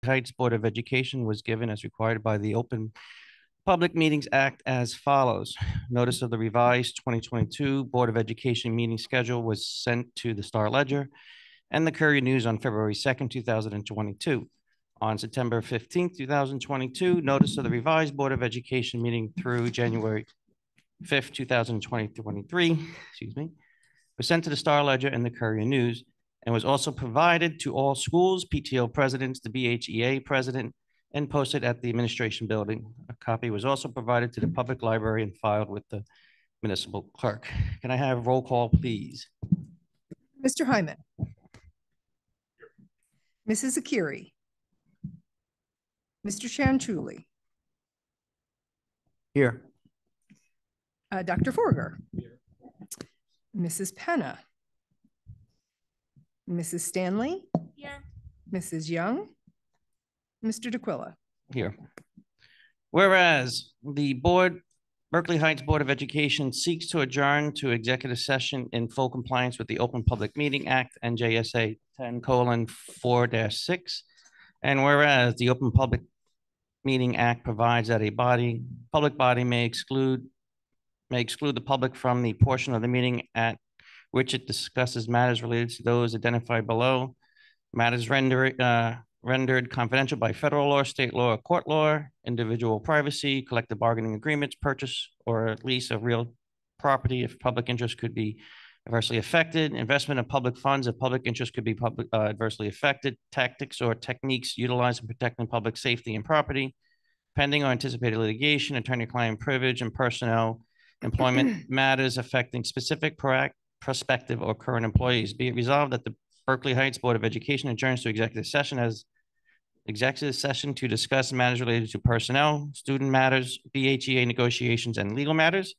Heights Board of Education was given as required by the Open Public Meetings Act as follows. Notice of the revised 2022 Board of Education meeting schedule was sent to the Star Ledger and the Courier News on February 2nd, 2022. On September 15th, 2022, notice of the revised Board of Education meeting through January 5th, 2023, was sent to the Star Ledger and the Courier News and was also provided to all schools, PTO presidents, the BHEA president, and posted at the administration building. A copy was also provided to the public library and filed with the municipal clerk. Can I have roll call, please? Mr. Hyman. Mrs. Akiri. Mr. Chanchuli. Here. Dr. Forger. Here. Mrs. Penna. Mrs. Stanley. Here. Mrs. Young. Mr. D'Aquila. Here. Whereas the Berkeley Heights Board of Education seeks to adjourn to executive session in full compliance with the Open Public Meeting Act, NJSA 10:4-6. And whereas the Open Public Meeting Act provides that a public body may exclude the public from the portion of the meeting at which it discusses matters related to those identified below, matters rendered confidential by federal law, state law, or court law, individual privacy, collective bargaining agreements, purchase or lease of real property if public interest could be adversely affected, investment of public funds if public interest could be adversely affected, tactics or techniques utilized in protecting public safety and property, pending or anticipated litigation, attorney-client privilege, and personnel employment matters affecting specific prospective or current employees. Be it resolved that the Berkeley Heights Board of Education adjourns to executive session to discuss matters related to personnel, student matters, BHEA negotiations, and legal matters.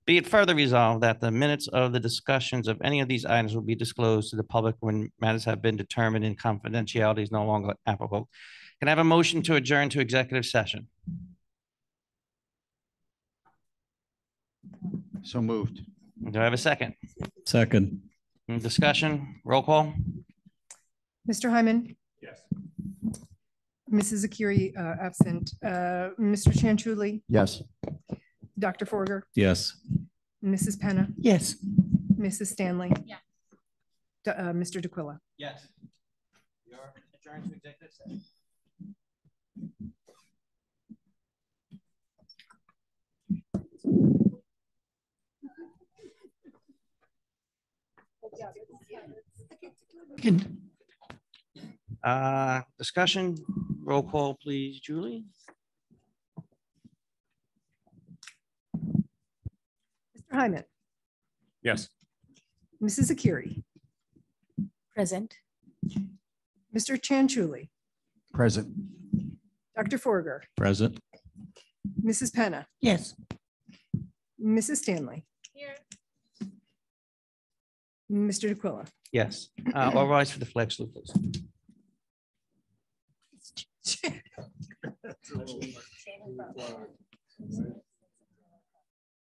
Be it further resolved that the minutes of the discussions of any of these items will be disclosed to the public when matters have been determined and confidentiality is no longer applicable. Can I have a motion to adjourn to executive session? So moved. Do I have a second? Second. Discussion, roll call. Mr. Hyman. Yes. Mrs. Akiri, absent. Mr. Chanchuli. Yes. Dr. Forger. Yes. Mrs. Penna. Yes. Mrs. Stanley. Yes. Mr. D'Aquila. Yes. We are adjourned to executive session. Discussion, roll call, please, Julie. Mr. Hyman. Yes. Mrs. Akiri. Present. Mr. Chanchuli. Present. Dr. Forger. Present. Mrs. Penna. Yes. Mrs. Stanley. Here. Mr. D'Aquila. Yes. All rise for the flag salute, please.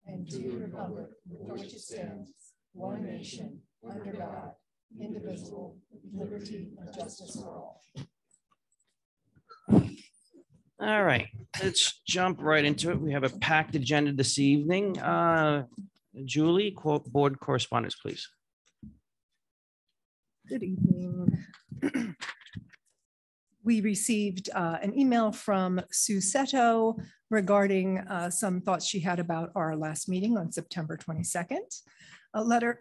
And to the republic for which it stands, one nation, under God, indivisible, with liberty and justice for all. All right, let's jump right into it. We have a packed agenda this evening. Julie, board correspondence, please. Good evening. We received an email from Sue Seto regarding some thoughts she had about our last meeting on September 22nd. A letter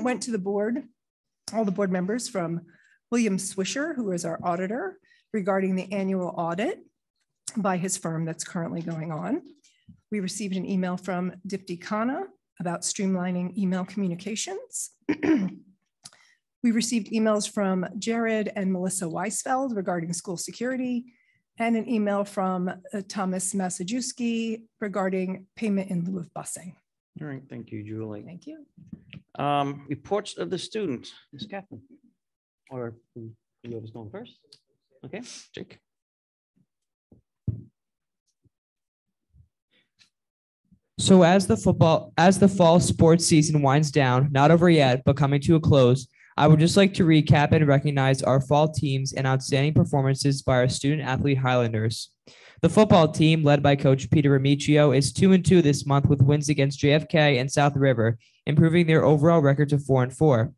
went to the board, all the board members, from William Swisher, who is our auditor, regarding the annual audit by his firm that's currently going on. We received an email from Dipti Khanna about streamlining email communications. We received emails from Jared and Melissa Weisfeld regarding school security, and an email from Thomas Masajewski regarding payment in lieu of busing. All right, thank you, Julie. Thank you. Reports of the students, Ms. Catherine, or whoever's going first. Okay, Jake. So as the fall sports season winds down, not over yet, but coming to a close, I would just like to recap and recognize our fall teams and outstanding performances by our student athlete Highlanders. The football team, led by Coach Peter Remicchio, is 2-2 this month with wins against JFK and South River, improving their overall record to 4-4.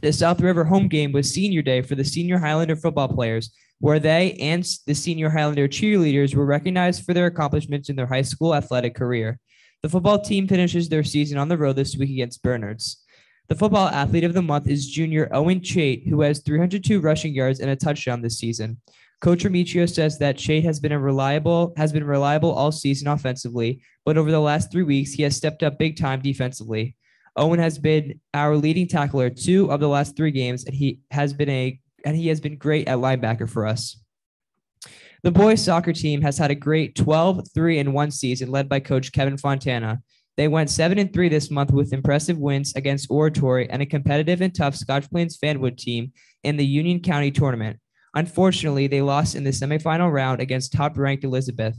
The South River home game was senior day for the senior Highlander football players, where they and the senior Highlander cheerleaders were recognized for their accomplishments in their high school athletic career. The football team finishes their season on the road this week against Bernards. The football athlete of the month is junior Owen Chait, who has 302 rushing yards and a touchdown this season. Coach Remicchio says that Chait has been reliable all season offensively, but over the last 3 weeks, he has stepped up big time defensively. Owen has been our leading tackler 2 of the last 3 games, and he has been great at linebacker for us. The boys soccer team has had a great 12-3-1 season led by Coach Kevin Fontana. They went 7-3 this month with impressive wins against Oratory and a competitive and tough Scotch Plains Fanwood team in the Union County tournament. Unfortunately, they lost in the semifinal round against top-ranked Elizabeth.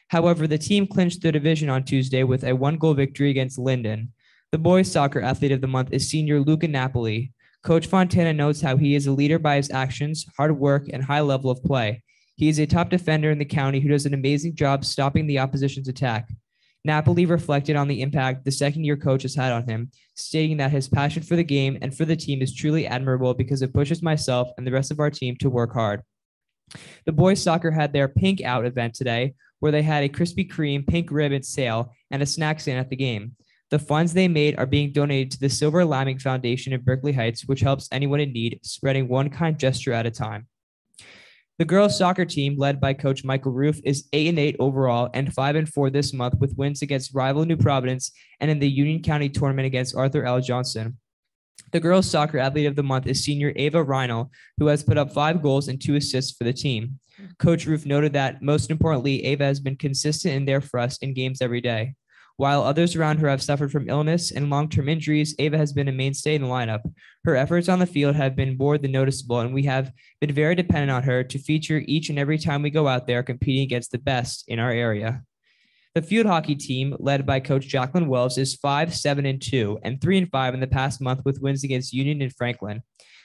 However, the team clinched the division on Tuesday with a 1-goal victory against Linden. The boys soccer athlete of the month is senior Luca Napoli. Coach Fontana notes how he is a leader by his actions, hard work, and high level of play. He is a top defender in the county who does an amazing job stopping the opposition's attack. Napoli reflected on the impact the second-year coach has had on him, stating that his passion for the game and for the team is truly admirable because it pushes myself and the rest of our team to work hard. The boys soccer had their Pink Out event today, where they had a Krispy Kreme pink ribbon sale and a snack stand at the game. The funds they made are being donated to the Silver Lining Foundation in Berkeley Heights, which helps anyone in need, spreading one kind gesture at a time. The girls soccer team, led by Coach Michael Roof, is 8-8 overall and 5-4 this month with wins against rival New Providence and in the Union County tournament against Arthur L. Johnson. The girls soccer athlete of the month is senior Ava Reinl, who has put up 5 goals and 2 assists for the team. Coach Roof noted that, most importantly, Ava has been consistent and there for us in games every day. While others around her have suffered from illness and long-term injuries, Ava has been a mainstay in the lineup. Her efforts on the field have been more than noticeable, and we have been very dependent on her to feature each and every time we go out there competing against the best in our area. The field hockey team, led by Coach Jacqueline Wells, is 5-7-2 and 3-5 in the past month with wins against Union and Franklin.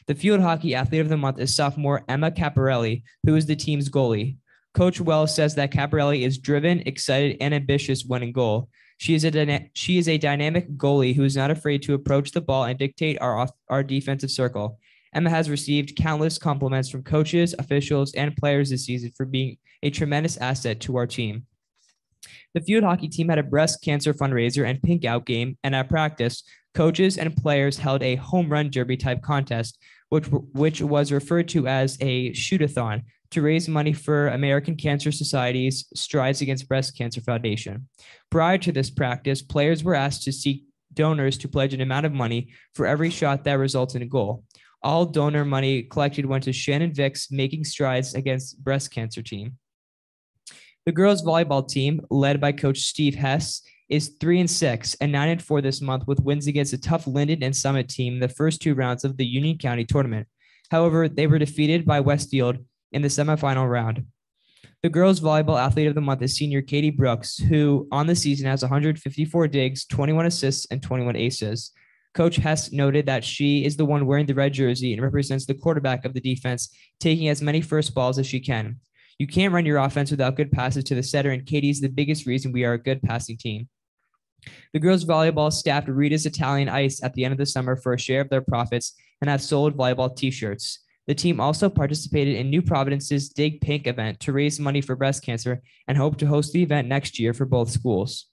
The field hockey athlete of the month is sophomore Emma Caparelli, who is the team's goalie. Coach Wells says that Caparelli is driven, excited, and ambitious when in goal. She is a dynamic goalie who is not afraid to approach the ball and dictate our defensive circle. Emma has received countless compliments from coaches, officials, and players this season for being a tremendous asset to our team. The field hockey team had a breast cancer fundraiser and Pink Out game, and at practice, coaches and players held a home run derby type contest, which was referred to as a shoot-a-thon, to raise money for American Cancer Society's Strides Against Breast Cancer Foundation. Prior to this practice, players were asked to seek donors to pledge an amount of money for every shot that results in a goal. All donor money collected went to Shannon Vick's Making Strides Against Breast Cancer team. The girls volleyball team, led by Coach Steve Hess, is 3-6 and 9-4 this month with wins against a tough Linden and Summit team in the first 2 rounds of the Union County tournament. However, they were defeated by Westfield in the semifinal round. The girls volleyball athlete of the month is senior Katie Brooks, who on the season has 154 digs, 21 assists, and 21 aces. Coach Hess noted that she is the one wearing the red jersey and represents the quarterback of the defense, taking as many first balls as she can. You can't run your offense without good passes to the setter, and Katie is the biggest reason we are a good passing team. The girls volleyball staffed Rita's Italian Ice at the end of the summer for a share of their profits and have sold volleyball t-shirts. The team also participated in New Providence's Dig Pink event to raise money for breast cancer and hope to host the event next year for both schools.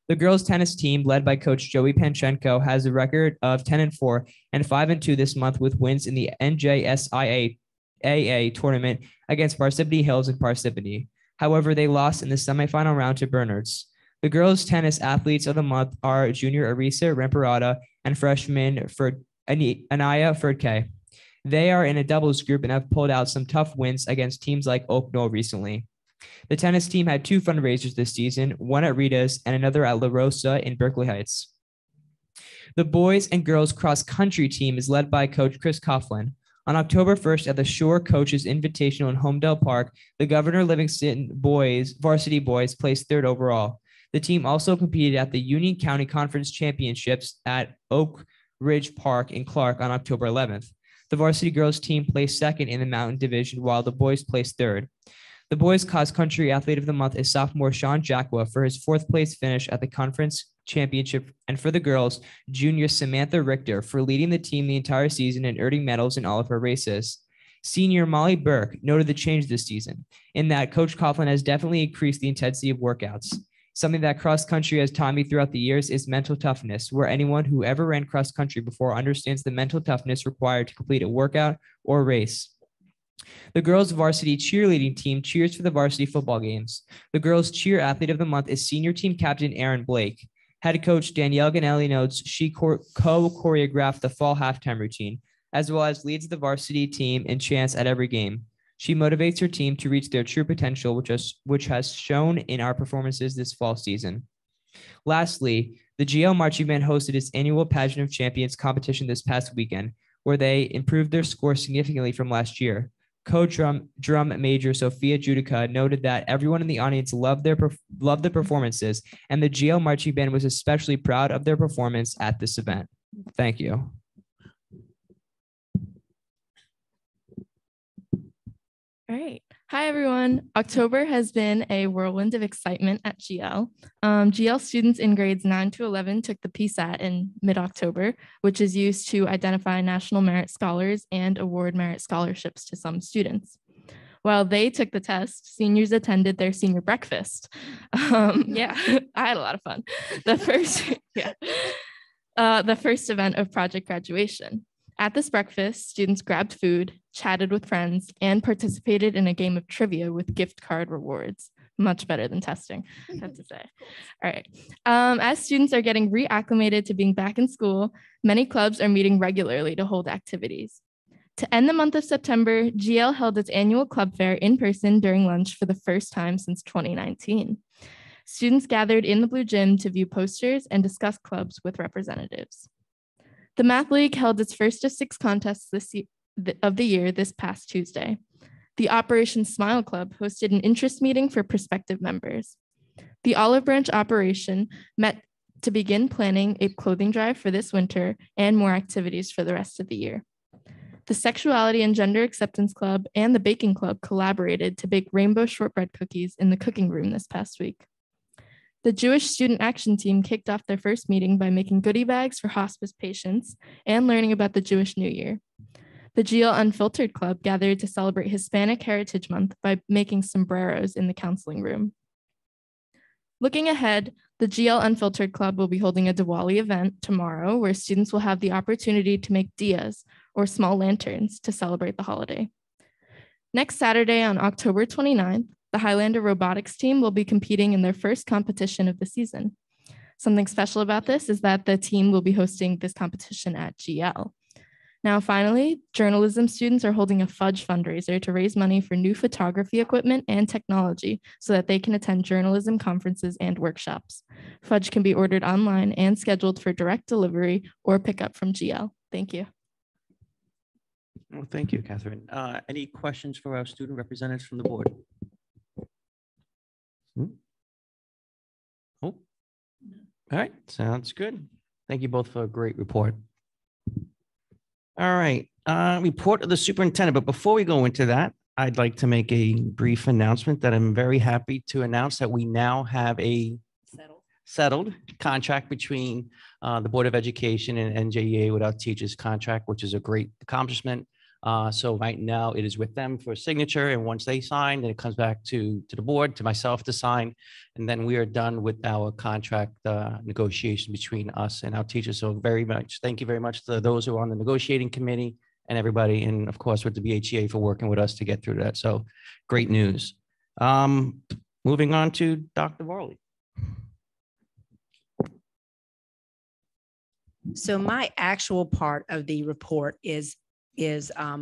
The girls tennis team, led by Coach Joey Panchenko, has a record of 10-4 and 5-2 this month with wins in the NJSIA tournament against Parsippany Hills and Parsippany. However, they lost in the semifinal round to Bernards. The girls tennis athletes of the month are junior Arisa Ramparata and freshman Anaya Ferdke. They are in a doubles group and have pulled out some tough wins against teams like Oak Knoll recently. The tennis team had 2 fundraisers this season, one at Rita's and another at La Rosa in Berkeley Heights. The boys and girls cross country team is led by Coach Chris Coughlin. On October 1st at the Shore Coaches Invitational in Homedale Park, the Governor Livingston varsity boys placed 3rd overall. The team also competed at the Union County Conference Championships at Oak Ridge Park in Clark on October 11th. The varsity girls team placed second in the Mountain Division, while the boys placed third. The boys' cross country athlete of the month is sophomore Sean Jacqua for his fourth place finish at the conference championship, and for the girls, junior Samantha Richter for leading the team the entire season and earning medals in all of her races. Senior Molly Burke noted the change this season, in that Coach Coughlin has definitely increased the intensity of workouts. Something that cross country has taught me throughout the years is mental toughness, where anyone who ever ran cross country before understands the mental toughness required to complete a workout or race. The girls' varsity cheerleading team cheers for the varsity football games. The girls' cheer athlete of the month is senior team captain Aaron Blake. Head coach Danielle Ganelli notes she co-choreographed the fall halftime routine, as well as leads the varsity team in chants at every game. She motivates her team to reach their true potential, which has shown in our performances this fall season. Lastly, the GL Marching Band hosted its annual Pageant of Champions competition this past weekend, where they improved their score significantly from last year. Co-drum major Sophia Judica noted that everyone in the audience loved the performances, and the GL Marching Band was especially proud of their performance at this event. Thank you. All right. Hi, everyone. October has been a whirlwind of excitement at GL. GL students in grades 9 to 11 took the PSAT in mid-October, which is used to identify National Merit Scholars and award merit scholarships to some students. While they took the test, seniors attended their senior breakfast. Yeah, I had a lot of fun. The first event of project graduation. At this breakfast, students grabbed food, chatted with friends, and participated in a game of trivia with gift card rewards. Much better than testing, I have to say. All right. As students are getting reacclimated to being back in school, many clubs are meeting regularly to hold activities. To end the month of September, GL held its annual club fair in person during lunch for the first time since 2019. Students gathered in the Blue Gym to view posters and discuss clubs with representatives. The Math League held its first of 6 contests of the year this past Tuesday. The Operation Smile Club hosted an interest meeting for prospective members. The Olive Branch operation met to begin planning a clothing drive for this winter and more activities for the rest of the year. The Sexuality and Gender Acceptance Club and the Baking Club collaborated to bake rainbow shortbread cookies in the cooking room this past week. The Jewish Student Action Team kicked off their first meeting by making goodie bags for hospice patients and learning about the Jewish New Year. The GL Unfiltered Club gathered to celebrate Hispanic Heritage Month by making sombreros in the counseling room. Looking ahead, the GL Unfiltered Club will be holding a Diwali event tomorrow where students will have the opportunity to make diyas, or small lanterns, to celebrate the holiday. Next Saturday on October 29th, the Highlander robotics team will be competing in their first competition of the season. Something special about this is that the team will be hosting this competition at GL. Now, finally, journalism students are holding a fudge fundraiser to raise money for new photography equipment and technology so that they can attend journalism conferences and workshops. Fudge can be ordered online and scheduled for direct delivery or pickup from GL. Thank you. Well, thank you, Catherine. Any questions for our student representatives from the board? Oh, all right, sounds good. Thank you both for a great report. All right, report of the superintendent. But before we go into that, I'd like to make a brief announcement that I'm very happy to announce that we now have a settled contract between the Board of Education and NJEA with our teachers contract, which is a great accomplishment. So right now it is with them for signature, and once they sign, then it comes back to the board, to myself to sign, and then we are done with our contract negotiation between us and our teachers. So thank you very much to those who are on the negotiating committee and everybody, and of course with the BHEA for working with us to get through that. So great news. Moving on to Dr. Varley. So my actual part of the report is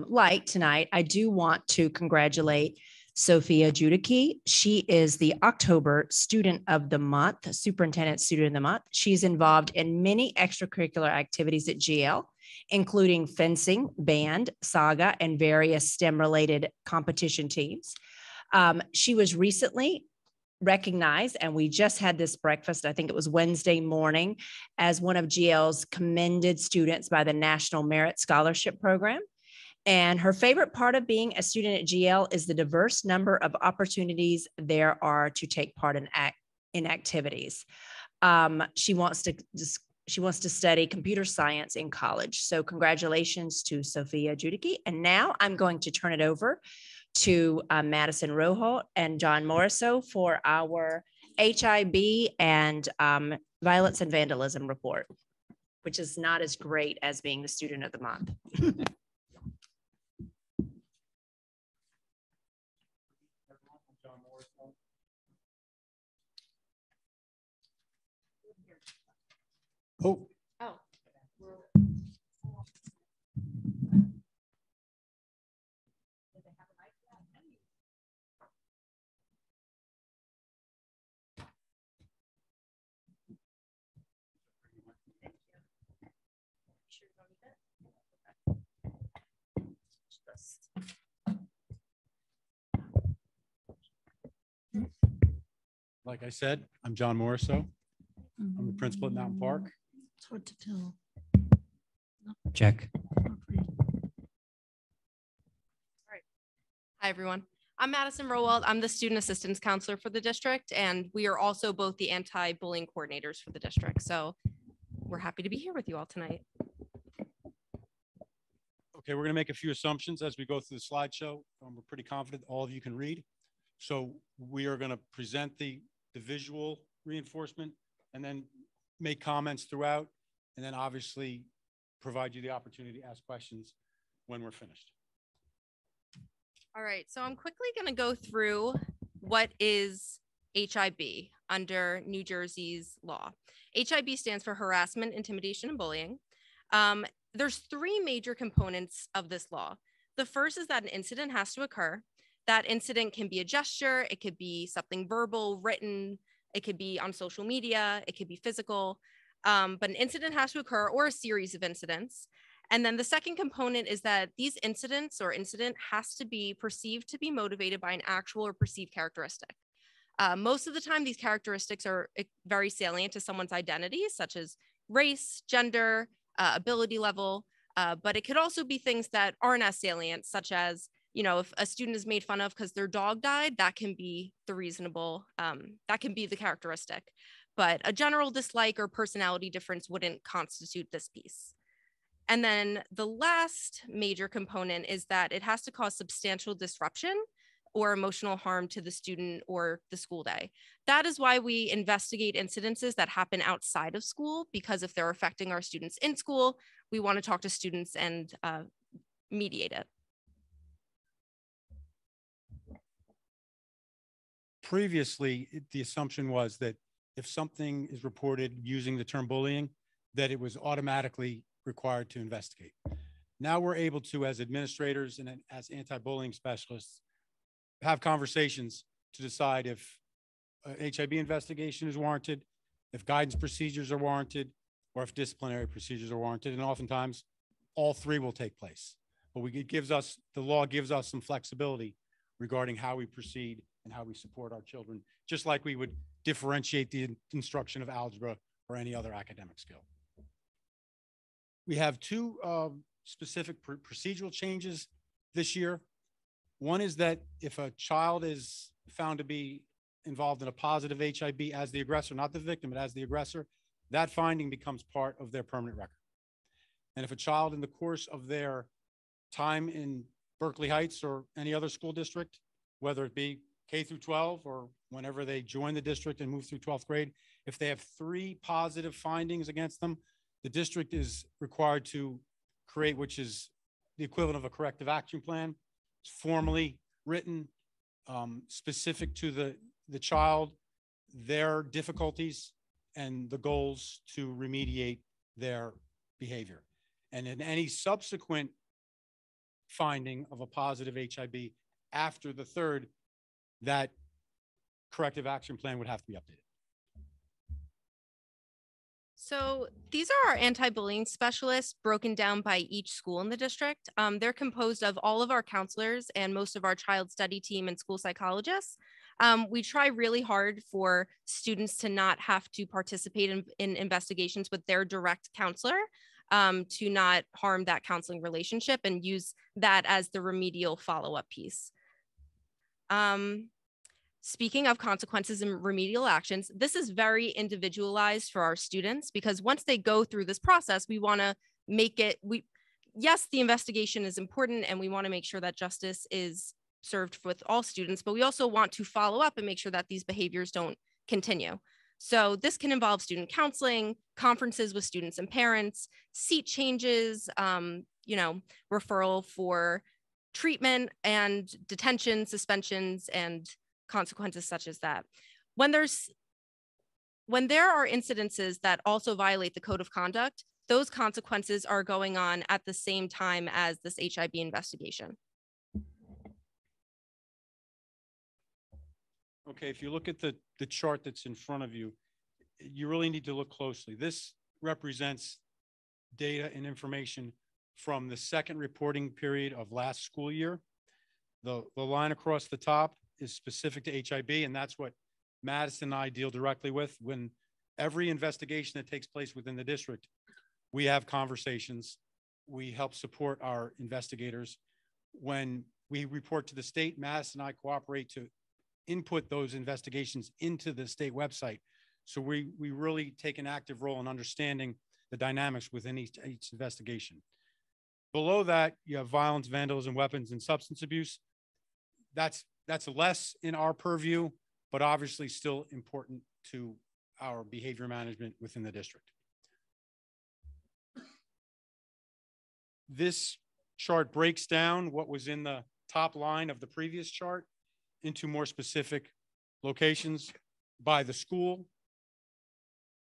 light tonight. I do want to congratulate Sophia Judici. She is the October Student of the Month, Superintendent Student of the Month. She's involved in many extracurricular activities at GL, including fencing, band, saga, and various STEM-related competition teams. She was recently recognized, and we just had this breakfast, I think it was Wednesday morning, as one of GL's commended students by the National Merit Scholarship Program. And her favorite part of being a student at GL is the diverse number of opportunities there are to take part in activities. She wants to study computer science in college. So congratulations to Sophia Judici. And now I'm going to turn it over to Madison Roholt and John Morriso for our HIB and violence and vandalism report, which is not as great as being the student of the month. Oh, like I said, I'm John Morriso. I'm the principal at Mountain Park. It's hard to tell. Check. Hi, everyone. I'm Madison Rowald. I'm the student assistance counselor for the district, and we are also both the anti-bullying coordinators for the district. So we're happy to be here with you all tonight. Okay, we're going to make a few assumptions as we go through the slideshow. We're pretty confident all of you can read. So we are going to present the visual reinforcement and then make comments throughout, and then obviously provide you the opportunity to ask questions when we're finished. All right, so I'm quickly going to go through what is HIB under New Jersey's law. HIB stands for harassment, intimidation, and bullying. There's three major components of this law. The first is that an incident has to occur. That incident can be a gesture, it could be something verbal, written, it could be on social media, it could be physical, but an incident has to occur, or a series of incidents. And then the second component is that these incidents or incident has to be perceived to be motivated by an actual or perceived characteristic. Most of the time, these characteristics are very salient to someone's identity, such as race, gender, ability level, but it could also be things that aren't as salient, such as, you know, if a student is made fun of because their dog died, that can be the reasonable, that can be the characteristic. But a general dislike or personality difference wouldn't constitute this piece. And then the last major component is that it has to cause substantial disruption or emotional harm to the student or the school day. That is why we investigate incidences that happen outside of school, because if they're affecting our students in school, we want to talk to students and mediate it. Previously, the assumption was that if something is reported using the term bullying, that it was automatically required to investigate. Now we're able to, as administrators and as anti-bullying specialists, have conversations to decide if an HIB investigation is warranted, if guidance procedures are warranted, or if disciplinary procedures are warranted. And oftentimes, all three will take place. But the law gives us some flexibility regarding how we proceed and how we support our children, just like we would differentiate the instruction of algebra or any other academic skill. We have two specific procedural changes this year. One is that if a child is found to be involved in a positive HIB as the aggressor, not the victim, but as the aggressor, that finding becomes part of their permanent record. And if a child in the course of their time in Berkeley Heights or any other school district, whether it be K through 12 or whenever they join the district and move through 12th grade, if they have 3 positive findings against them, the district is required to create, which is the equivalent of a corrective action plan. It's formally written, specific to the child, their difficulties, and the goals to remediate their behavior. And in any subsequent finding of a positive HIB after the third, that corrective action plan would have to be updated. So these are our anti-bullying specialists broken down by each school in the district. They're composed of all of our counselors and most of our child study team and school psychologists. We try really hard for students to not have to participate in investigations with their direct counselor, to not harm that counseling relationship and use that as the remedial follow-up piece. Speaking of consequences and remedial actions, this is very individualized for our students because once they go through this process, we want to make it, yes, the investigation is important and we want to make sure that justice is served with all students, but we also want to follow up and make sure that these behaviors don't continue. So this can involve student counseling, conferences with students and parents, seat changes, referral for treatment and detention, suspensions, and consequences such as that. When there are incidences that also violate the code of conduct, those consequences are going on at the same time as this HIB investigation. Okay, if you look at the chart that's in front of you, you really need to look closely. This represents data and information from the second reporting period of last school year. The line across the top is specific to HIB, and that's what Madison and I deal directly with. When every investigation that takes place within the district, we have conversations. We help support our investigators. When we report to the state, Madison and I cooperate to input those investigations into the state website. So we really take an active role in understanding the dynamics within each investigation. Below that, you have violence, vandalism, weapons, and substance abuse. That's less in our purview, but obviously still important to our behavior management within the district. This chart breaks down what was in the top line of the previous chart into more specific locations by the school.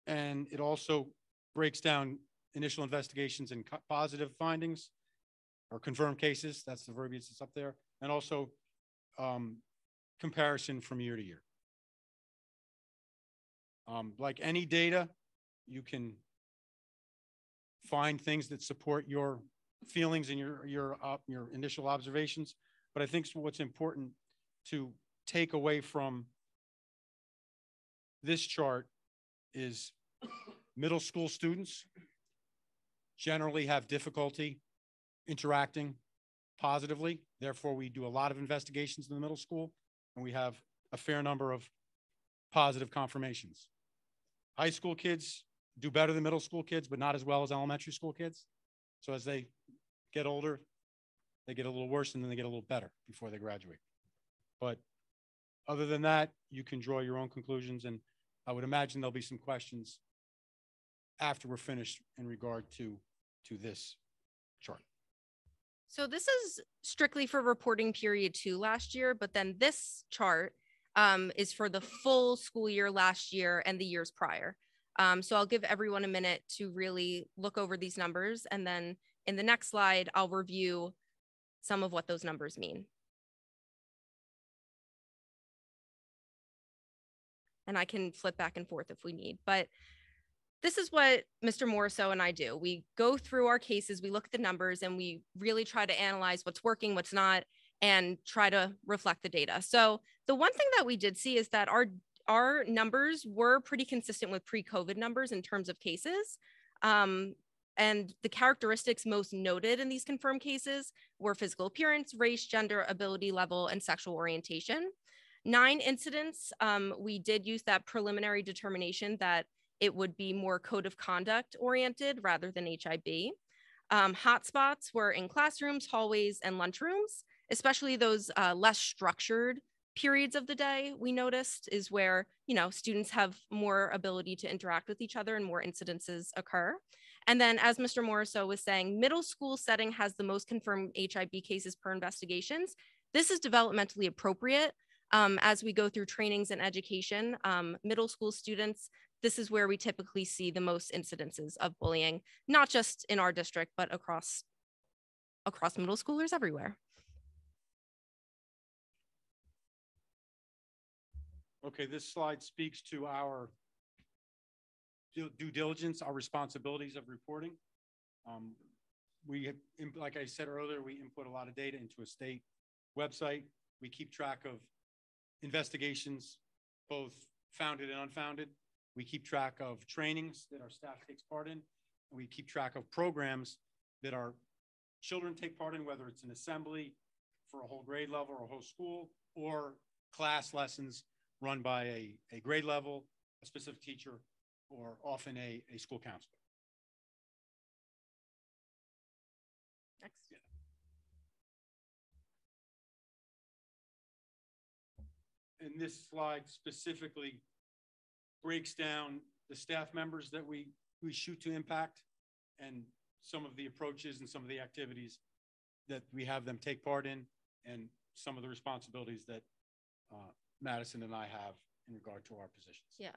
And it also breaks down initial investigations and positive findings or confirmed cases. That's the verbiage that's up there. And also comparison from year to year. Like any data, you can find things that support your feelings and your initial observations. But I think what's important to take away from this chart is middle school students generally have difficulty interacting positively. Therefore, we do a lot of investigations in the middle school, and we have a fair number of positive confirmations. High school kids do better than middle school kids, but not as well as elementary school kids. So as they get older, they get a little worse and then they get a little better before they graduate. But other than that, you can draw your own conclusions, and I would imagine there'll be some questions after we're finished in regard to this chart. So this is strictly for reporting period 2 last year, but then this chart is for the full school year last year and the years prior. So I'll give everyone a minute to really look over these numbers. And then in the next slide, I'll review some of what those numbers mean. And I can flip back and forth if we need, but this is what Mr. Morisseau and I do. We go through our cases, we look at the numbers, and we really try to analyze what's working, what's not, and try to reflect the data. So the one thing that we did see is that our numbers were pretty consistent with pre-COVID numbers in terms of cases. And the characteristics most noted in these confirmed cases were physical appearance, race, gender, ability level, and sexual orientation. 9 incidents, we did use that preliminary determination that it would be more code of conduct oriented rather than HIB. Hotspots were in classrooms, hallways, and lunchrooms, especially those less structured periods of the day we noticed is where, students have more ability to interact with each other and more incidences occur. And then as Mr. Morisseau was saying, middle school setting has the most confirmed HIB cases per investigations. This is developmentally appropriate. As we go through trainings and education, middle school students, this is where we typically see the most incidences of bullying, not just in our district, but across middle schoolers everywhere. Okay, this slide speaks to our due diligence, our responsibilities of reporting. Like I said earlier, we input a lot of data into a state website. We keep track of investigations, both founded and unfounded. We keep track of trainings that our staff takes part in. And we keep track of programs that our children take part in, whether it's an assembly for a whole grade level or a whole school, or class lessons run by a grade level, a specific teacher, or often a school counselor. Next. Yeah. And this slide specifically breaks down the staff members that we shoot to impact and some of the approaches and some of the activities that we have them take part in, and some of the responsibilities that Madison and I have in regard to our positions. Yeah.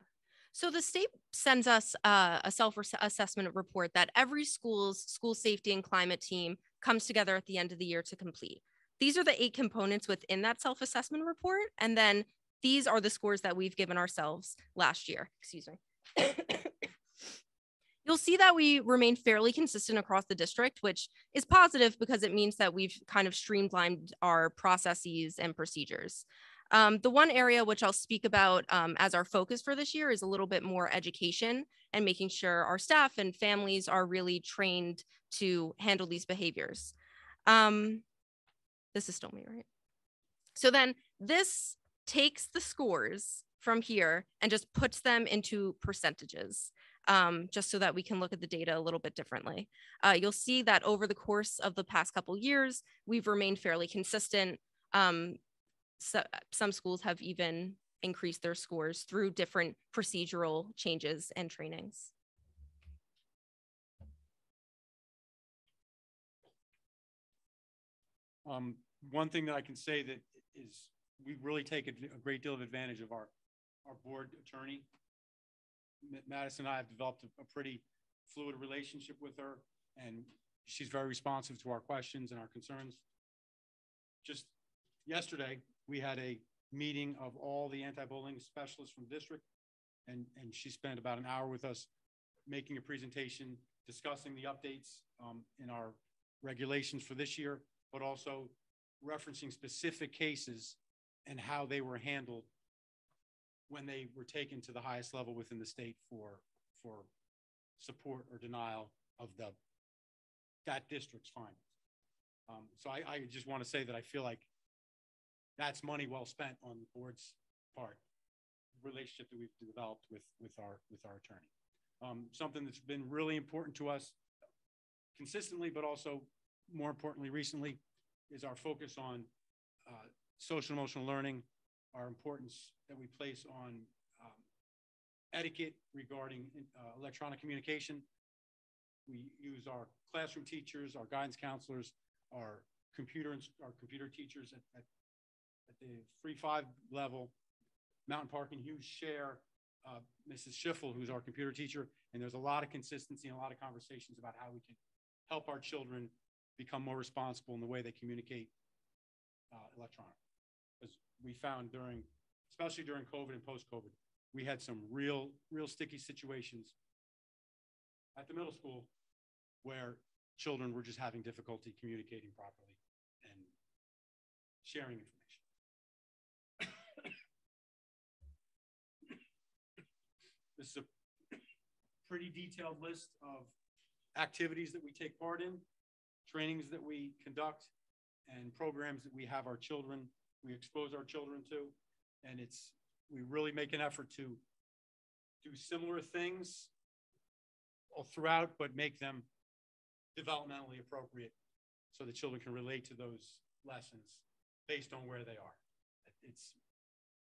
So the state sends us a self-assessment report that every school's school safety and climate team comes together at the end of the year to complete. These are the 8 components within that self-assessment report. And then these are the scores that we've given ourselves last year. Excuse me. You'll see that we remain fairly consistent across the district, which is positive because it means that we've kind of streamlined our processes and procedures. The one area which I'll speak about as our focus for this year is a little bit more education and making sure our staff and families are really trained to handle these behaviors. This is still me, right? So then this takes the scores from here and just puts them into percentages, just so that we can look at the data a little bit differently. You'll see that over the course of the past couple years, we've remained fairly consistent. So some schools have even increased their scores through different procedural changes and trainings. One thing that I can say that is we really take a great deal of advantage of our board attorney. Madison and I have developed a pretty fluid relationship with her, and she's very responsive to our questions and our concerns. Just yesterday, we had a meeting of all the anti-bullying specialists from the district, and she spent about an hour with us making a presentation, discussing the updates in our regulations for this year, but also referencing specific cases and how they were handled when they were taken to the highest level within the state for support or denial of that district's findings. So I just want to say that I feel like that's money well spent on the board's part, the relationship that we've developed with our attorney. Something that's been really important to us consistently, but also more importantly recently, is our focus on social emotional learning, our importance that we place on etiquette regarding electronic communication. We use our classroom teachers, our guidance counselors, our computer teachers at the 3-5 level. Mountain Park and Hughes share Mrs. Schiffel, who's our computer teacher, and there's a lot of consistency and a lot of conversations about how we can help our children become more responsible in the way they communicate electronically. Because we found especially during COVID and post-COVID, we had some real sticky situations at the middle school where children were just having difficulty communicating properly and sharing information. This is a pretty detailed list of activities that we take part in, trainings that we conduct, and programs that we have we expose our children to. And we really make an effort to do similar things all throughout, but make them developmentally appropriate so the children can relate to those lessons based on where they are.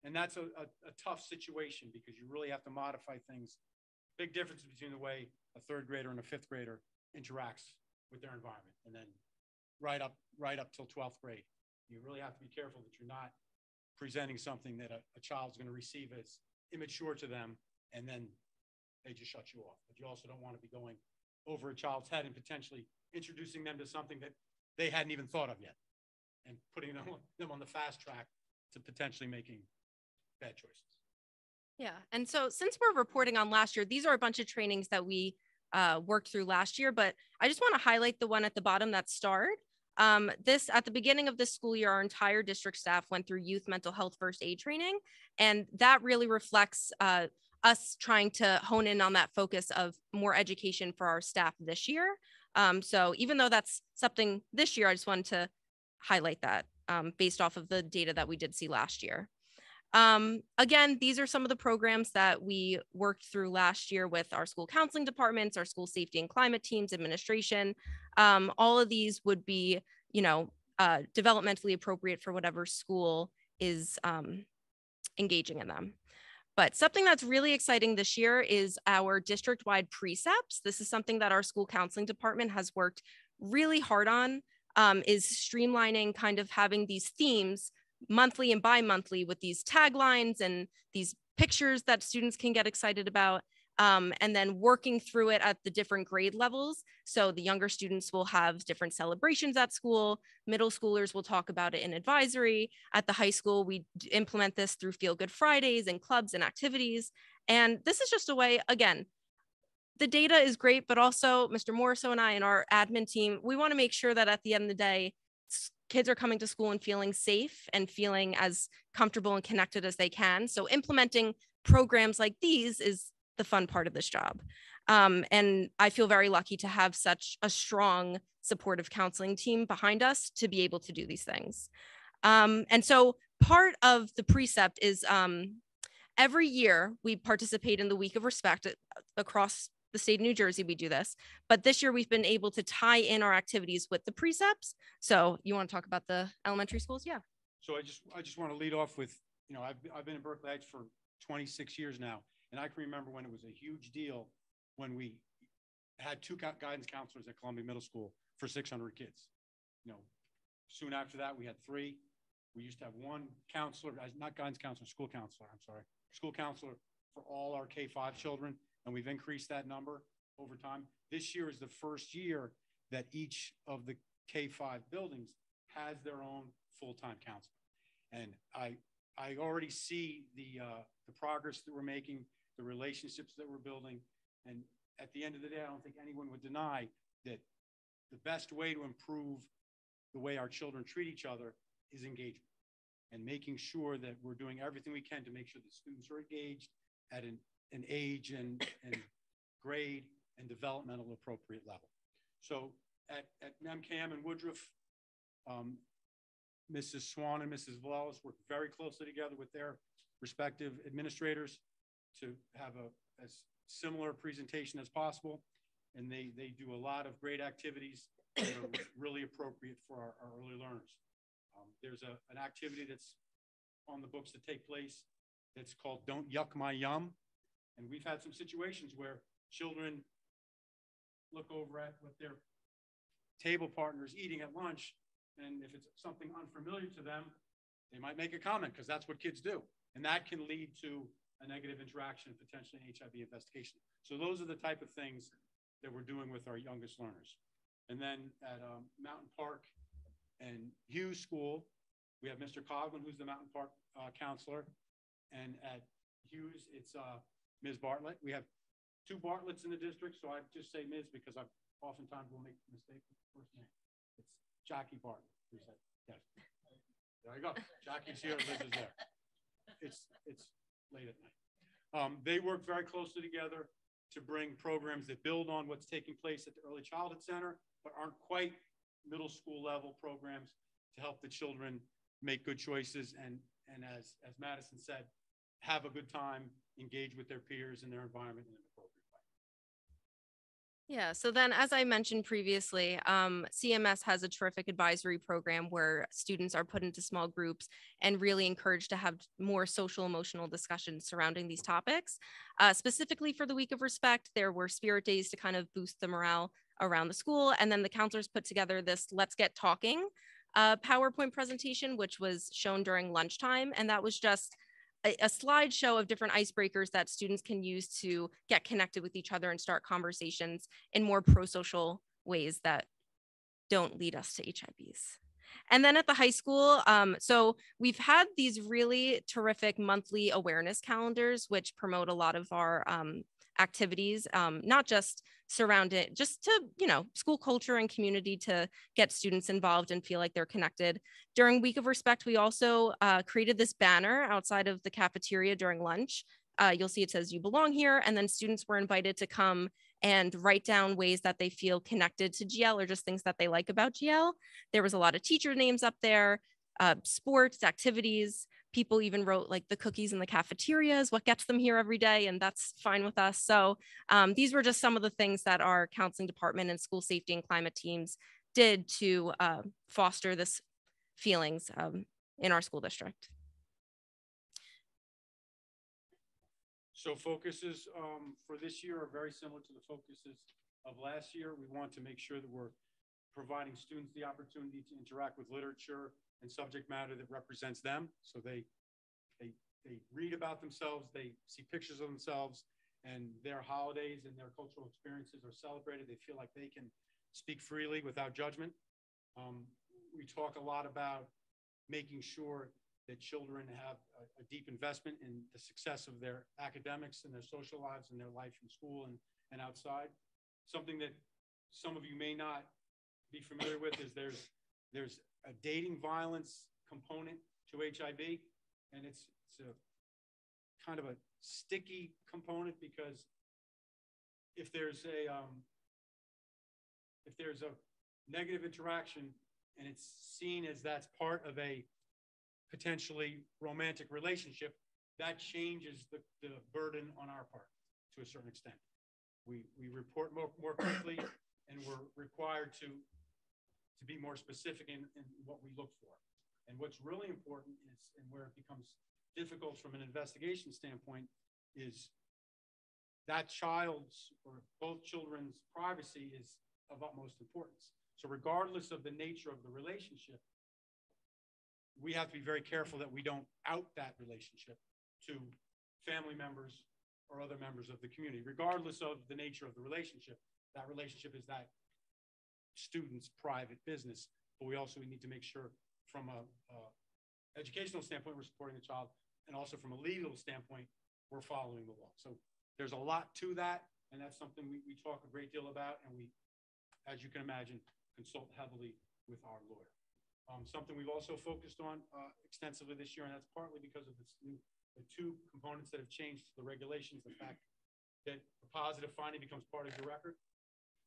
And that's a tough situation because you really have to modify things. Big difference between the way a 3rd grader and a 5th grader interacts with their environment. And then right up till 12th grade, you really have to be careful that you're not presenting something that a child's going to receive as immature to them, and then they just shut you off. But you also don't want to be going over a child's head and potentially introducing them to something that they hadn't even thought of yet and putting them on the fast track to potentially making bad choices. Yeah, and so since we're reporting on last year, these are a bunch of trainings that we worked through last year, but I just want to highlight the one at the bottom that starred. This at the beginning of this school year, our entire district staff went through youth mental health first aid training, and that really reflects us trying to hone in on that focus of more education for our staff this year. So even though that's something this year, I just wanted to highlight that based off of the data that we did see last year. Again, these are some of the programs that we worked through last year with our school counseling departments, our school safety and climate teams, administration. All of these would be, developmentally appropriate for whatever school is engaging in them. But something that's really exciting this year is our district-wide precepts. This is something that our school counseling department has worked really hard on, is streamlining, kind of having these themes monthly and bi-monthly with these taglines and these pictures that students can get excited about, and then working through it at the different grade levels. So the younger students will have different celebrations at school. Middle schoolers will talk about it in advisory. At the high school, we implement this through Feel Good Fridays and clubs and activities. And this is just a way, again, the data is great, but also Mr. Morriso and I and our admin team, we want to make sure that at the end of the day, kids are coming to school and feeling safe and feeling as comfortable and connected as they can. So implementing programs like these is the fun part of this job. And I feel very lucky to have such a strong supportive counseling team behind us to be able to do these things. And so part of the precept is every year we participate in the Week of Respect across the state of New Jersey. We do this, but this year we've been able to tie in our activities with the precepts. So you want to talk about the elementary schools? Yeah. So I just want to lead off with, I've been in Berkeley Heights for 26 years now, and I can remember when it was a huge deal when we had 2 guidance counselors at Columbia Middle School for 600 kids. Soon after that we had 3. We used to have 1 counselor, not guidance counselor, school counselor for all our K-5 children. And we've increased that number over time. This year is the first year that each of the K-5 buildings has their own full-time counselor. And I already see the progress that we're making, the relationships that we're building. And at the end of the day, I don't think anyone would deny that the best way to improve the way our children treat each other is engagement, and making sure that we're doing everything we can to make sure that students are engaged at an age and grade and developmental appropriate level. So at MEMCAM and Woodruff, Mrs. Swan and Mrs. Vallis work very closely together with their respective administrators to have as similar presentation as possible. And they do a lot of great activities that are really appropriate for our early learners. There's an activity that's on the books to take place that's called Don't Yuck My Yum. And we've had some situations where children look over at what their table partner's eating at lunch, and if it's something unfamiliar to them, they might make a comment, because that's what kids do. And that can lead to a negative interaction, potentially an HIV investigation. So those are the type of things that we're doing with our youngest learners. And then at Mountain Park and Hughes School, we have Mr. Coughlin, who's the Mountain Park counselor. And at Hughes, it's Ms. Bartlett. We have 2 Bartletts in the district, so I just say Ms. because I oftentimes will make a mistake with the first name. It's Jackie Bartlett. Who's that? Yes. There you go. Jackie's here. Liz is there. It's late at night. They work very closely together to bring programs that build on what's taking place at the Early Childhood Center, but aren't quite middle school level programs to help the children make good choices and as Madison said, have a good time, engage with their peers and their environment in an appropriate way. Yeah, so then as I mentioned previously, CMS has a terrific advisory program where students are put into small groups and really encouraged to have more social emotional discussions surrounding these topics. Specifically for the Week of Respect, there were spirit days to kind of boost the morale around the school. And then the counselors put together this Let's Get Talking PowerPoint presentation, which was shown during lunchtime. And that was just a slideshow of different icebreakers that students can use to get connected with each other and start conversations in more pro-social ways that don't lead us to HIVs. And then at the high school, so we've had these really terrific monthly awareness calendars, which promote a lot of our activities, not just surrounded, just to, school culture and community to get students involved and feel like they're connected. During Week of Respect, we also created this banner outside of the cafeteria during lunch. You'll see it says "You belong here," and then students were invited to come and write down ways that they feel connected to GL or just things that they like about GL. There was a lot of teacher names up there, sports, activities. People even wrote like the cookies in the cafeteria is what gets them here every day, and that's fine with us. So these were just some of the things that our counseling department and school safety and climate teams did to foster this feelings in our school district. So focuses for this year are very similar to the focuses of last year. We want to make sure that we're providing students the opportunity to interact with literature and subject matter that represents them. So they read about themselves, they see pictures of themselves, and their holidays and their cultural experiences are celebrated. They feel like they can speak freely without judgment. We talk a lot about making sure that children have a deep investment in the success of their academics and their social lives and their life in school and outside. Something that some of you may not be familiar with is there's a dating violence component to HIB, and it's a kind of a sticky component because if there's a negative interaction and it's seen as that's part of a potentially romantic relationship, that changes the burden on our part to a certain extent. We report more quickly, and we're required to be more specific in what we look for. And what's really important is, and where it becomes difficult from an investigation standpoint, is that child's or both children's privacy is of utmost importance. So regardless of the nature of the relationship, we have to be very careful that we don't out that relationship to family members or other members of the community. Regardless of the nature of the relationship, that relationship is that student's private business. But we also need to make sure from a educational standpoint, we're supporting the child, and also from a legal standpoint, we're following the law. So there's a lot to that, and that's something we talk a great deal about, and we, as you can imagine, consult heavily with our lawyer. Something we've also focused on extensively this year, and that's partly because of the two components that have changed to the regulations, the fact that a positive finding becomes part of your record,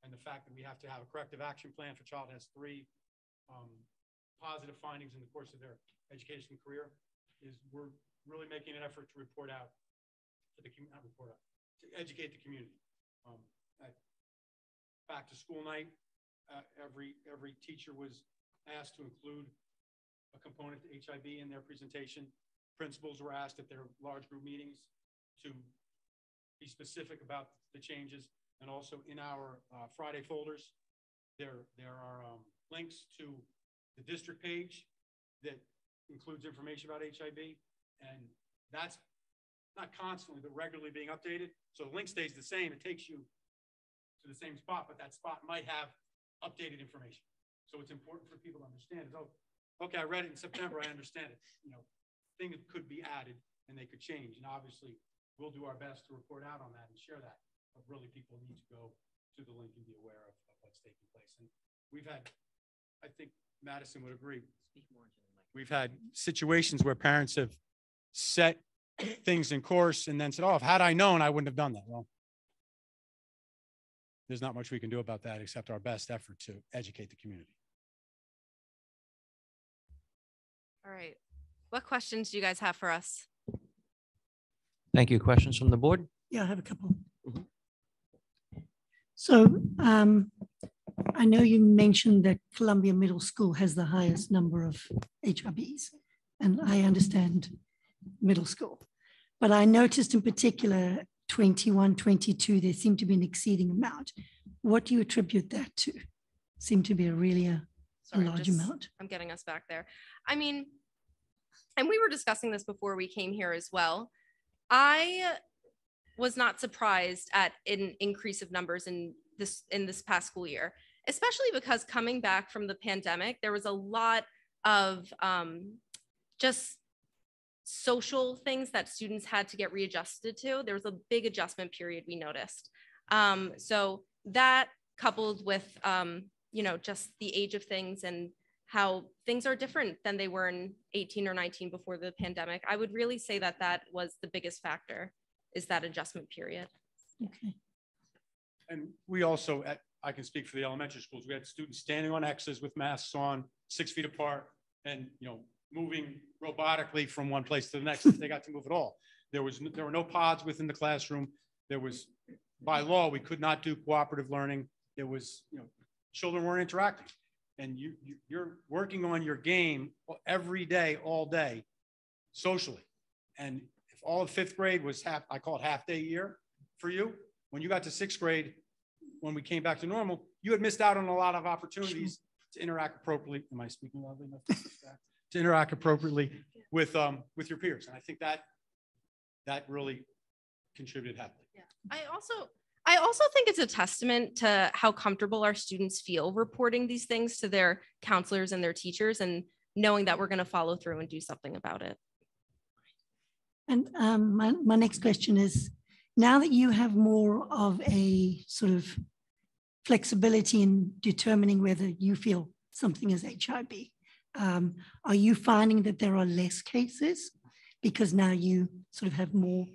and the fact that we have to have a corrective action plan if a child has 3 positive findings in the course of their education career, is we're really making an effort to report out to the community, to educate the community. At back to school night, every teacher was asked to include a component to HIB in their presentation. Principals were asked at their large group meetings to be specific about the changes. And also in our Friday folders, there are links to the district page that includes information about HIB. And that's not constantly, but regularly being updated. So the link stays the same. It takes you to the same spot, but that spot might have updated information. So it's important for people to understand it. Oh, okay, I read it in September, I understand it. Things could be added and they could change. And obviously we'll do our best to report out on that and share that. But really people need to go to the link and be aware of what's taking place. And we've had, I think Madison would agree, we've had situations where parents have set things in course and then said, oh, had I known, I wouldn't have done that. Well, there's not much we can do about that except our best effort to educate the community. All right. What questions do you guys have for us? Thank you. Questions from the board? Yeah, I have a couple. Mhm. So I know you mentioned that Columbia Middle School has the highest number of HIBs, and I understand middle school. But I noticed in particular 21, 22, there seemed to be an exceeding amount. What do you attribute that to? Seemed to be a large amount. I'm getting us back there. I mean, and we were discussing this before we came here as well. I was not surprised at an increase of numbers in this past school year. especially because coming back from the pandemic, there was a lot of just social things that students had to get readjusted to. There was a big adjustment period we noticed. So that coupled with, just the age of things and how things are different than they were in 18 or 19 before the pandemic, I would really say that that was the biggest factor, is that adjustment period. Okay. And we also, I can speak for the elementary schools, we had students standing on X's with masks on, 6 feet apart, and moving robotically from one place to the next. They got to move at all. There were no pods within the classroom. There was, by law, we could not do cooperative learning. It was, children weren't interacting. And you're working on your game every day, all day, socially. And if all of 5th grade was I call it half day year for you, when you got to 6th grade, when we came back to normal, you had missed out on a lot of opportunities to interact appropriately. Am I speaking loudly enough? To interact appropriately with your peers. And I think that really contributed heavily. Yeah. I also think it's a testament to how comfortable our students feel reporting these things to their counselors and their teachers, and knowing that we're going to follow through and do something about it. And my next question is, now that you have more of a sort of flexibility in determining whether you feel something is HIB, are you finding that there are less cases because now you sort of have more?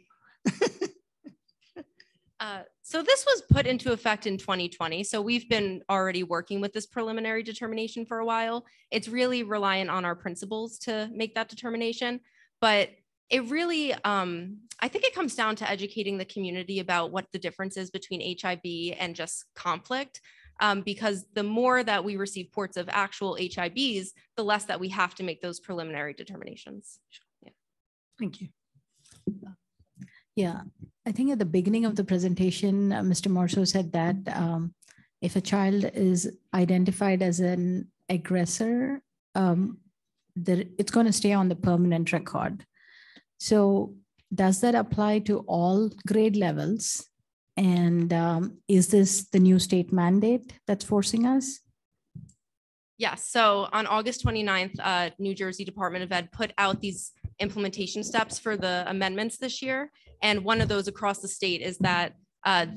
So this was put into effect in 2020. So we've been already working with this preliminary determination for a while. It's really reliant on our principals to make that determination. But it really, I think it comes down to educating the community about what the difference is between HIB and just conflict. Because the more that we receive reports of actual HIBs, the less that we have to make those preliminary determinations. Yeah. Thank you. Yeah, I think at the beginning of the presentation, Mr. Marceau said that if a child is identified as an aggressor, it's going to stay on the permanent record. So does that apply to all grade levels? And is this the new state mandate that's forcing us? Yes. So on August 29th, New Jersey Department of Ed put out these implementation steps for the amendments this year. And one of those across the state is that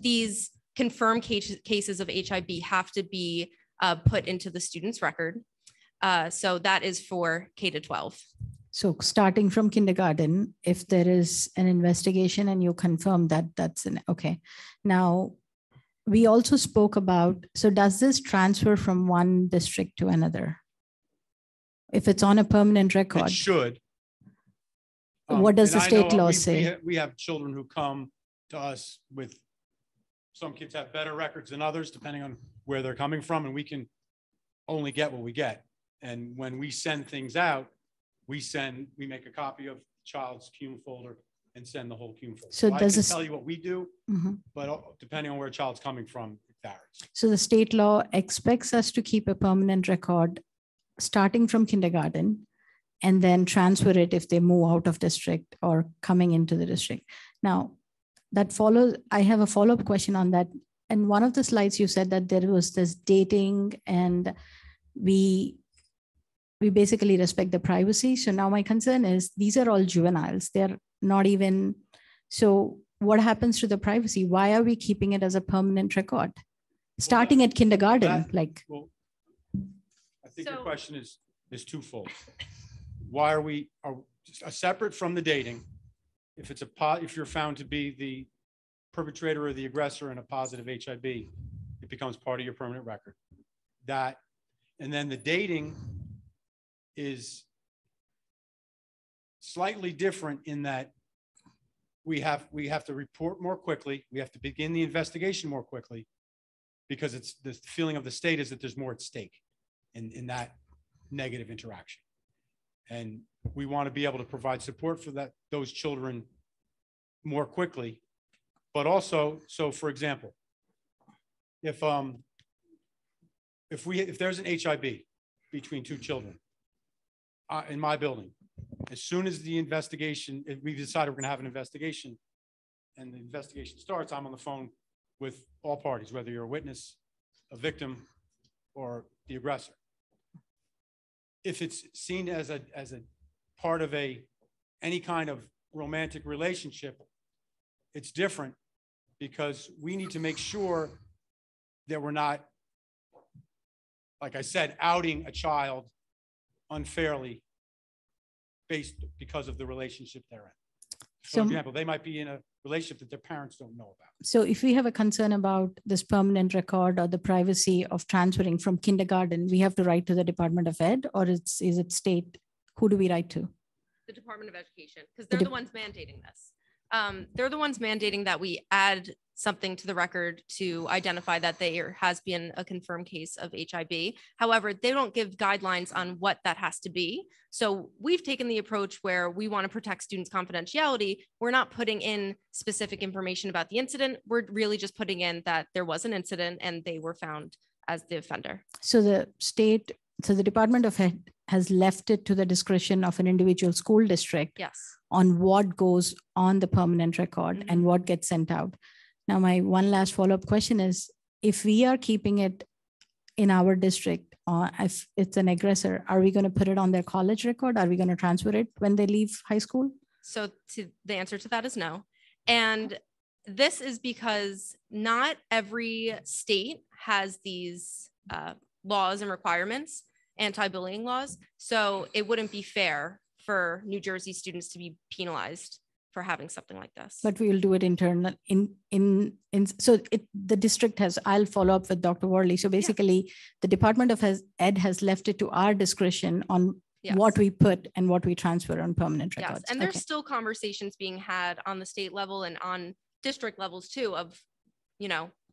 these confirmed cases of HIB have to be put into the student's record. So that is for K to 12. So starting from kindergarten, if there is an investigation and you confirm that that's an, okay. Now, we also spoke about, so does this transfer from one district to another? If it's on a permanent record? It should. What does the state law say? We have children who come to us with, some kids have better records than others, depending on where they're coming from, and we can only get what we get. And when we send things out, we make a copy of the child's CUME folder and send the whole CUME folder. So I does can this tell you what we do, but depending on where a child's coming from, it varies. So the state law expects us to keep a permanent record starting from kindergarten and then transfer it if they move out of district or coming into the district. Now, that follows, I have a follow-up question on that. And one of the slides you said that there was this dating and we basically respect the privacy. So now my concern is these are all juveniles. They're not even, so what happens to the privacy? Why are we keeping it as a permanent record? Starting at kindergarten, Well, I think your question is twofold. Why are we separate from the dating? If you're found to be the perpetrator or the aggressor in a positive HIB, it becomes part of your permanent record. And then the dating is slightly different in that we have to report more quickly. We have to begin the investigation more quickly because it's the feeling of the state is that there's more at stake in that negative interaction. And we want to be able to provide support for those children more quickly. But also, so for example, if there's an HIB between two children in my building, as soon as the investigation, if we've decided we're going to have an investigation and the investigation starts, I'm on the phone with all parties, whether you're a witness, a victim, or the aggressor. If it's seen as a part of any kind of romantic relationship, it's different, because we need to make sure that we're not, like I said, outing a child unfairly because of the relationship they're in. For So- example, they might be in a relationship that their parents don't know about. So if we have a concern about this permanent record or the privacy of transferring from kindergarten, we have to write to the Department of Ed, or is it state? Who do we write to? The Department of Education, because they're the ones mandating this. They're the ones mandating that we add something to the record to identify that there has been a confirmed case of HIB. However, they don't give guidelines on what that has to be. So we've taken the approach where we want to protect students' confidentiality. We're not putting in specific information about the incident. We're really just putting in that there was an incident and they were found as the offender. So the Department of Ed has left it to the discretion of an individual school district Yes. on what goes on the permanent record and what gets sent out. Now, my one last follow-up question is, if we are keeping it in our district, if it's an aggressor, are we going to put it on their college record? Are we going to transfer it when they leave high school? So the answer to that is no. And this is because not every state has these laws and requirements, anti-bullying laws. So it wouldn't be fair for New Jersey students to be penalized for having something like this. But we will do it internal the district has, I'll follow up with Dr. Worley. So basically the Department of Ed has left it to our discretion on what we put and what we transfer on permanent records. Yes, and there's still conversations being had on the state level and on district levels too of,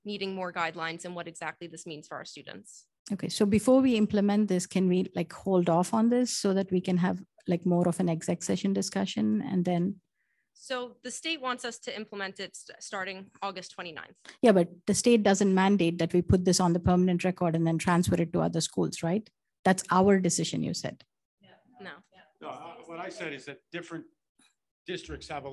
needing more guidelines and what exactly this means for our students. Okay, so before we implement this, can we hold off on this so that we can have more of an exec session discussion and then? So the state wants us to implement it starting August 29th. Yeah, but the state doesn't mandate that we put this on the permanent record and then transfer it to other schools, right? That's our decision, you said. No. No, what I said is that different districts have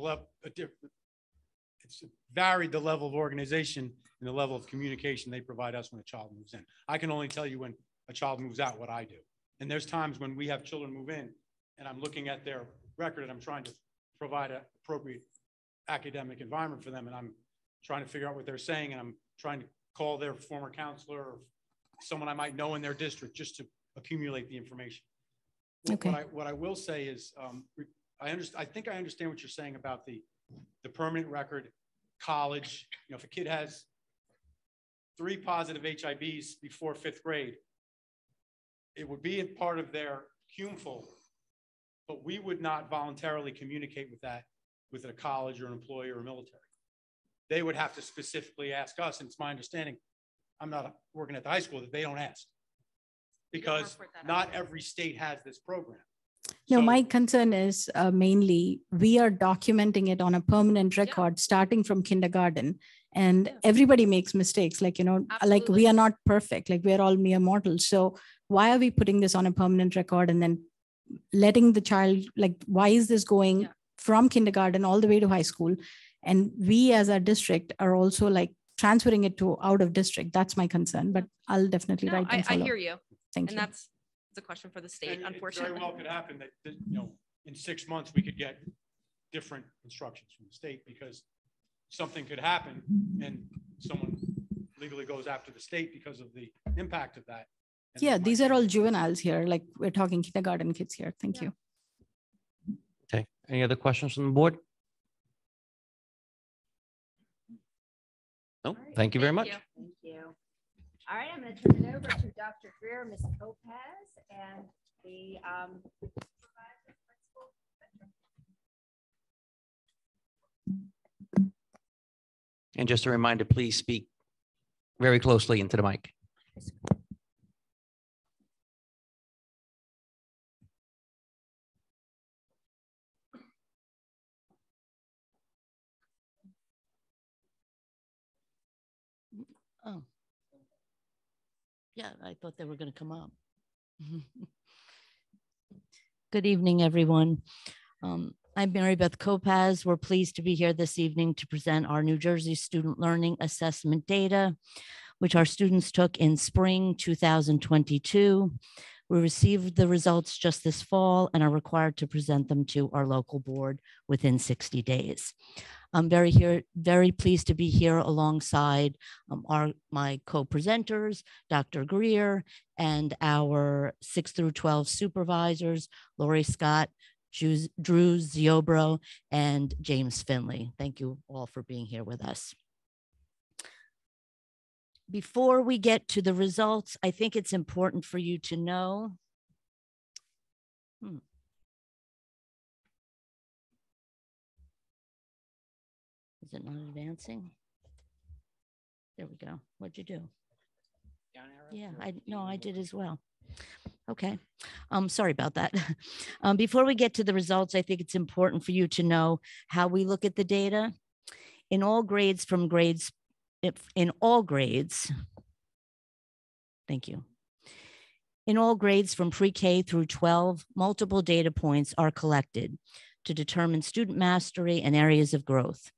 it's varied the level of organization and the level of communication they provide us when a child moves in. I can only tell you when a child moves out what I do. And there's times when we have children move in and I'm looking at their record and I'm trying to provide an appropriate academic environment for them. And I'm trying to figure out what they're saying. And I'm trying to call their former counselor or someone I might know in their district just to accumulate the information. Okay. What I will say is, I think I understand what you're saying about the permanent record, college. If a kid has 3 positive HIBs before 5th grade, it would be a part of their cume folder, but we would not voluntarily communicate with that with a college or an employer or military. They would have to specifically ask us, and it's my understanding, I'm not working at the high school, that they don't ask, because not every state has this program. No, So- my concern is mainly we are documenting it on a permanent record starting from kindergarten, and everybody makes mistakes. We Absolutely. are not perfect, we are all mere mortals. So why are we putting this on a permanent record and then letting the child, why is this going from kindergarten all the way to high school? And we as a district are also transferring it to out of district. That's my concern, but I'll definitely No, write and I follow. hear you. Thank And you. that's a question for the state, And it unfortunately. very well could happen that, in 6 months, we could get different instructions from the state, because something could happen and someone legally goes after the state because of the impact of that. And Yeah, they might these are be- all juveniles here. We're talking kindergarten kids here. Thank you. Okay, any other questions from the board? No, thank you very much. Thank you. All right, I'm going to turn it over to Dr. Greer, Ms. Lopez, and the And just a reminder, please speak very closely into the mic. Oh. Yeah, I thought they were going to come up. Good evening, everyone. I'm Mary Beth Kopaz. We're pleased to be here this evening to present our New Jersey student learning assessment data. which our students took in spring 2022. We received the results just this fall and are required to present them to our local board within 60 days. I'm very pleased to be here alongside my co-presenters, Dr. Greer, and our 6 through 12 supervisors, Lori Scott, Drew Ziobro, and James Finley. Thank you all for being here with us. Before we get to the results, I think it's important for you to know. Is it not advancing? There we go. What'd you do? Yeah, I did as well. Okay, sorry about that. Before we get to the results, I think it's important for you to know how we look at the data. In all grades thank you. In all grades from pre-K through 12, multiple data points are collected to determine student mastery and areas of growth.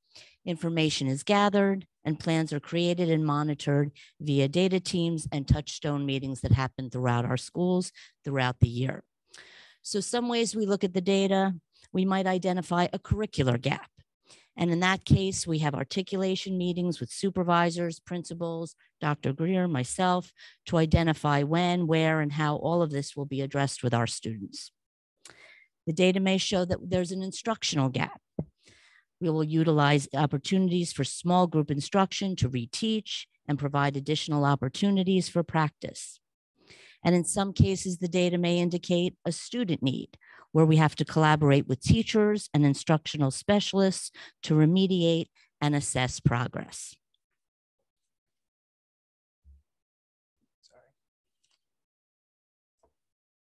Information is gathered and plans are created and monitored via data teams and touchstone meetings that happen throughout our schools throughout the year. So some ways we look at the data, we might identify a curricular gap. And in that case, we have articulation meetings with supervisors, principals, Dr. Greer, myself, to identify when, where, and how all of this will be addressed with our students. The data may show that there's an instructional gap. We will utilize opportunities for small group instruction to reteach and provide additional opportunities for practice. And in some cases, the data may indicate a student need where we have to collaborate with teachers and instructional specialists to remediate and assess progress.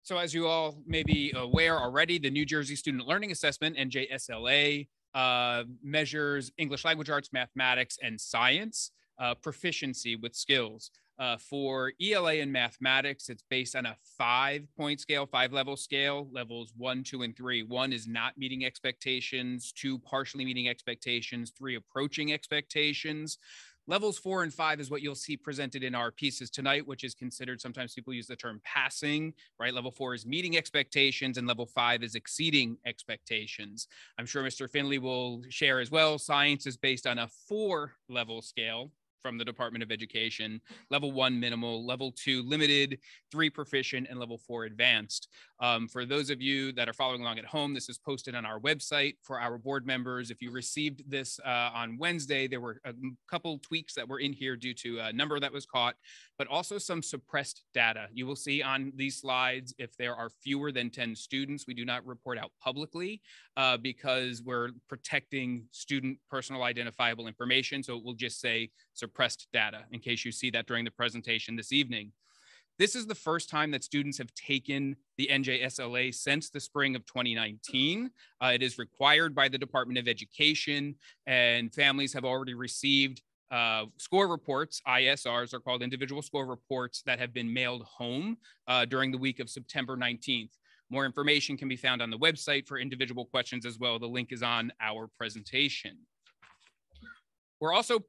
So as you all may be aware already, the New Jersey Student Learning Assessment, NJSLA, measures English language arts, mathematics, and science proficiency with skills. For ELA and mathematics, it's based on a 5-point scale, 5-level scale, levels 1, 2, and 3. 1 is not meeting expectations, 2 partially meeting expectations, 3 approaching expectations. Levels 4 and 5 is what you'll see presented in our pieces tonight, which is considered, sometimes people use the term passing, right? Level 4 is meeting expectations and level 5 is exceeding expectations. I'm sure Mr. Finley will share as well. Science is based on a 4-level scale from the Department of Education, level 1 minimal, level 2 limited, 3 proficient, and level 4 advanced. For those of you that are following along at home, this is posted on our website for our board members. If you received this on Wednesday, there were a couple tweaks that were in here due to a number that was caught, but also some suppressed data. You will see on these slides, if there are fewer than 10 students, we do not report out publicly because we're protecting student personal identifiable information. So it will just say suppressed data in case you see that during the presentation this evening. This is the first time that students have taken the NJSLA since the spring of 2019. It is required by the Department of Education, and families have already received score reports. ISRs are called individual score reports that have been mailed home during the week of September 19th. More information can be found on the website for individual questions as well. The link is on our presentation. We're also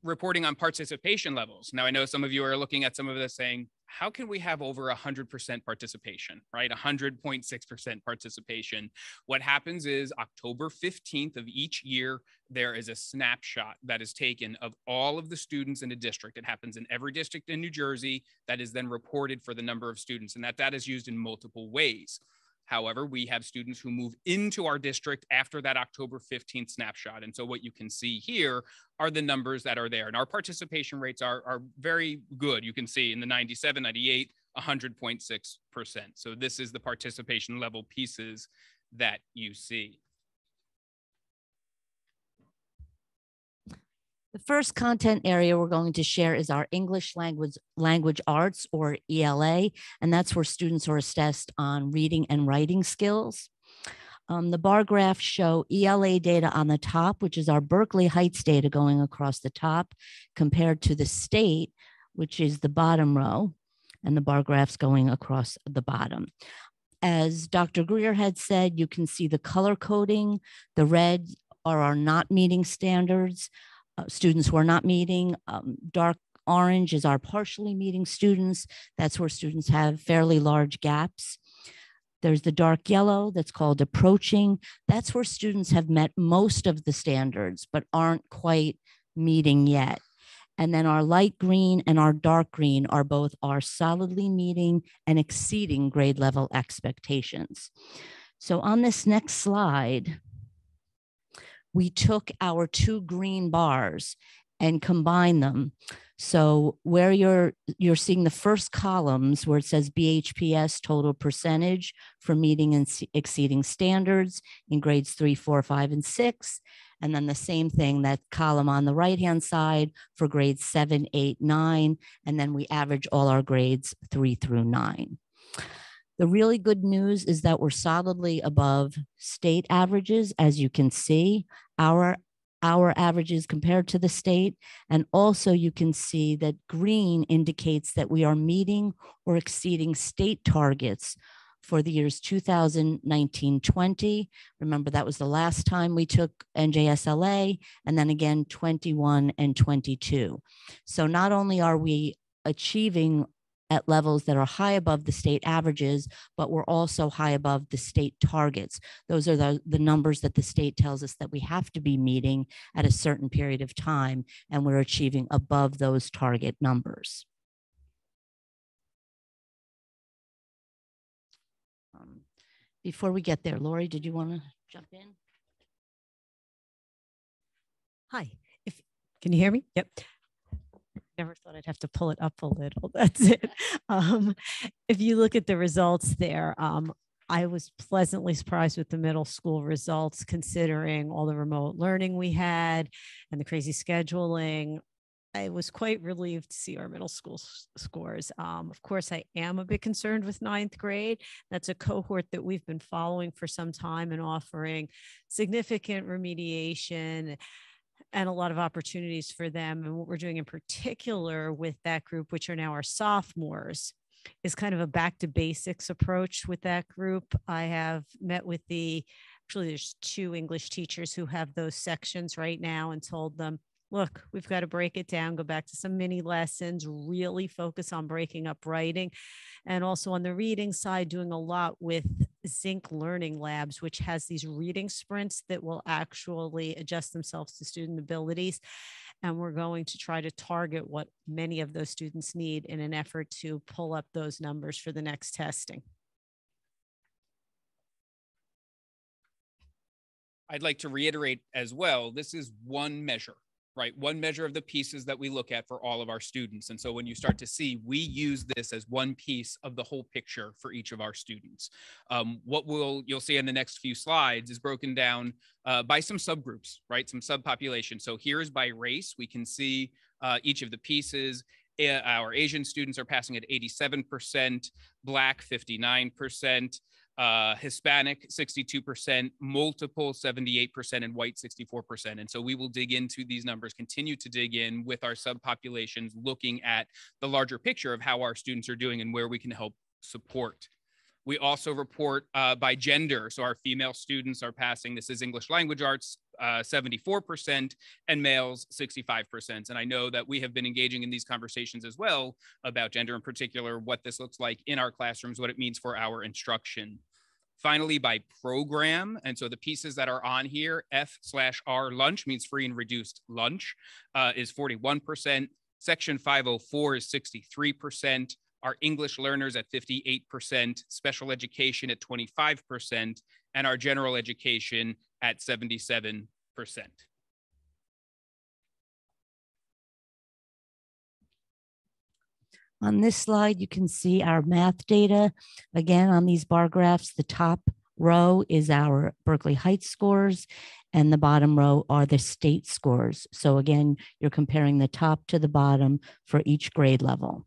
reporting on participation levels. Now, I know some of you are looking at some of this saying, how can we have over 100% participation, right? 100.6% participation. What happens is October 15th of each year, there is a snapshot that is taken of all of the students in a district. It happens in every district in New Jersey that is then reported for the number of students, and that data is used in multiple ways. However, we have students who move into our district after that October 15th snapshot. And so what you can see here are the numbers that are there. And our participation rates are very good. You can see in the 97, 98, 100.6%. So this is the participation level pieces that you see. The first content area we're going to share is our English language arts, or ELA, and that's where students are assessed on reading and writing skills. The bar graphs show ELA data on the top, which is our Berkeley Heights data going across the top, compared to the state, which is the bottom row, and the bar graphs going across the bottom. As Dr. Greer had said, you can see the color coding. The red are our not meeting standards. Students who are not meeting, dark orange is our partially meeting students. That's where students have fairly large gaps. There's the dark yellow that's called approaching. That's where students have met most of the standards, but aren't quite meeting yet. And then our light green and our dark green are both our solidly meeting and exceeding grade level expectations. So on this next slide, we took our two green bars and combined them. So where you're seeing the first columns where it says BHPS total percentage for meeting and exceeding standards in grades 3, 4, 5, and 6. And then the same thing, that column on the right-hand side for grades 7, 8, 9. And then we average all our grades 3 through 9. The really good news is that we're solidly above state averages, as you can see, our averages compared to the state. And also you can see that green indicates that we are meeting or exceeding state targets for the years 2019-20. Remember, that was the last time we took NJSLA, and then again 21 and 22. So not only are we achieving at levels that are high above the state averages, but we're also high above the state targets. Those are the numbers that the state tells us that we have to be meeting at a certain period of time, and we're achieving above those target numbers. Before we get there, Lori, did you want to jump in? Hi, can you hear me? Yep. Never thought I'd have to pull it up a little. That's it. If you look at the results there, I was pleasantly surprised with the middle school results, considering all the remote learning we had and the crazy scheduling. I was quite relieved to see our middle school scores. Of course, I am a bit concerned with 9th grade. That's a cohort that we've been following for some time and offering significant remediation and a lot of opportunities for them. And what we're doing in particular with that group, which are now our sophomores, is kind of a back to basics approach with that group. I have met with actually there's 2 English teachers who have those sections right now and told them, look, we've got to break it down, go back to some mini lessons, really focus on breaking up writing. And also on the reading side, doing a lot with Zinc Learning Labs, which has these reading sprints that will actually adjust themselves to student abilities. And we're going to try to target what many of those students need in an effort to pull up those numbers for the next testing. I'd like to reiterate as well, this is one measure. Right? One measure of the pieces that we look at for all of our students. And so when you start to see, we use this as one piece of the whole picture for each of our students. What you'll see in the next few slides is broken down by some subgroups, right? Some subpopulation. So here's by race. We can see each of the pieces. Our Asian students are passing at 87%, Black 59%, Hispanic 62%, multiple 78%, and white 64%. And so we will dig into these numbers, continue to dig in with our subpopulations, looking at the larger picture of how our students are doing and where we can help support. We also report by gender. So our female students are passing, this is English language arts, 74%, and males 65%. And I know that we have been engaging in these conversations as well about gender in particular, what this looks like in our classrooms, what it means for our instruction. Finally, by program, and so the pieces that are on here, F/R lunch means free and reduced lunch, is 41%. Section 504 is 63%. Our English learners at 58%, special education at 25%, and our general education at 77%. On this slide, you can see our math data. Again, on these bar graphs, the top row is our Berkeley Heights scores, and the bottom row are the state scores. So again, you're comparing the top to the bottom for each grade level.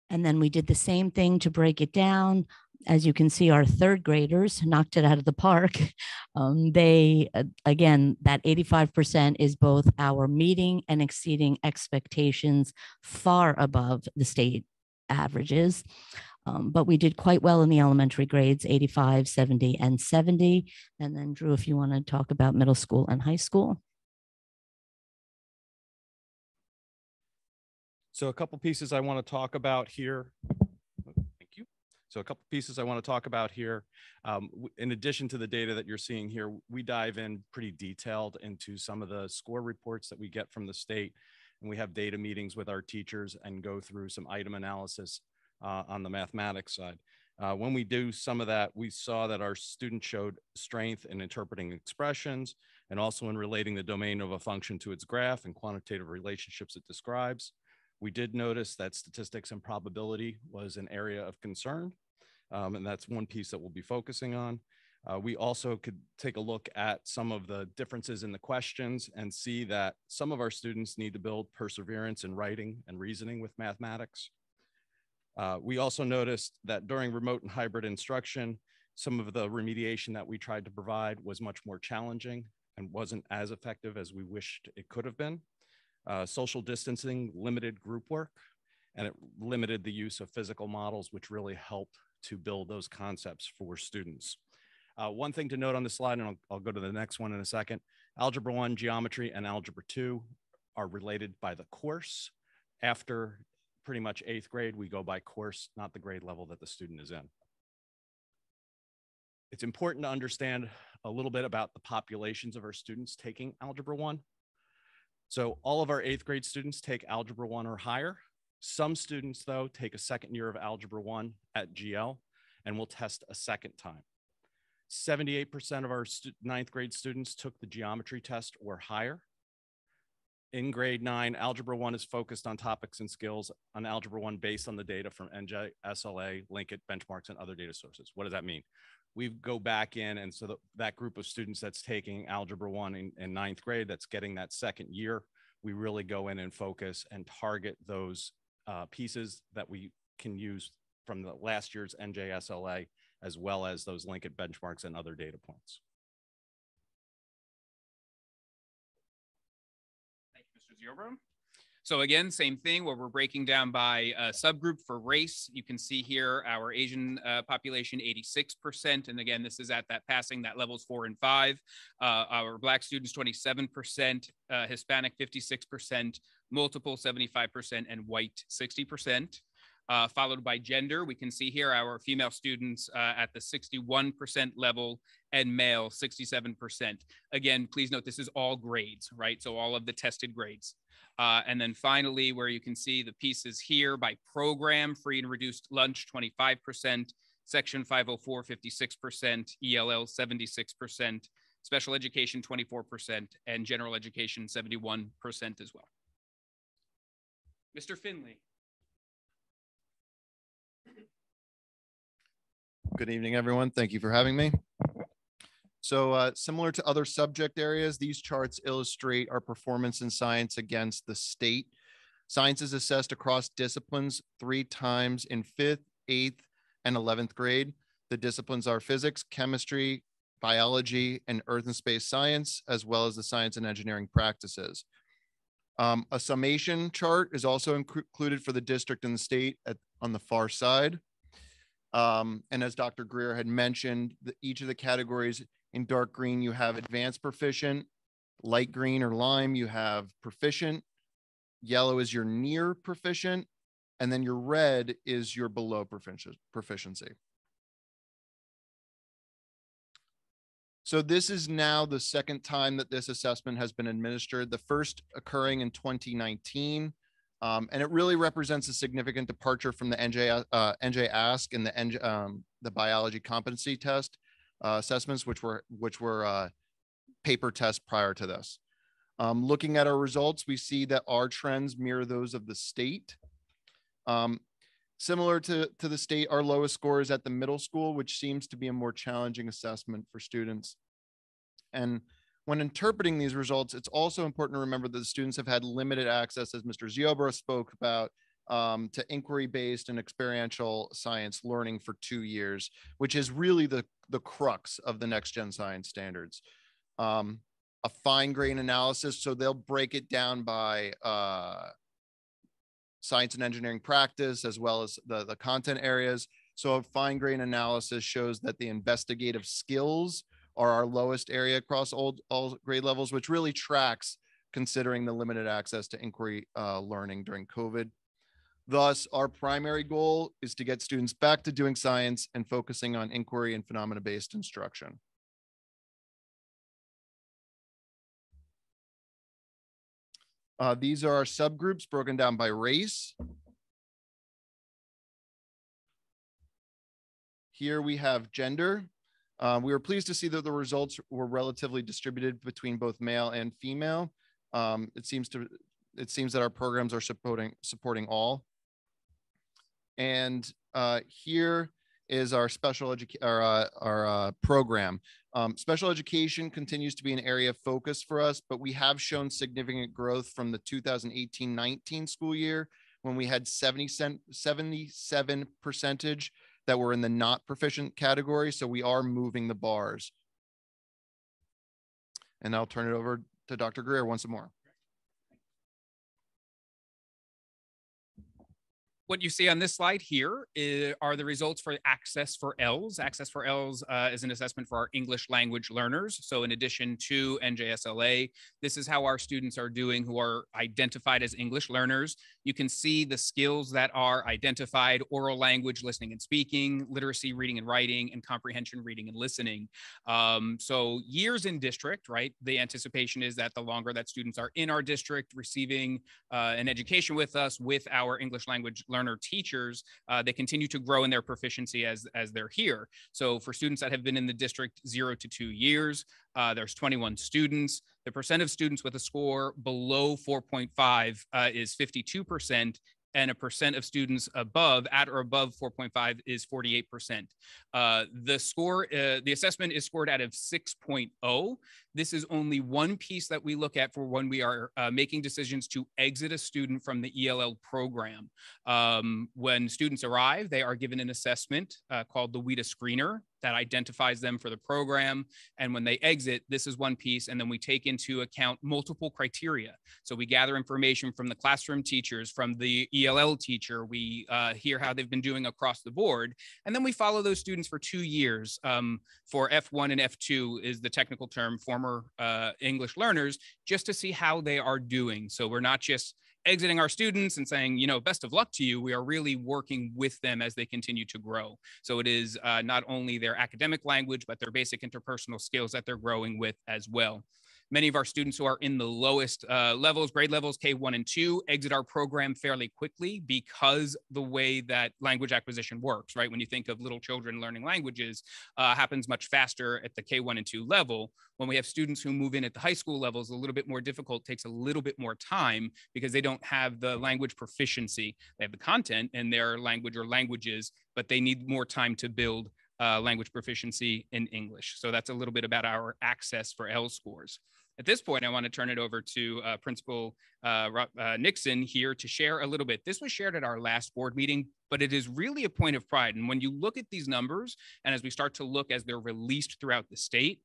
And then we did the same thing to break it down. As you can see, our 3rd graders knocked it out of the park. Again, that 85% is both our meeting and exceeding expectations, far above the state averages. But we did quite well in the elementary grades, 85, 70, and 70. And then Drew, if you want to talk about middle school and high school. So a couple pieces I want to talk about here. Thank you. So a couple pieces I want to talk about here. In addition to the data that you're seeing here, we dive in pretty detailed into some of the score reports that we get from the state. And we have data meetings with our teachers and go through some item analysis on the mathematics side. When we do some of that, we saw that our students showed strength in interpreting expressions and also in relating the domain of a function to its graph and quantitative relationships it describes. We did notice that statistics and probability was an area of concern, and that's one piece that we'll be focusing on. We also could take a look at some of the differences in the questions and see that some of our students need to build perseverance in writing and reasoning with mathematics. We also noticed that during remote and hybrid instruction, some of the remediation that we tried to provide was much more challenging and wasn't as effective as we wished it could have been. Social distancing limited group work, and it limited the use of physical models, which really helped to build those concepts for students. One thing to note on this slide, and I'll go to the next one in a second, Algebra 1, Geometry, and Algebra 2 are related by the course. After pretty much 8th grade, we go by course, not the grade level that the student is in. It's important to understand a little bit about the populations of our students taking Algebra 1. So all of our 8th grade students take Algebra 1 or higher. Some students, though, take a second year of Algebra 1 at GL and will test a second time. 78% of our 9th grade students took the geometry test or higher. In grade 9, Algebra 1 is focused on topics and skills on Algebra 1 based on the data from NJ, SLA, Linkit, benchmarks, and other data sources. What does that mean? We go back in, and so that group of students that's taking Algebra 1 in 9th grade, that's getting that second year, we really go in and focus and target those pieces that we can use from the last year's NJSLA, as well as those Linkit benchmarks and other data points. Thank you, Mr. Ziobro. So again, same thing where we're breaking down by subgroup for race. You can see here our Asian population, 86%. And again, this is at that passing, that levels 4 and 5. Our Black students, 27%, Hispanic, 56%, multiple, 75%, and white, 60%. Followed by gender, we can see here our female students at the 61% level and male 67%. Again, please note this is all grades, right? So all of the tested grades. And then finally, where you can see the pieces here by program, free and reduced lunch, 25%, section 504, 56%, ELL, 76%, special education, 24%, and general education, 71% as well. Mr. Finley. Good evening, everyone. Thank you for having me. So similar to other subject areas, these charts illustrate our performance in science against the state. Science is assessed across disciplines 3 times in 5th, 8th, and 11th grade. The disciplines are physics, chemistry, biology, and earth and space science, as well as the science and engineering practices. A summation chart is also included for the district and the state on the far side. And as Dr. Greer had mentioned, each of the categories in dark green, you have advanced proficient, light green or lime, you have proficient, yellow is your near proficient, and then your red is your below proficiency. So this is now the second time that this assessment has been administered, the first occurring in 2019. And it really represents a significant departure from the NJ Ask and the biology competency test assessments, which were paper tests prior to this. Looking at our results, we see that our trends mirror those of the state. Similar to the state, our lowest score is at the middle school, which seems to be a more challenging assessment for students. And when interpreting these results, it's also important to remember that the students have had limited access, as Mr. Ziobro spoke about, to inquiry-based and experiential science learning for 2 years, which is really the crux of the next gen science standards. A fine grain analysis, so they'll break it down by science and engineering practice, as well as the content areas. So a fine grain analysis shows that the investigative skills are our lowest area across all grade levels, which really tracks considering the limited access to inquiry learning during COVID. Thus, our primary goal is to get students back to doing science and focusing on inquiry and phenomena-based instruction. These are our subgroups broken down by race. Here we have gender. We were pleased to see that the results were relatively distributed between both male and female. It seems that our programs are supporting all. And here is our program. Special education continues to be an area of focus for us, but we have shown significant growth from the 2018-19 school year when we had 77% that were in the not proficient category. So we are moving the bars. And I'll turn it over to Dr. Greer once more. What you see on this slide here are the results for Access for ELS. Access for ELS is an assessment for our English language learners. So in addition to NJSLA, this is how our students are doing who are identified as English learners. You can see the skills that are identified: oral language, listening and speaking, literacy, reading and writing, and comprehension, reading and listening. So years in district, right? The anticipation is that the longer that students are in our district receiving an education with us, with our English language learner teachers, they continue to grow in their proficiency as they're here. So for students that have been in the district 0 to 2 years, there's 21 students. The percent of students with a score below 4.5 is 52%. And a percent of students at or above 4.5 is 48%. The assessment is scored out of 6.0. This is only one piece that we look at for when we are making decisions to exit a student from the ELL program. When students arrive, they are given an assessment called the WIDA screener that identifies them for the program. And when they exit, this is one piece. And then we take into account multiple criteria. So we gather information from the classroom teachers, from the ELL teacher. We hear how they've been doing across the board. And then we follow those students for 2 years. For F1 and F2 is the technical term, former English learners, just to see how they are doing. So we're not just exiting our students and saying, you know, best of luck to you. We are really working with them as they continue to grow. So it is not only their academic language, but their basic interpersonal skills that they're growing with as well. Many of our students who are in the lowest grade levels, K1 and 2, exit our program fairly quickly because the way that language acquisition works, right? When you think of little children learning languages, happens much faster at the K1 and 2 level. When we have students who move in at the high school levels, a little bit more difficult, takes a little bit more time because they don't have the language proficiency. They have the content in their language or languages, but they need more time to build language proficiency in English. So that's a little bit about our Access for ELS scores. At this point, I want to turn it over to Principal Nixon here to share a little bit. This was shared at our last board meeting, but it is really a point of pride. And when you look at these numbers, and as we start to look as they're released throughout the state,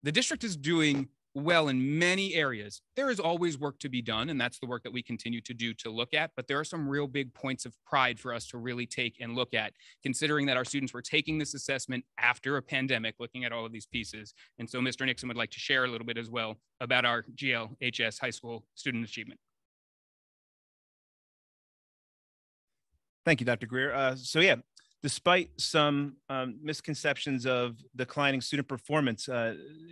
the district is doing well in many areas. There is always work to be done, and that's the work that we continue to do to look at, but there are some real big points of pride for us to really take and look at, considering that our students were taking this assessment after a pandemic, looking at all of these pieces. And so Mr. Nixon would like to share a little bit as well about our GLHS high school student achievement. Thank you, Dr. Greer. So yeah, despite some misconceptions of declining student performance,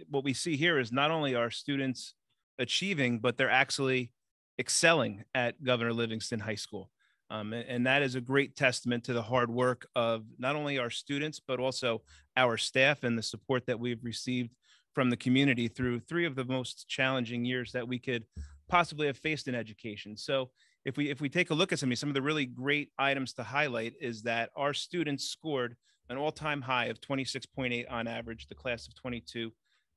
what we see here is not only are students achieving, but they're actually excelling at Governor Livingston High School. And that is a great testament to the hard work of not only our students, but also our staff and the support that we've received from the community through 3 of the most challenging years that we could possibly have faced in education. So if we take a look at some of the really great items to highlight, is that our students scored an all-time high of 26.8 on average, the class of 22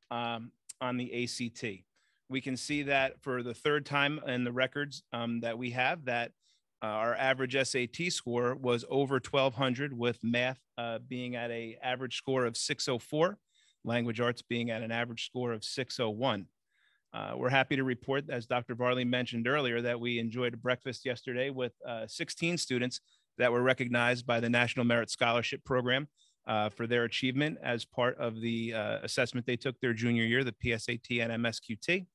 on the ACT. We can see that for the 3rd time in the records that we have, that our average SAT score was over 1,200, with math being at an average score of 604, language arts being at an average score of 601. We're happy to report, as Dr. Varley mentioned earlier, that we enjoyed a breakfast yesterday with 16 students that were recognized by the National Merit Scholarship Program for their achievement as part of the assessment they took their junior year, the PSAT and MSQT.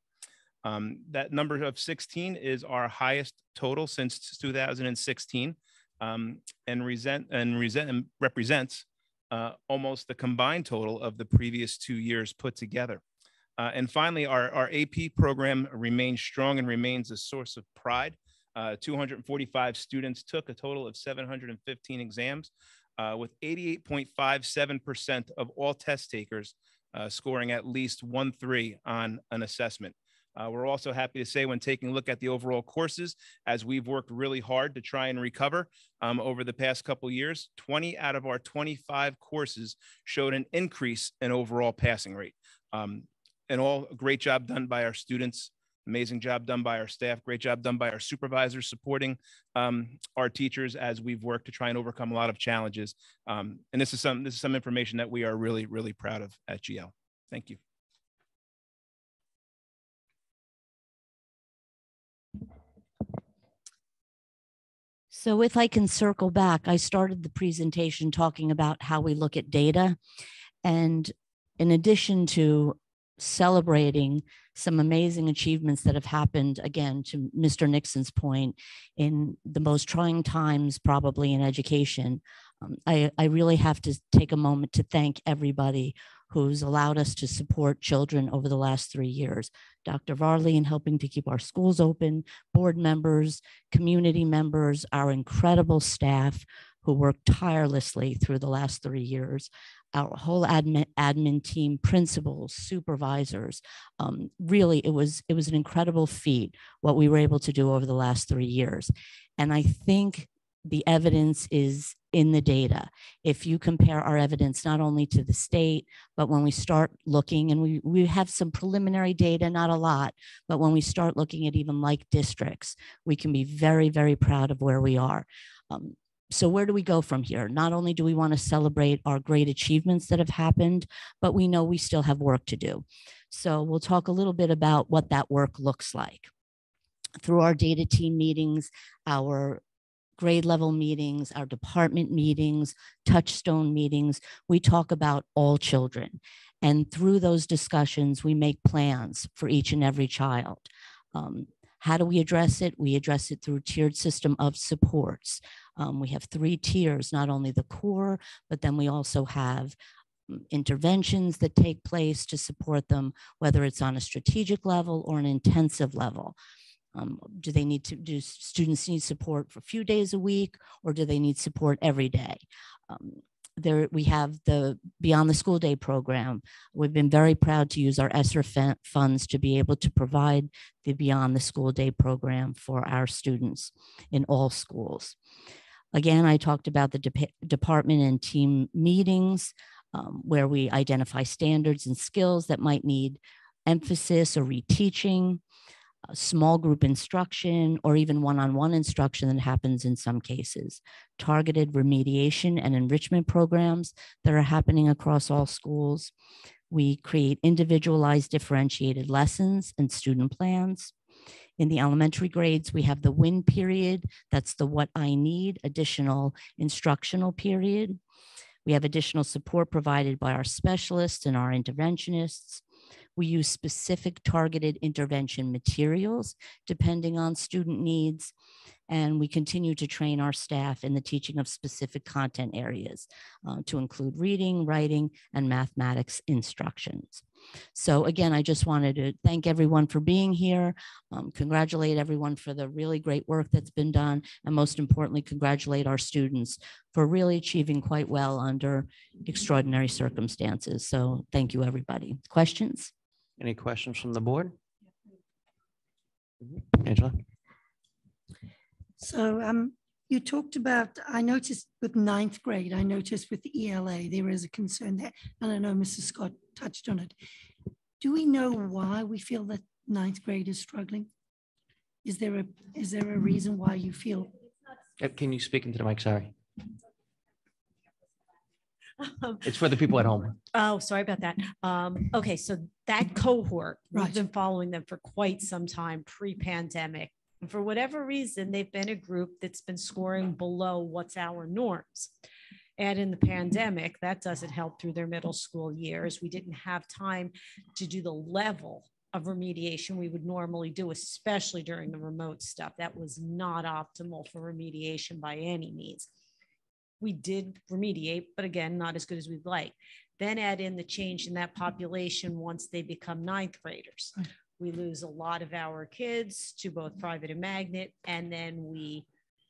That number of 16 is our highest total since 2016, and represents almost the combined total of the previous 2 years put together. And finally, our AP program remains strong and remains a source of pride. 245 students took a total of 715 exams, with 88.57% of all test takers scoring at least 1-3 on an assessment. We're also happy to say, when taking a look at the overall courses, as we've worked really hard to try and recover over the past couple of years, 20 out of our 25 courses showed an increase in overall passing rate. And all, a great job done by our students, amazing job done by our staff, great job done by our supervisors supporting our teachers as we've worked to try and overcome a lot of challenges. And this is some information that we are really, really proud of at GL. Thank you. So if I can circle back, I started the presentation talking about how we look at data. And in addition to celebrating some amazing achievements that have happened, again, to Mr. Nixon's point, in the most trying times probably in education, I really have to take a moment to thank everybody who's allowed us to support children over the last 3 years. Dr. Varley in helping to keep our schools open, board members, community members, our incredible staff who worked tirelessly through the last 3 years, our whole admin team, principals, supervisors. Really, it was an incredible feat what we were able to do over the last 3 years. And I think the evidence is in the data. If you compare our evidence not only to the state, but when we start looking, and we have some preliminary data, not a lot, but when we start looking at even like districts, we can be very, very proud of where we are. So where do we go from here? Not only do we want to celebrate our great achievements that have happened, but we know we still have work to do. So we'll talk a little bit about what that work looks like. Through our data team meetings, our grade level meetings, our department meetings, touchstone meetings, we talk about all children. And through those discussions, we make plans for each and every child. How do we address it? We address it through a tiered system of supports. We have 3 tiers, not only the core, but then we also have interventions that take place to support them, whether it's on a strategic level or an intensive level. Do students need support for a few days a week, or do they need support every day? There we have the Beyond the School Day program. We've been very proud to use our ESSER funds to be able to provide the Beyond the School Day program for our students in all schools. Again, I talked about the department and team meetings where we identify standards and skills that might need emphasis or reteaching, small group instruction, or even one-on-one instruction that happens in some cases, targeted remediation and enrichment programs that are happening across all schools. We create individualized differentiated lessons and student plans. In the elementary grades, we have the WIN period. That's the what I need, additional instructional period. We have additional support provided by our specialists and our interventionists. We use specific targeted intervention materials depending on student needs. And we continue to train our staff in the teaching of specific content areas to include reading, writing, and mathematics instructions. So again, I just wanted to thank everyone for being here, congratulate everyone for the really great work that's been done, and most importantly, congratulate our students for really achieving quite well under extraordinary circumstances. So thank you, everybody. Questions? Any questions from the board? Angela? So you talked about, I noticed with 9th grade, I noticed with the ELA, there is a concern there. And I know Mrs. Scott touched on it. Do we know why we feel that 9th grade is struggling? Is there a reason why you feel? Can you speak into the mic? Sorry. It's for the people at home. Oh, sorry about that. Okay, so that cohort, Right. we've been following them for quite some time pre-pandemic. And for whatever reason, they've been a group that's been scoring below what's our norms. And in the pandemic, that doesn't help through their middle school years. We didn't have time to do the level of remediation we would normally do, especially during the remote stuff. That was not optimal for remediation by any means. We did remediate, but again, not as good as we'd like. Then add in the change in that population once they become ninth graders. We lose a lot of our kids to both private and magnet, and then we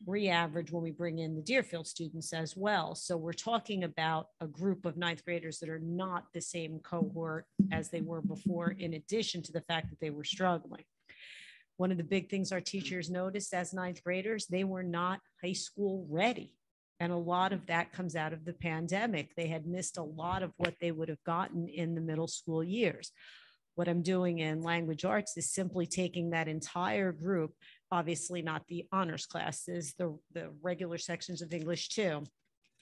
re-average when we bring in the Deerfield students as well. So we're talking about a group of ninth graders that are not the same cohort as they were before, in addition to the fact that they were struggling. One of the big things our teachers noticed as ninth graders, they were not high school ready. And a lot of that comes out of the pandemic. They had missed a lot of what they would have gotten in the middle school years. What I'm doing in language arts is simply taking that entire group, obviously not the honors classes, the regular sections of English too.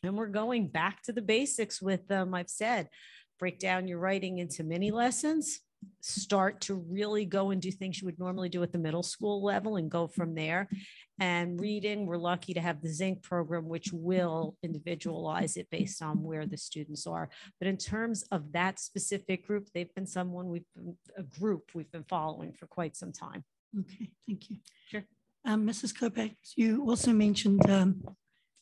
And we're going back to the basics with them. I've said, break down your writing into mini lessons, start to really go and do things you would normally do at the middle school level and go from there. And reading, we're lucky to have the Zinc program, which will individualize it based on where the students are. But in terms of that specific group, they've been a group we've been following for quite some time. Okay, thank you. Sure. Mrs. Kopak, you also mentioned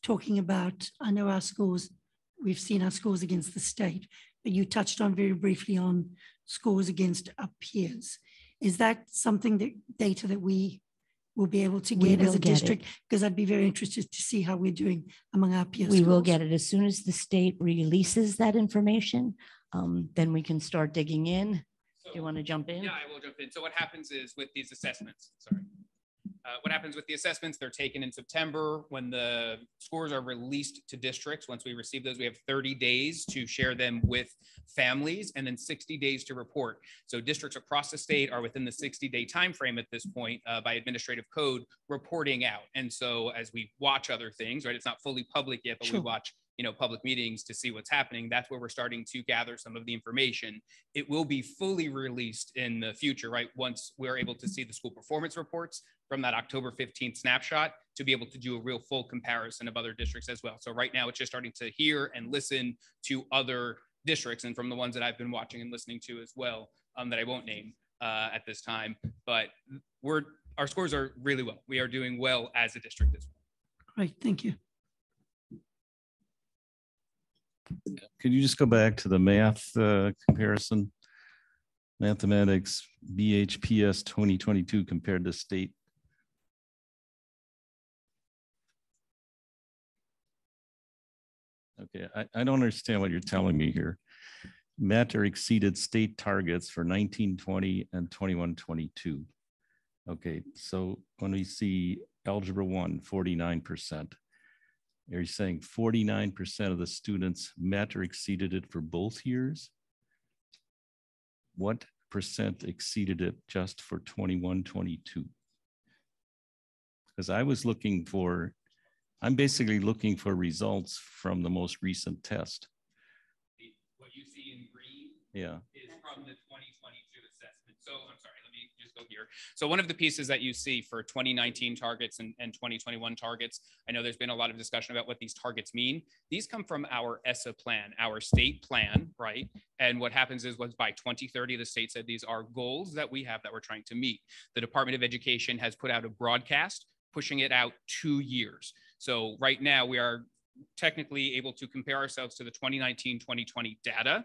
talking about, I know our scores, we've seen our scores against the state, but you touched on very briefly on scores against our peers. Is that something that data that we will be able to get as a district? Because I'd be very interested to see how we're doing among our peers. We will get it as soon as the state releases that information. Then we can start digging in. Do you want to jump in? Yeah, I will jump in. So what happens is with these assessments, what happens with the assessments, they're taken in September. When the scores are released to districts, once we receive those, we have 30 days to share them with families and then 60 days to report. So districts across the state are within the 60-day time frame at this point by administrative code reporting out. And so as we watch other things, right, it's not fully public yet, but we watch public meetings to see what's happening. That's where we're starting to gather some of the information. It will be fully released in the future, right? Once we're able to see the school performance reports from that October 15th snapshot to be able to do a real full comparison of other districts as well. So right now it's just starting to hear and listen to other districts, and from the ones that I've been watching and listening to as well, that I won't name at this time, but our scores are really well. We are doing well as a district as well. Great, thank you. Could you just go back to the math comparison? Mathematics BHPS 2022 compared to state. Okay, I don't understand what you're telling me here. Matter exceeded state targets for 1920 and 21-22. Okay, so when we see Algebra 1, 49%, are you saying 49% of the students met or exceeded it for both years? What percent exceeded it just for 21-22? Because I'm basically looking for results from the most recent test. What you see in green is from the 2022 assessment. So I'm sorry, let me just go here. So one of the pieces that you see for 2019 targets and 2021 targets, I know there's been a lot of discussion about what these targets mean. These come from our ESSA plan, our state plan, right? And what happens is by 2030, the state said these are goals that we have that we're trying to meet. The Department of Education has put out a broadcast pushing it out 2 years. So right now we are technically able to compare ourselves to the 2019-2020 data,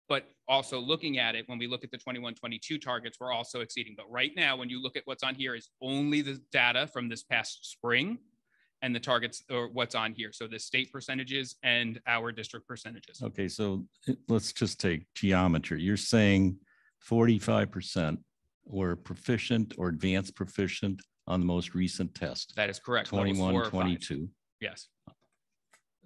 but also looking at it, when we look at the 21-22 targets, we're also exceeding. But right now, when you look at what's on here is only the data from this past spring and the targets or what's on here. So the state percentages and our district percentages. Okay, so let's just take geometry. You're saying 45% were proficient or advanced proficient on the most recent test. That is correct. 21-22. Yes.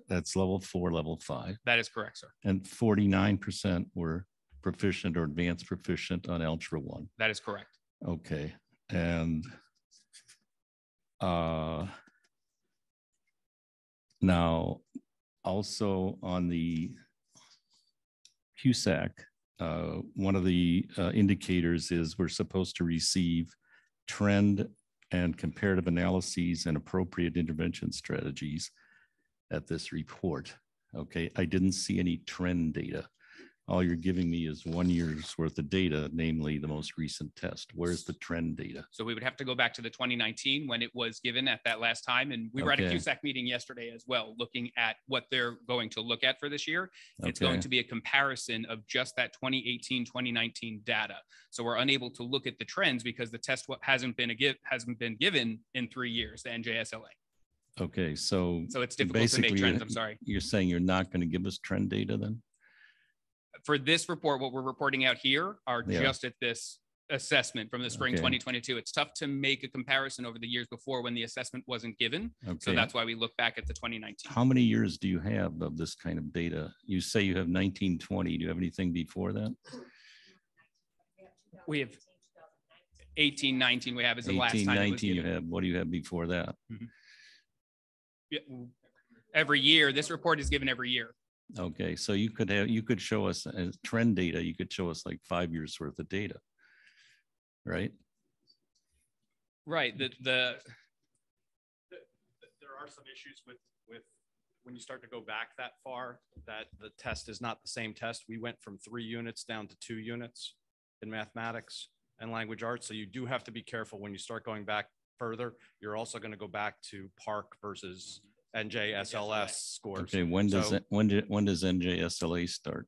That's level 4, level 5. That is correct, sir. And 49% were proficient or advanced proficient on Algebra 1. That is correct. Okay. And now also on the QSAC, one of the indicators is we're supposed to receive trend and comparative analyses and appropriate intervention strategies at this report. Okay, I didn't see any trend data. all you're giving me is 1 year's worth of data, namely the most recent test. Where's the trend data? So we would have to go back to the 2019 when it was given at that last time. And we were at a Okay. CUSAC meeting yesterday as well, looking at what they're going to look at for this year. It's Okay. going to be a comparison of just that 2018, 2019 data. So we're unable to look at the trends because the test hasn't been given in 3 years, the NJSLA. Okay, so it's difficult to make trends. I'm sorry. You're saying you're not going to give us trend data then? For this report, what we're reporting out here are Yeah. just at this assessment from the spring Okay. 2022. It's tough to make a comparison over the years before when the assessment wasn't given. So Okay. that's why we look back at the 2019. How many years do you have of this kind of data? You say you have 1920. Do you have anything before that? We have 18, 19 we have is the last 18, time it was 19 you given. have. What do you have before that? Yeah, every year, this report is given every year. Okay, so you could show us as trend data. You could show us like 5 years worth of data, right? Right. There are some issues with when you start to go back that far, that the test is not the same test. We went from 3 units down to 2 units in mathematics and language arts. So you do have to be careful when you start going back further. You're also going to go back to Park versus NJSLS scores. Okay, when does NJSLA start?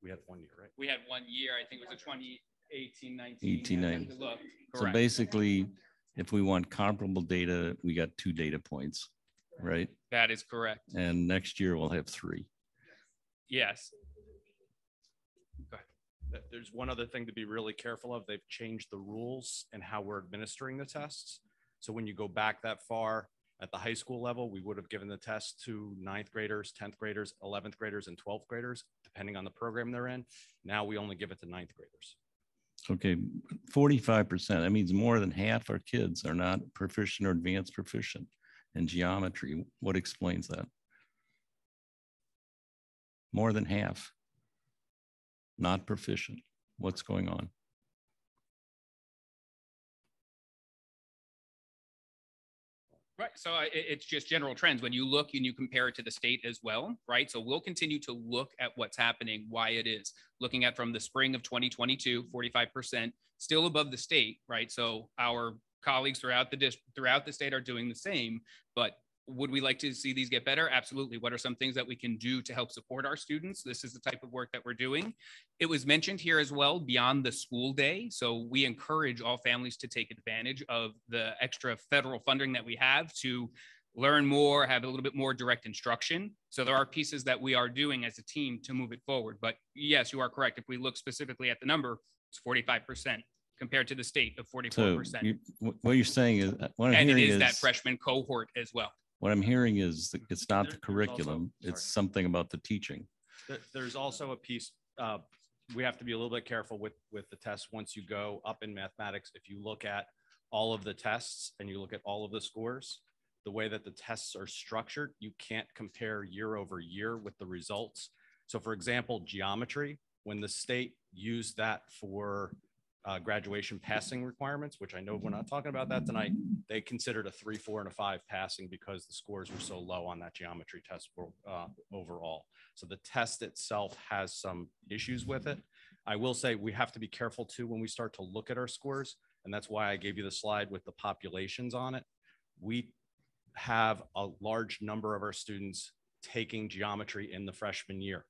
We had 1 year, right? We had 1 year. I think it was a 2018, 19. 18, I have to 19. look. So Correct. basically, if we want comparable data, we got 2 data points, right? That is correct. And next year we'll have 3. Yes. There's one other thing to be really careful of. They've changed the rules and how we're administering the tests. So when you go back that far at the high school level, we would have given the test to 9th graders, 10th graders, 11th graders, and 12th graders, depending on the program they're in. Now we only give it to 9th graders. Okay, 45%. That means more than half our kids are not proficient or advanced proficient in geometry. What explains that? More than half. Not proficient. What's going on? Right. So it's just general trends. When you look and you compare it to the state as well, right? So we'll continue to look at what's happening, why it is. Looking at from the spring of 2022, 45%, still above the state, right? So our colleagues throughout the state are doing the same, but would we like to see these get better? Absolutely. What are some things that we can do to help support our students? This is the type of work that we're doing. It was mentioned here as well, beyond the school day. So we encourage all families to take advantage of the extra federal funding that we have to learn more, have a little bit more direct instruction. So there are pieces that we are doing as a team to move it forward. But yes, you are correct. If we look specifically at the number, it's 45% compared to the state of 44%. So what you're saying is, what I'm and it hearing is that freshman cohort as well. What I'm hearing is that it's not the curriculum, it's something about the teaching. There's also a piece, we have to be a little bit careful with the tests once you go up in mathematics. If you look at all of the tests and you look at all of the scores, the way that the tests are structured, you can't compare year over year with the results. So for example, geometry, when the state used that for graduation passing requirements, which I know we're not talking about that tonight, they considered a 3, 4, and a 5 passing because the scores were so low on that geometry test overall. So the test itself has some issues with it. I will say we have to be careful too when we start to look at our scores, and that's why I gave you the slide with the populations on it. We have a large number of our students taking geometry in the freshman year.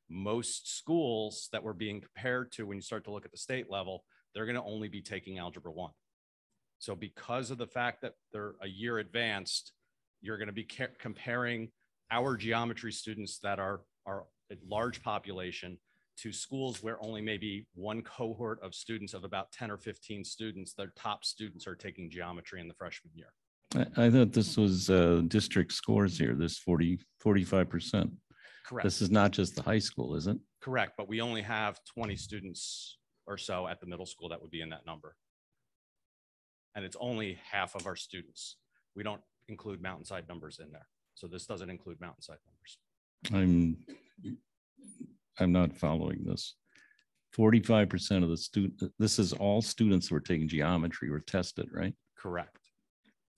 Most schools that we're being compared to, when you start to look at the state level, they're going to only be taking Algebra 1. So because of the fact that they're a year advanced, you're going to be comparing our geometry students that are a large population to schools where only maybe one cohort of students of about 10 or 15 students, their top students are taking geometry in the freshman year. I thought this was district scores here, this 45%. Correct. This is not just the high school, is it? Correct, but we only have 20 students or so at the middle school that would be in that number. And it's only half of our students. We don't include Mountainside numbers in there. So this doesn't include Mountainside numbers. I'm not following this. 45% of the student, this is all students who are taking geometry were tested, right? Correct.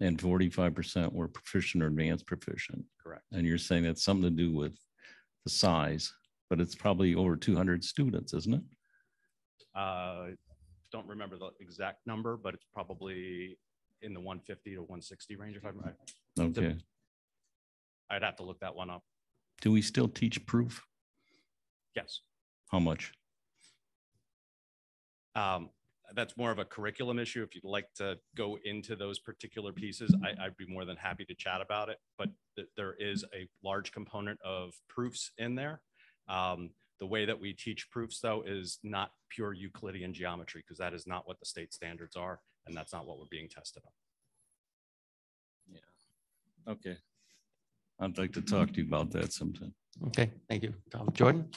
And 45% were proficient or advanced proficient. Correct. And you're saying that's something to do with the size. but it's probably over 200 students, isn't it? Don't remember the exact number, but it's probably in the 150 to 160 range. If I'm right. Okay. I'd have to look that one up. Do we still teach proof? Yes. How much? That's more of a curriculum issue. If you'd like to go into those particular pieces, I'd be more than happy to chat about it. But there is a large component of proofs in there. The way that we teach proofs, though, is not pure Euclidean geometry, because that is not what the state standards are, and that's not what we're being tested on. Yeah. Okay. I'd like to talk to you about that sometime. Okay, thank you. Jordan?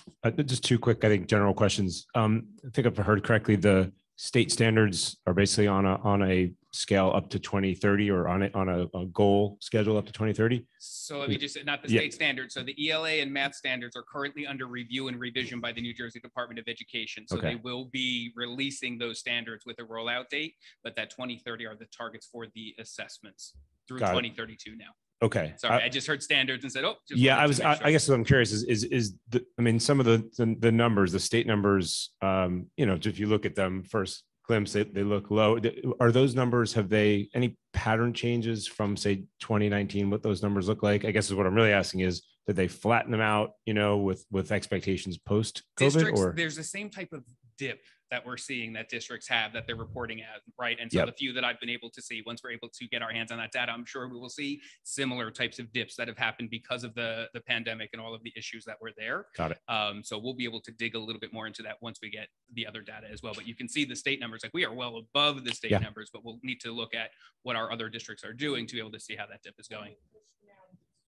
Just two quick, I think, general questions. I think if I heard correctly, the state standards are basically on a scale up to 2030, or on a goal schedule up to 2030. So let me just, not the state standards. So the ELA and math standards are currently under review and revision by the New Jersey Department of Education. So they will be releasing those standards with a rollout date, but that 2030 are the targets for the assessments through 2032 now. Okay. Sorry, I just heard standards and said, oh. Yeah, I guess what I'm curious is I mean, some of the numbers, the state numbers, you know, if you look at them first glimpse, they look low. Are those numbers, have they any pattern changes from, say, 2019, what those numbers look like? I guess is what I'm really asking is, did they flatten them out, you know, with expectations post COVID, or there's the same type of dip that we're seeing that districts have that they're reporting as, right? And so the few that I've been able to see, once we're able to get our hands on that data, I'm sure we will see similar types of dips that have happened because of the pandemic and all of the issues that were there. Got it. So we'll be able to dig a little bit more into that once we get the other data as well. But you can see the state numbers, like we are well above the state numbers, but we'll need to look at what our other districts are doing to be able to see how that dip is going.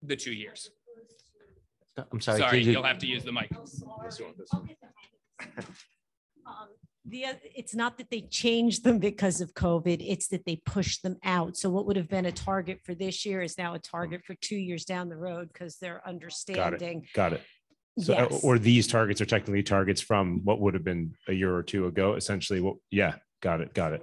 The 2 years. I'm sorry. Sorry, you'll have to use the mic. It's not that they changed them because of COVID, it's that they pushed them out. So what would have been a target for this year is now a target for 2 years down the road, because they're understanding. Got it. So, Yes. or these targets are technically targets from what would have been a year or two ago, essentially. What? Yeah. Got it. Got it.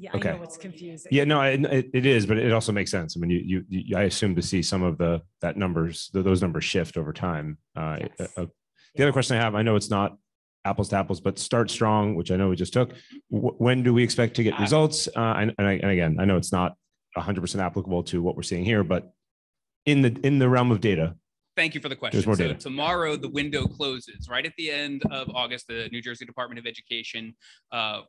Yeah, Okay. I know it's confusing. Yeah, no, it is, but it also makes sense. I mean, you I assume to see some of those numbers shift over time. The other question I have, I know it's not apples to apples, but Start Strong, which I know we just took. When do we expect to get results? And again, I know it's not 100% applicable to what we're seeing here, but in the realm of data. Thank you for the question. More so data. tomorrow, the window closes. Right at the end of August, the New Jersey Department of Education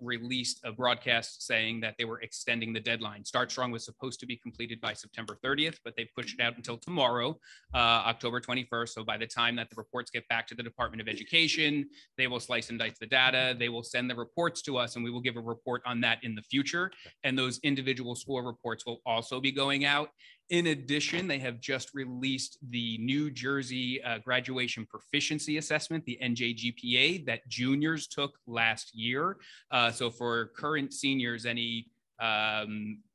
released a broadcast saying that they were extending the deadline. Start Strong was supposed to be completed by September 30th, but they pushed it out until tomorrow, October 21st. So by the time that the reports get back to the Department of Education, they will slice and dice the data. They will send the reports to us, and we will give a report on that in the future. And those individual score reports will also be going out. In addition, they have just released the New Jersey Graduation Proficiency Assessment, the NJGPA, that juniors took last year. So for current seniors, any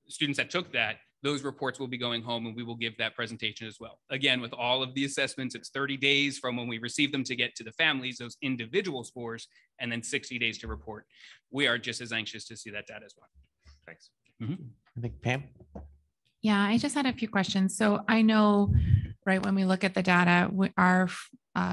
students that took that, those reports will be going home, and we will give that presentation as well. Again, with all of the assessments, it's 30 days from when we receive them to get to the families, those individual scores, and then 60 days to report. We are just as anxious to see that data as well. Thanks. I think Pam. Yeah, I just had a few questions. So I know, right, when we look at the data, our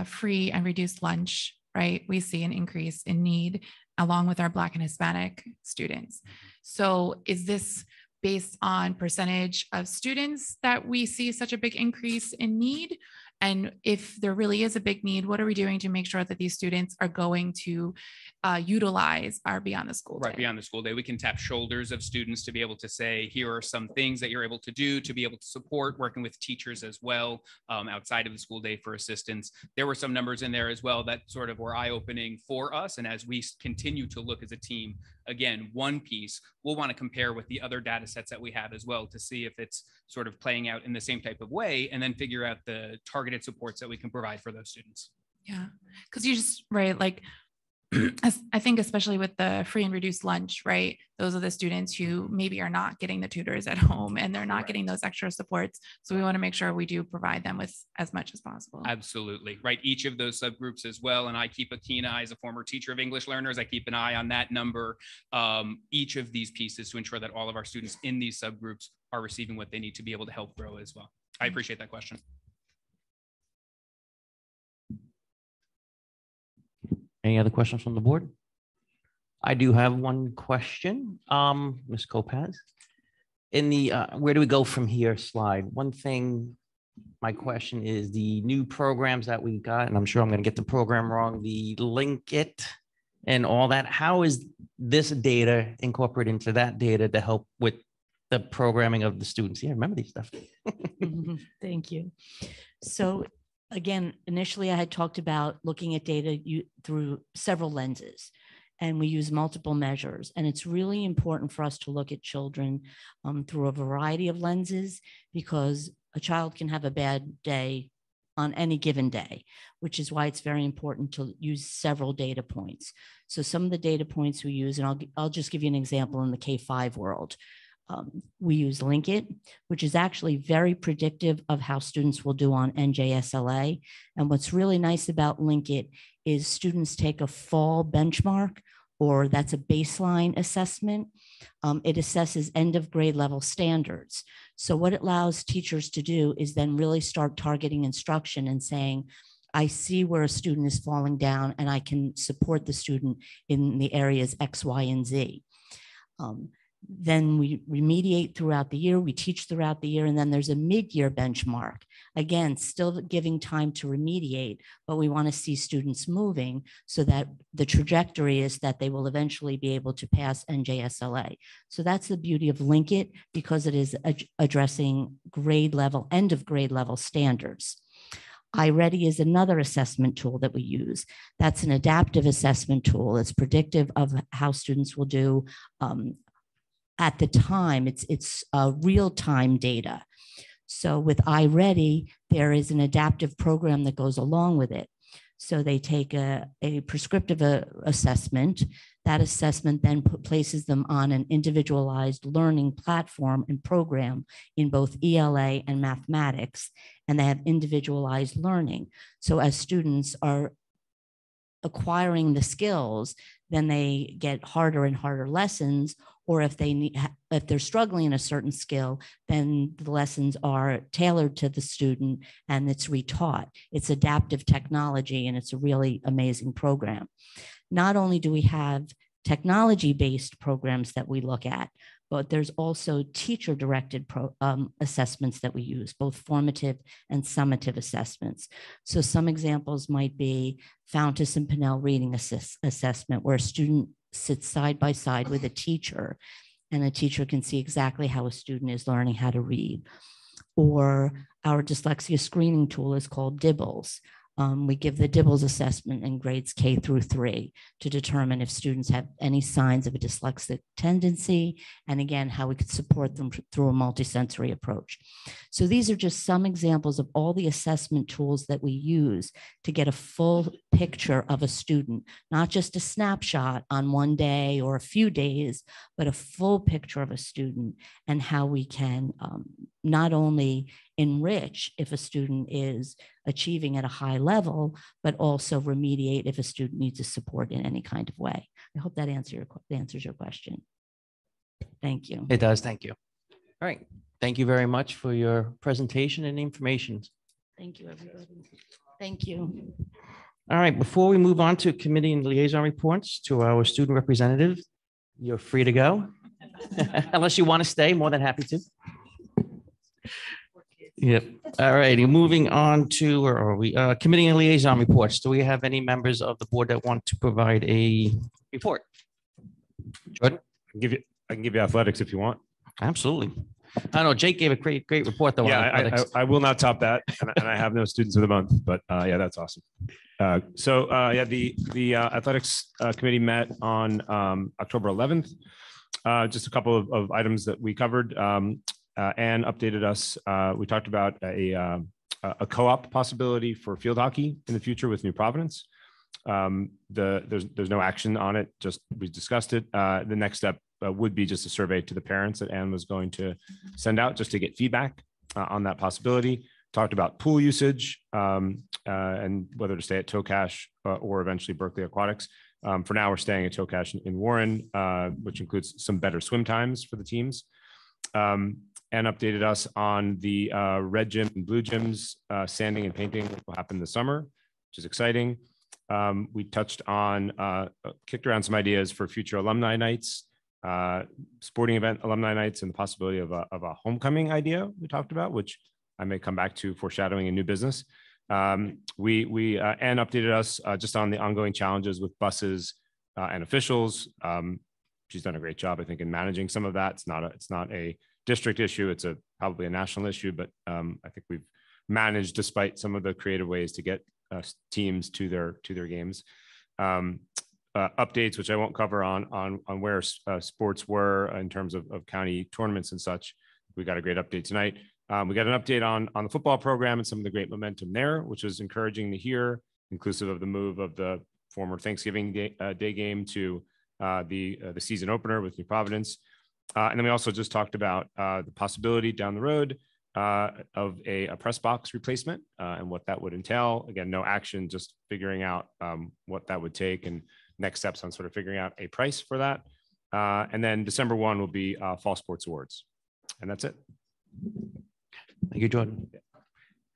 free and reduced lunch, right, we see an increase in need along with our Black and Hispanic students. So is this based on percentage of students that we see such a big increase in need? And if there really is a big need, what are we doing to make sure that these students are going to utilize our Beyond the School Day? Right, Beyond the School Day, we can tap shoulders of students to be able to say, here are some things that you're able to do to be able to support, working with teachers as well outside of the school day for assistance. There were some numbers in there as well that sort of were eye-opening for us. And as we continue to look as a team, again, one piece, we'll want to compare with the other data sets that we have as well to see if it's sort of playing out in the same type of way, and then figure out the targeted supports that we can provide for those students. Yeah, because you just, right, like, I think especially with the free and reduced lunch, right? Those are the students who maybe are not getting the tutors at home, and they're not getting those extra supports. So we want to make sure we do provide them with as much as possible. Absolutely, right? Each of those subgroups as well. And I keep a keen eye as a former teacher of English learners. I keep an eye on that number, each of these pieces to ensure that all of our students in these subgroups are receiving what they need to be able to help grow as well. I appreciate that question. Any other questions from the board? I do have one question, Ms. Kopaz. In the where do we go from here slide? One thing, my question is the new programs that we got, and I'm sure I'm going to get the program wrong, the link it and all that. How is this data incorporated into that data to help with the programming of the students? Yeah, remember these stuff. Thank you. So again, initially I had talked about looking at data through several lenses, and we use multiple measures. And it's really important for us to look at children through a variety of lenses, because a child can have a bad day on any given day, which is why it's very important to use several data points. So some of the data points we use, and I'll just give you an example in the K-5 world. We use Link It, which is actually very predictive of how students will do on NJSLA. And what's really nice about Link It is students take a fall benchmark, or that's a baseline assessment. It assesses end of grade level standards. So what it allows teachers to do is then really start targeting instruction and saying, I see where a student is falling down and I can support the student in the areas X, Y, and Z. Then we remediate throughout the year, we teach throughout the year, and then there's a mid-year benchmark. Again, still giving time to remediate, but we want to see students moving so that the trajectory is that they will eventually be able to pass NJSLA. So that's the beauty of Link It, because it is addressing grade level, end of grade level standards. iReady is another assessment tool that we use. That's an adaptive assessment tool. It's predictive of how students will do at the time. It's real-time data. So with iReady, there is an adaptive program that goes along with it. So they take a prescriptive assessment. That assessment then places them on an individualized learning platform and program in both ELA and mathematics, and they have individualized learning. So as students are acquiring the skills, then they get harder and harder lessons, or if they're struggling in a certain skill, then the lessons are tailored to the student and it's retaught. It's adaptive technology, and it's a really amazing program. Not only do we have technology-based programs that we look at, but there's also teacher-directed assessments that we use, both formative and summative assessments. So some examples might be Fountas and Pinnell reading assessment, where a student sits side by side with a teacher, and a teacher can see exactly how a student is learning how to read. Or our dyslexia screening tool is called DIBBLES. We give the DIBBLES assessment in grades K through 3 to determine if students have any signs of a dyslexic tendency, and again, how we could support them through a multisensory approach. So these are just some examples of all the assessment tools that we use to get a full picture of a student, not just a snapshot on one day or a few days, but a full picture of a student, and how we can not only enrich if a student is achieving at a high level, but also remediate if a student needs a support in any kind of way. I hope that answers your question. Thank you. It does. Thank you. All right. Thank you very much for your presentation and information. Thank you, everybody. Thank you. All right. Before we move on to committee and liaison reports to our student representative, you're free to go. Unless you want to stay, more than happy to. Yep. All righty. Moving on to, where are we? Committee and liaison reports. Do we have any members of the board that want to provide a report? Jordan? I can give you athletics if you want. Absolutely. I know Jake gave a great report though. Yeah, on athletics. I will not top that, and I have no students of the month, but yeah, that's awesome. Yeah, the athletics committee met on October 11th. Just a couple of items that we covered. Anne updated us. We talked about a co-op possibility for field hockey in the future with New Providence. There's no action on it, just we discussed it. The next step would be just a survey to the parents that Anne was going to send out just to get feedback on that possibility. Talked about pool usage and whether to stay at Tokash or eventually Berkeley Aquatics. For now, we're staying at Tokash in Warren, which includes some better swim times for the teams. And updated us on the red gym and blue gyms, sanding and painting will happen this summer, which is exciting. We touched on, kicked around some ideas for future alumni nights, sporting event alumni nights, and the possibility of a homecoming idea we talked about, which I may come back to, foreshadowing a new business. Anne updated us just on the ongoing challenges with buses and officials. She's done a great job, I think, in managing some of that. It's not a district issue. It's probably a national issue, but I think we've managed despite some of the creative ways to get teams to their games. Updates, which I won't cover on where sports were in terms of county tournaments and such. We got a great update tonight. We got an update on the football program and some of the great momentum there, which was encouraging to hear, inclusive of the move of the former Thanksgiving Day game to the season opener with New Providence. And then we also just talked about the possibility down the road of a press box replacement and what that would entail. Again, no action, just figuring out what that would take and next steps on sort of figuring out a price for that. And then December 1 will be Fall Sports Awards. And that's it. Thank you, Jordan.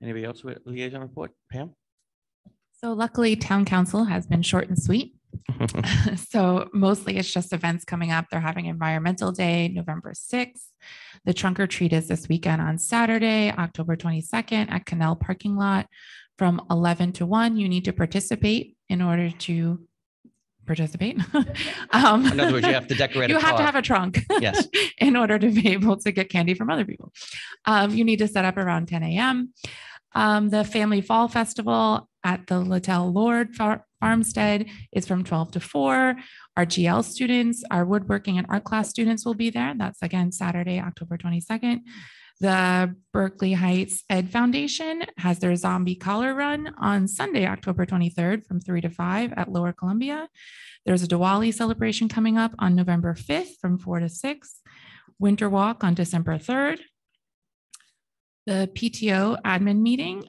Anybody else with liaison report? Pam? So luckily, town council has been short and sweet. So mostly it's just events coming up. They're having Environmental Day, November 6th. The trunk or treat is this weekend on Saturday, October 22nd at Canal parking lot from 11 to 1. You need to participate in order to participate. In other words, you have to decorate You a have to car. have a trunk. Yes. In order to be able to get candy from other people. You need to set up around 10 a.m. The Family Fall Festival at the Littell Lord Farmstead is from 12 to 4. Our GL students, our woodworking and art class students will be there. That's again Saturday, October 22nd. The Berkeley Heights Ed Foundation has their zombie collar run on Sunday, October 23rd from 3 to 5 at Lower Columbia. There's a Diwali celebration coming up on November 5th from 4 to 6. Winter Walk on December 3rd. The PTO admin meeting,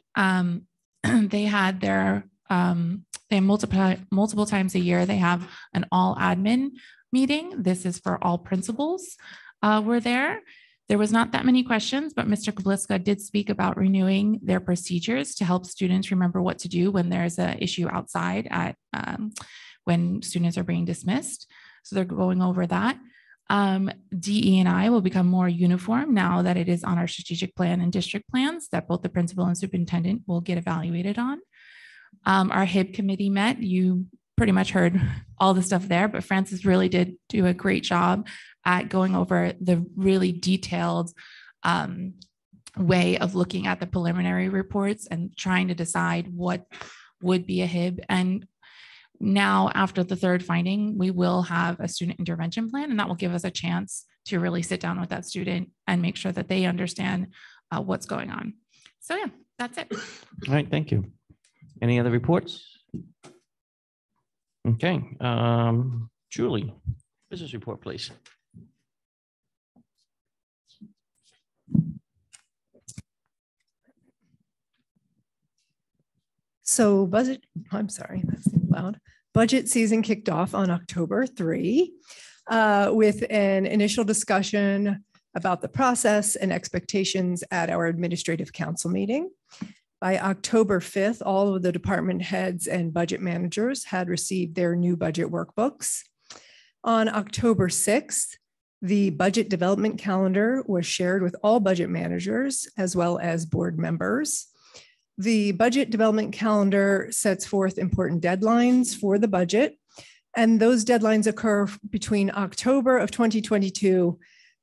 they had their, they multiple times a year, they have an all admin meeting. This is for all principals were there. There was not that many questions, but Mr. Kabliska did speak about renewing their procedures to help students remember what to do when there's an issue outside at when students are being dismissed. So they're going over that. DE&I will become more uniform now that it is on our strategic plan and district plans that both the principal and superintendent will get evaluated on. Our HIB committee met. You pretty much heard all the stuff there, but Francis really did do a great job at going over the really detailed way of looking at the preliminary reports and trying to decide what would be a HIB. And now, after the third finding, we will have a student intervention plan, and that will give us a chance to really sit down with that student and make sure that they understand what's going on. So yeah, that's it. All right, thank you. Any other reports? Okay, Julie, business report, please. So I'm sorry, that's too loud. Budget season kicked off on October 3 with an initial discussion about the process and expectations at our administrative council meeting. By October 5th, all of the department heads and budget managers had received their new budget workbooks. On October 6th, the budget development calendar was shared with all budget managers as well as board members. The budget development calendar sets forth important deadlines for the budget, and those deadlines occur between October of 2022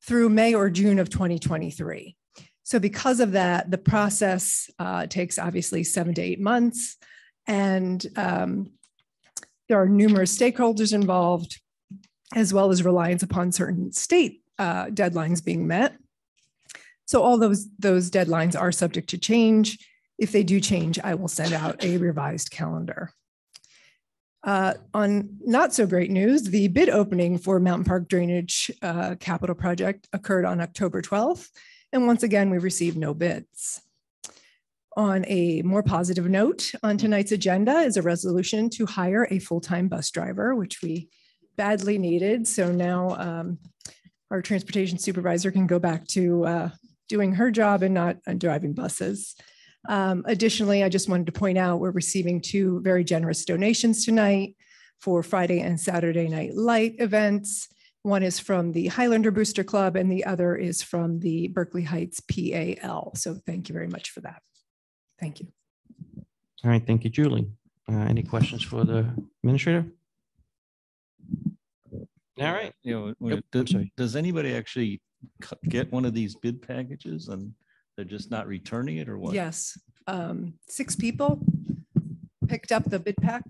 through May or June of 2023. So because of that, the process takes obviously 7 to 8 months, and there are numerous stakeholders involved, as well as reliance upon certain state deadlines being met. So all those deadlines are subject to change. If they do change, I will send out a revised calendar. On not so great news, the bid opening for Mountain Park Drainage Capital Project occurred on October 12th. And once again, we received no bids. On a more positive note, on tonight's agenda is a resolution to hire a full-time bus driver, which we badly needed. So now our transportation supervisor can go back to doing her job and not driving buses. Additionally, I just wanted to point out we're receiving 2 very generous donations tonight for Friday and Saturday Night Light events. One is from the Highlander Booster Club and the other is from the Berkeley Heights PAL. So thank you very much for that. Thank you. All right, thank you, Julie. Any questions for the administrator? All right. You know, does anybody actually get one of these bid packages and they're just not returning it or what? Yes, 6 people picked up the bid pack.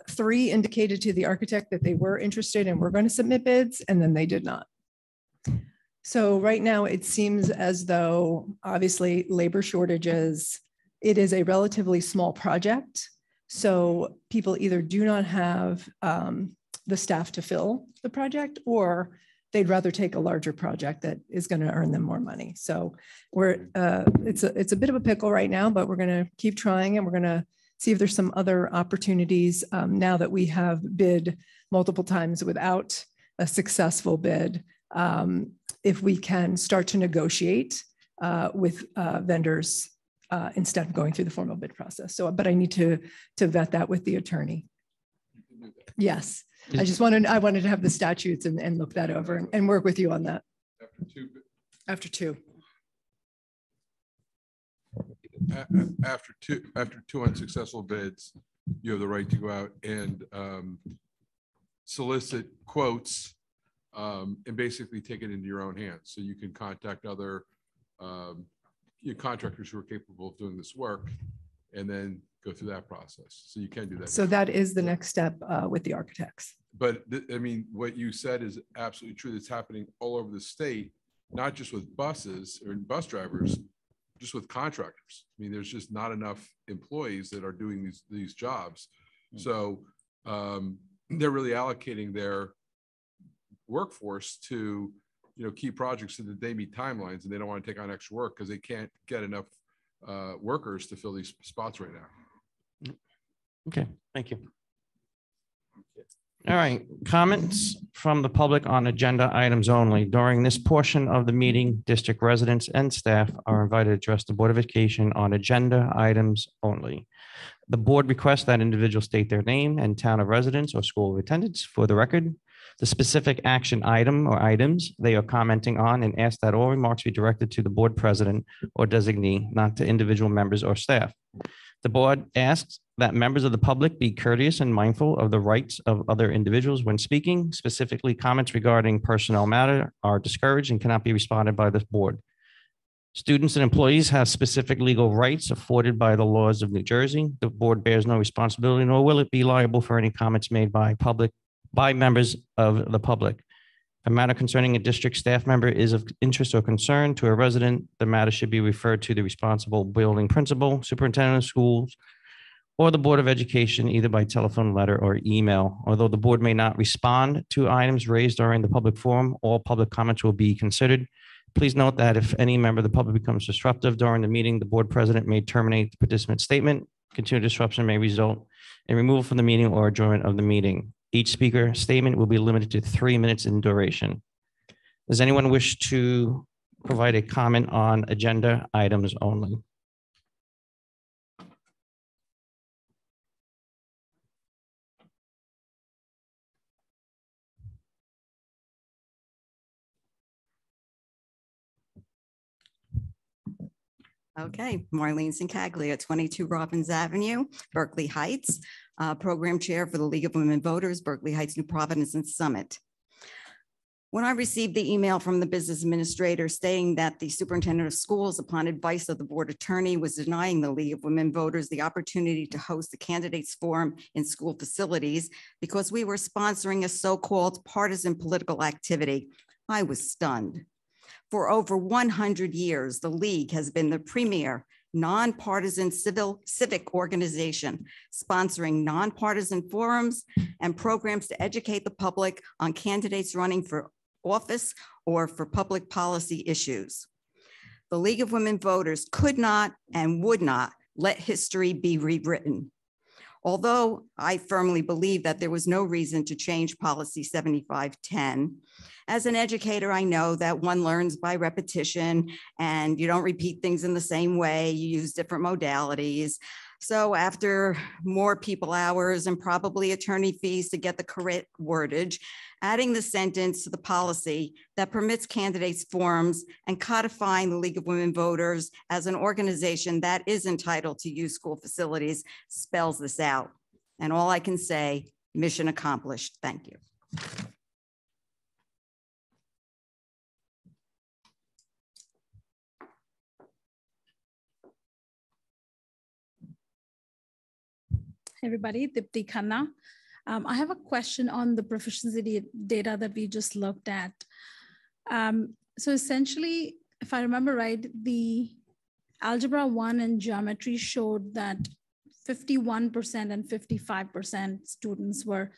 3 indicated to the architect that they were interested and were going to submit bids, and then they did not. So right now it seems as though obviously labor shortages, it is a relatively small project. So people either do not have the staff to fill the project, or they'd rather take a larger project that is going to earn them more money. So it's a bit of a pickle right now, but we're going to keep trying, and we're going to see if there's some other opportunities now that we have bid multiple times without a successful bid. If we can start to negotiate with vendors instead of going through the formal bid process. So, but I need to vet that with the attorney. Yes, I wanted to have the statutes and look that over and work with you on that. After two. After two unsuccessful bids, you have the right to go out and solicit quotes and basically take it into your own hands. So you can contact other contractors who are capable of doing this work and then go through that process. So you can do that. So that is the next step with the architects. But I mean, what you said is absolutely true. That's happening all over the state, not just with buses or bus drivers, just with contractors. I mean, there's just not enough employees that are doing these jobs. So they're really allocating their workforce to, key projects so that they meet timelines, and they don't want to take on extra work because they can't get enough workers to fill these spots right now. Okay, thank you. All right, comments from the public on agenda items only. During this portion of the meeting, district residents and staff are invited to address the Board of Education on agenda items only. The board requests that individuals state their name and town of residence or school of attendance for the record, the specific action item or items they are commenting on, and ask that all remarks be directed to the board president or designee, not to individual members or staff. The board asks that members of the public be courteous and mindful of the rights of other individuals when speaking. Specifically, comments regarding personnel matter are discouraged and cannot be responded by the board. Students and employees have specific legal rights afforded by the laws of New Jersey. The board bears no responsibility, nor will it be liable for any comments made by members of the public. If a matter concerning a district staff member is of interest or concern to a resident, the matter should be referred to the responsible building principal, superintendent of schools, or the Board of Education, either by telephone, letter, or email. Although the board may not respond to items raised during the public forum, all public comments will be considered. Please note that if any member of the public becomes disruptive during the meeting, the board president may terminate the participant statement. Continued disruption may result in removal from the meeting or adjournment of the meeting. Each speaker statement will be limited to 3 minutes in duration. Does anyone wish to provide a comment on agenda items only? Okay, Marlene Sincaglia, 22 Robbins Avenue, Berkeley Heights, Program Chair for the League of Women Voters, Berkeley Heights, New Providence, and Summit. When I received the email from the business administrator stating that the superintendent of schools, upon advice of the board attorney, was denying the League of Women Voters the opportunity to host the candidates forum in school facilities because we were sponsoring a so-called partisan political activity, I was stunned. For over 100 years, the League has been the premier nonpartisan civic organization, sponsoring nonpartisan forums and programs to educate the public on candidates running for office or for public policy issues. The League of Women Voters could not and would not let history be rewritten. Although I firmly believe that there was no reason to change policy 7510, as an educator, I know that one learns by repetition and you don't repeat things in the same way, you use different modalities. So after more people hours and probably attorney fees to get the correct wordage, adding the sentence to the policy that permits candidates forums and codifying the League of Women Voters as an organization that is entitled to use school facilities spells this out. And all I can say, mission accomplished. Thank you. Everybody, Dipti Khanna. I have a question on the proficiency data that we just looked at. So essentially, if I remember right, the Algebra 1 and geometry showed that 51% and 55% students were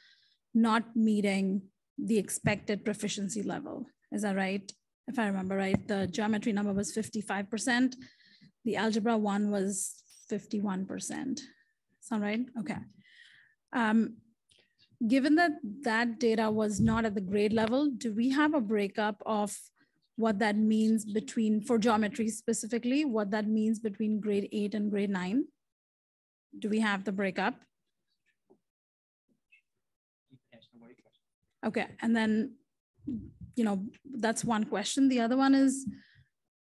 not meeting the expected proficiency level. Is that right? If I remember right, the geometry number was 55%. The Algebra 1 was 51%. Sound right? Okay. Given that that data was not at the grade level, do we have a breakup of what that means between, for geometry specifically, what that means between grade 8 and grade 9? Do we have the breakup? Okay, and then, you know, that's one question. The other one is,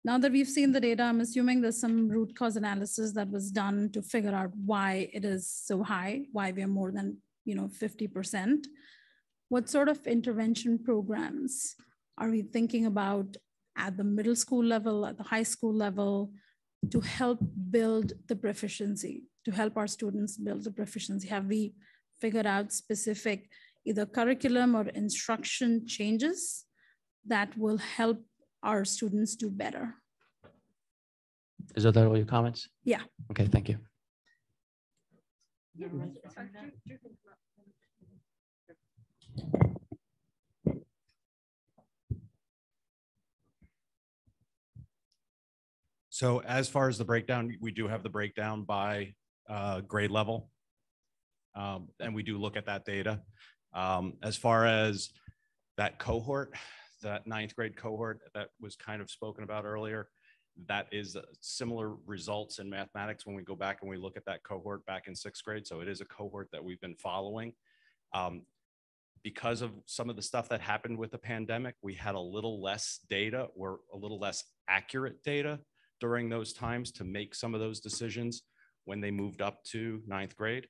now that we've seen the data, I'm assuming there's some root cause analysis that was done to figure out why it is so high, why we are more than 50%. What sort of intervention programs are we thinking about at the middle school level, at the high school level, to help build the proficiency, to help our students build the proficiency? Have we figured out specific either curriculum or instruction changes that will help our students do better? Is that all your comments? Yeah. Okay, thank you. So as far as the breakdown, we do have the breakdown by grade level. And we do look at that data. As far as that cohort, that 9th grade cohort that was kind of spoken about earlier, that is similar results in mathematics when we go back and we look at that cohort back in 6th grade. So it is a cohort that we've been following. Because of some of the stuff that happened with the pandemic, we had a little less data or a little less accurate data during those times to make some of those decisions when they moved up to 9th grade.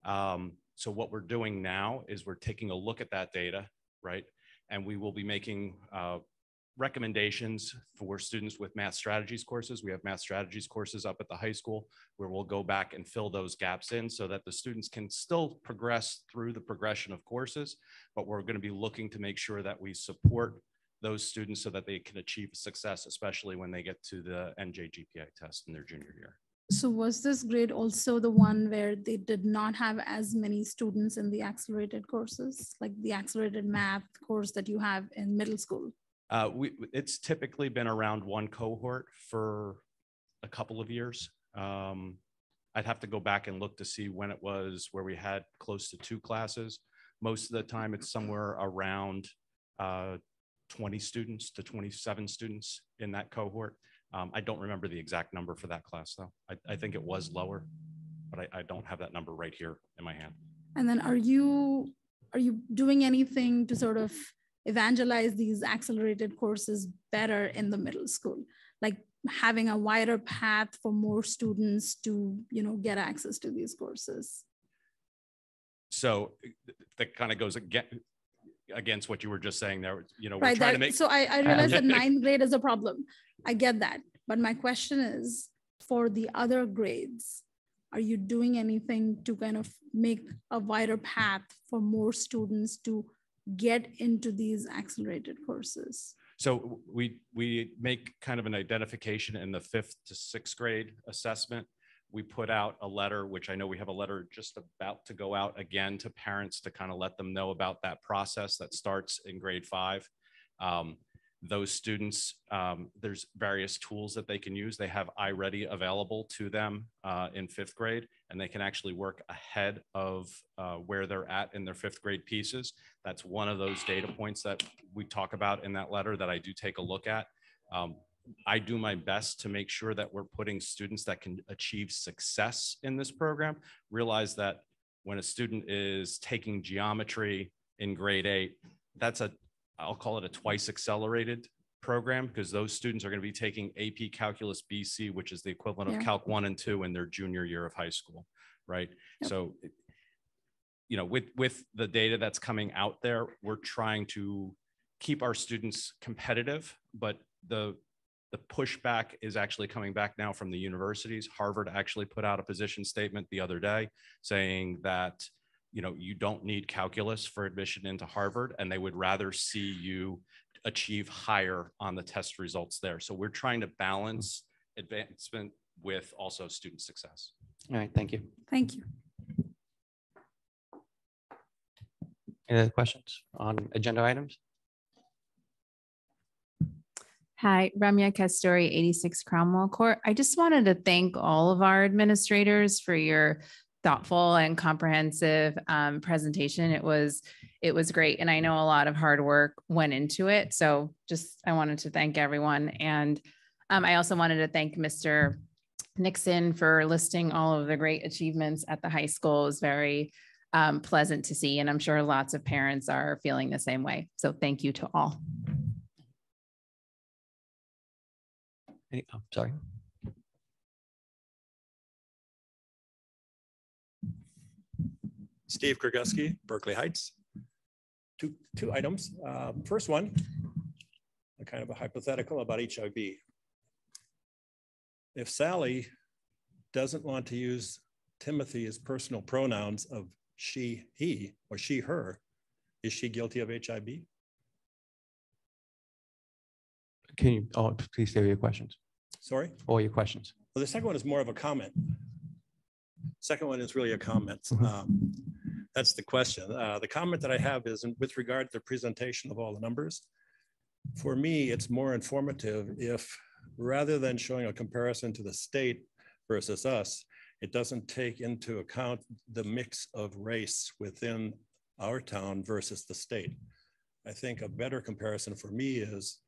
So what we're doing now is we're taking a look at that data, right? And we will be making recommendations for students with math strategies courses. We have math strategies courses up at the high school where we'll go back and fill those gaps in so that the students can still progress through the progression of courses, but we're going to be looking to make sure that we support those students so that they can achieve success, especially when they get to the NJGPA test in their junior year. So was this grade also the one where they did not have as many students in the accelerated courses, like the accelerated math course that you have in middle school? It's typically been around one cohort for a couple of years. I'd have to go back and look to see when it was where we had close to 2 classes. Most of the time it's somewhere around 20 students to 27 students in that cohort. I don't remember the exact number for that class though. I think it was lower, but I don't have that number right here in my hand. And then are you doing anything to sort of evangelize these accelerated courses better in the middle school, like having a wider path for more students to, get access to these courses? So that kind of goes against what you were just saying there. We're right, trying to make. So I realize that 9th grade is a problem. I get that. But my question is, for the other grades, are you doing anything to kind of make a wider path for more students to get into these accelerated courses? So we make kind of an identification in the 5th to 6th grade assessment. We put out a letter, which I know we have a letter just about to go out again to parents to kind of let them know about that process that starts in grade 5. those students, there's various tools that they can use. They have iReady available to them in 5th grade, and they can actually work ahead of where they're at in their 5th grade pieces. That's one of those data points that we talk about in that letter that I do take a look at. I do my best to make sure that we're putting students that can achieve success in this program. Realize that when a student is taking geometry in grade 8, that's I'll call it a twice accelerated program, because those students are going to be taking AP Calculus BC, which is the equivalent of Calc 1 and 2 in their junior year of high school, right? Yep. So, you know, with the data that's coming out there, we're trying to keep our students competitive, but the pushback is actually coming back now from the universities. Harvard actually put out a position statement the other day saying that, you know, you don't need calculus for admission into Harvard, and they would rather see you achieve higher on the test results there. So we're trying to balance advancement with also student success. All right, thank you. Thank you. Any other questions on agenda items? Hi, Ramya Kastori, 86 Cromwell Court. I just wanted to thank all of our administrators for your thoughtful and comprehensive presentation. It was great. And I know a lot of hard work went into it. So I wanted to thank everyone. And I also wanted to thank Mr. Nixon for listing all of the great achievements at the high school. It was very pleasant to see. And I'm sure lots of parents are feeling the same way. So thank you to all. Sorry. Steve Kraguski, Berkeley Heights. Two items. First one, a kind of a hypothetical about HIV. If Sally doesn't want to use Timothy's personal pronouns of she, he, or she, her, is she guilty of HIV? Can you, please say your questions. Sorry? All your questions. Well, the second one is more of a comment. Second one is really a comment. That's the question. The comment that I have is with regard to the presentation of all the numbers. For me, it's more informative if rather than showing a comparison to the state versus us, it doesn't take into account the mix of race within our town versus the state. I think a better comparison for me is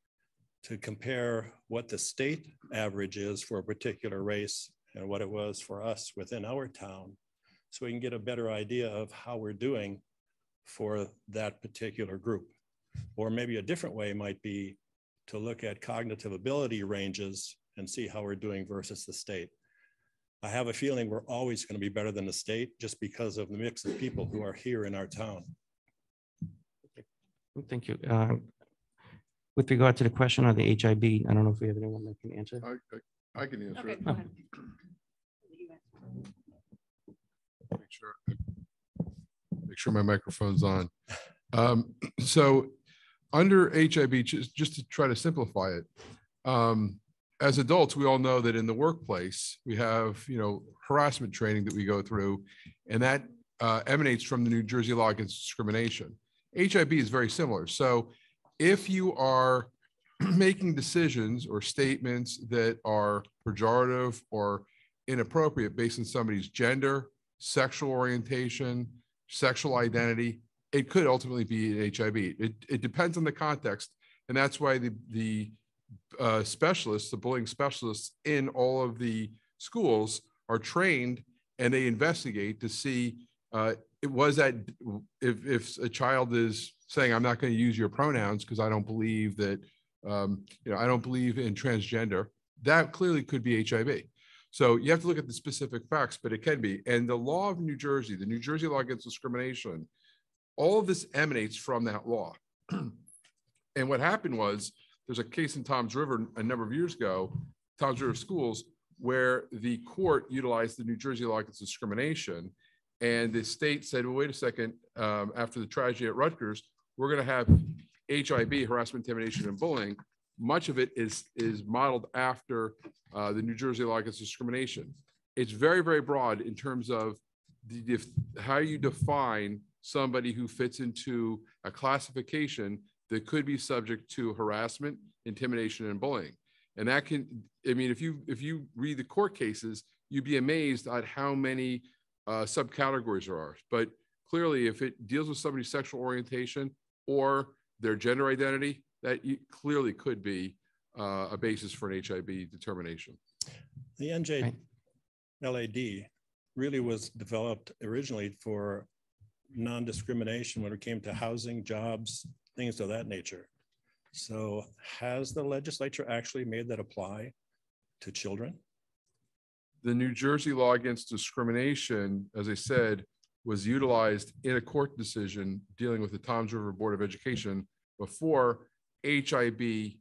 to compare what the state average is for a particular race and what it was for us within our town, so we can get a better idea of how we're doing for that particular group. Or maybe a different way might be to look at cognitive ability ranges and see how we're doing versus the state. I have a feeling we're always going to be better than the state just because of the mix of people who are here in our town. Thank you. With regard to the question on the HIB, I don't know if we have anyone that can answer. I can answer it. Go ahead. Make sure my microphone's on. So under HIB, just to try to simplify it, as adults, we all know that in the workplace, we have, you know, harassment training that we go through, and that emanates from the New Jersey law against discrimination. HIB is very similar. So if you are making decisions or statements that are pejorative or inappropriate based on somebody's gender, sexual orientation, sexual identity, it could ultimately be an HIB. It depends on the context. And that's why the specialists, the bullying specialists in all of the schools are trained, and they investigate to see if a child is saying, I'm not going to use your pronouns because I don't believe that, I don't believe in transgender, that clearly could be HIB. So you have to look at the specific facts, but it can be. And the law of New Jersey, the New Jersey law against discrimination, all of this emanates from that law. And what happened was, there's a case in Toms River a number of years ago, Toms River Schools, where the court utilized the New Jersey law against discrimination. And the state said, well, wait a second, after the tragedy at Rutgers, we're going to have HIB, harassment, intimidation, and bullying. Much of it is modeled after the New Jersey law against discrimination. It's very, very broad in terms of how you define somebody who fits into a classification that could be subject to harassment, intimidation, and bullying. And that can, I mean, if you read the court cases, you'd be amazed at how many subcategories there are. But clearly, if it deals with somebody's sexual orientation or their gender identity, that clearly could be a basis for an HIB determination. The NJLAD really was developed originally for non-discrimination when it came to housing, jobs, things of that nature. So has the legislature actually made that apply to children? The New Jersey law against discrimination, as I said, was utilized in a court decision dealing with the Toms River Board of Education before HIB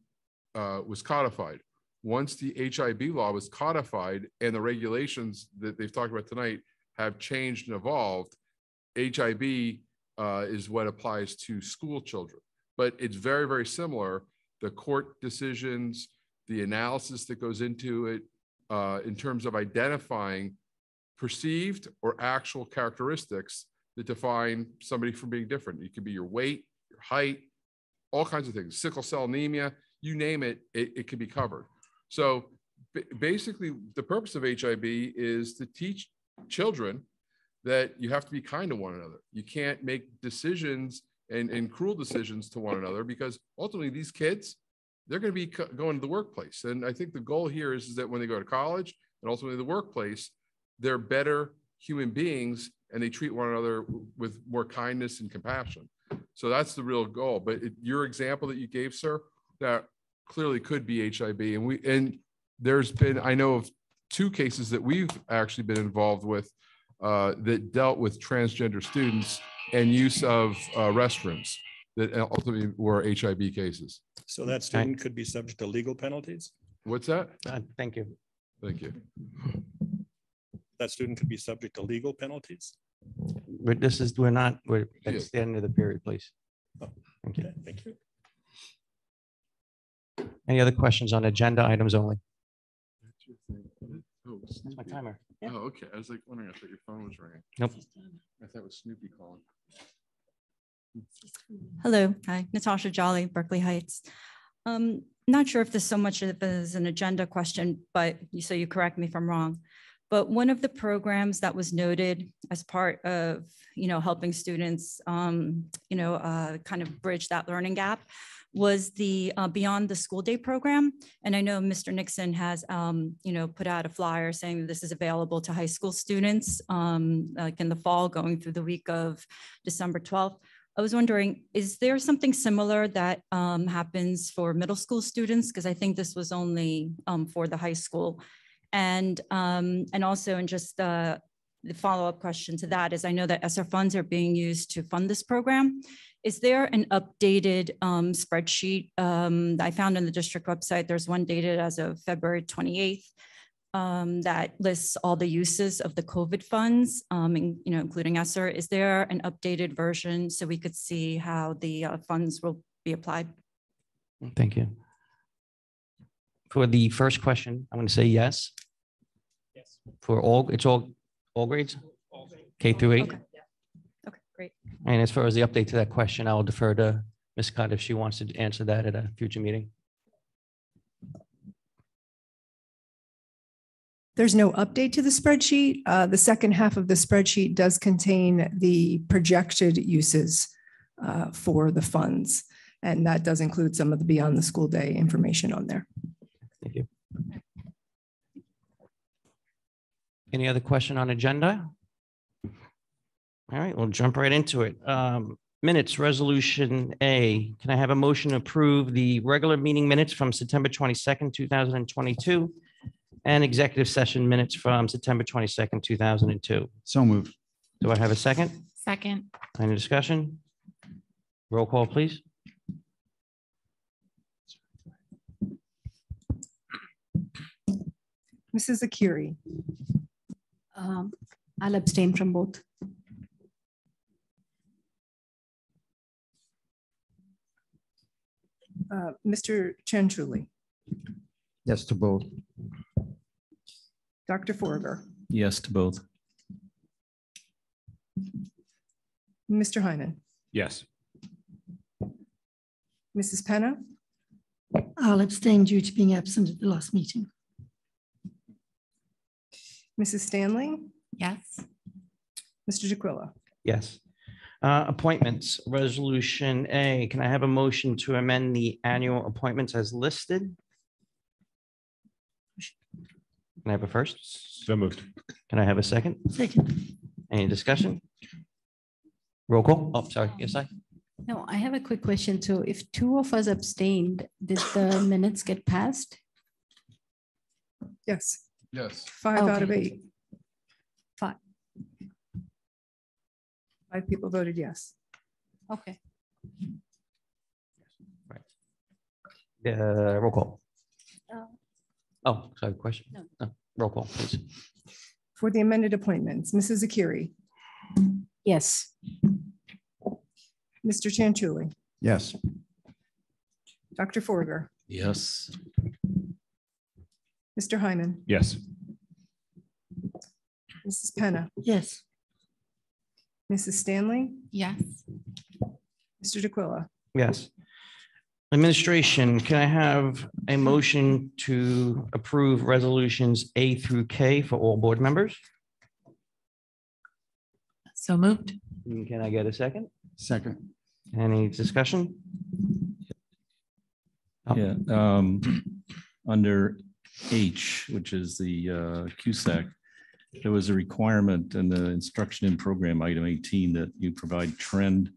was codified. Once the HIB law was codified and the regulations that they've talked about tonight have changed and evolved, HIB is what applies to school children. But it's very, very similar. The court decisions, the analysis that goes into it in terms of identifying perceived or actual characteristics that define somebody from being different. It could be your weight, your height, all kinds of things, sickle cell anemia, you name it, it can be covered. So basically the purpose of HIB is to teach children that you have to be kind to one another. You can't make decisions and cruel decisions to one another, because ultimately these kids, they're going to be going to the workplace. And I think the goal here is that when they go to college and ultimately the workplace, they're better human beings and they treat one another with more kindness and compassion. So that's the real goal. But your example that you gave, sir, that clearly could be HIB. And there's been, I know of 2 cases that we've actually been involved with that dealt with transgender students and use of restrooms that ultimately were HIB cases. So that student could be subject to legal penalties? What's that? Thank you. Thank you. That student could be subject to legal penalties? But that's the end of the period, please. Oh, thank you. Okay, thank you. Any other questions on agenda items only? Oh, That's my timer. Yeah. Oh, okay. I was like wondering, I thought your phone was ringing. Nope. I thought it was Snoopy calling. Hello, hi, Natasha Jolly, Berkeley Heights. Not sure if this so much is an agenda question, but so you correct me if I'm wrong. But one of the programs that was noted as part of, helping students, kind of bridge that learning gap was the Beyond the School Day program. And I know Mr. Nixon has, put out a flyer saying that this is available to high school students, like in the fall, going through the week of December 12th. I was wondering, is there something similar that happens for middle school students? Because I think this was only for the high school. And also, and just the follow-up question to that is, I know that ESSER funds are being used to fund this program. Is there an updated spreadsheet I found on the district website? There's one dated as of February 28th that lists all the uses of the COVID funds, including ESSER. Is there an updated version so we could see how the funds will be applied? Thank you. For the first question, I'm going to say yes. Yes. For all, it's all grades? K through 8? Okay. Okay, great. And as far as the update to that question, I'll defer to Ms. Scott if she wants to answer that at a future meeting. There's no update to the spreadsheet. The second half of the spreadsheet does contain the projected uses for the funds. And that does include some of the Beyond the School Day information on there. Thank you. Any other question on agenda? All right, we'll jump right into it. Minutes, resolution A. Can I have a motion to approve the regular meeting minutes from September 22nd, 2022 and executive session minutes from September 22nd, 2002? So moved. Do I have a second? Second. Any discussion? Roll call, please. Mrs. Akiri. I'll abstain from both. Mr. Chanchuli. Yes to both. Dr. Forger. Yes to both. Mr. Hyman. Yes. Mrs. Penna, I'll abstain due to being absent at the last meeting. Mrs. Stanley, Yes. Mr. Jaquilla. Yes. Appointments, Resolution A. Can I have a motion to amend the annual appointments as listed? Can I have a first? So moved. Can I have a second? Second. Any discussion? Roll call. Oh, sorry. Yes, I. No, I have a quick question. So if two of us abstained, did the minutes get passed? Yes. Yes. 5 out of Okay. 8. Fine. 5 people voted yes. Okay. Roll call. Uh, Oh, sorry, question? No. Roll call, please. For the amended appointments, Mrs. Akiri, Yes. Mr. Chanchuli, Yes. Dr. Forger, Yes. Mr. Hyman, Yes. Mrs. Penna, Yes. Mrs. Stanley, Yes. Mr. Jaquilla. Yes. Administration, can I have a motion to approve resolutions A through K for all board members? So moved. Can I get a second? Second. Any discussion? Yeah, under H, which is the CUSAC, there was a requirement in the instruction in program item 18 that you provide trend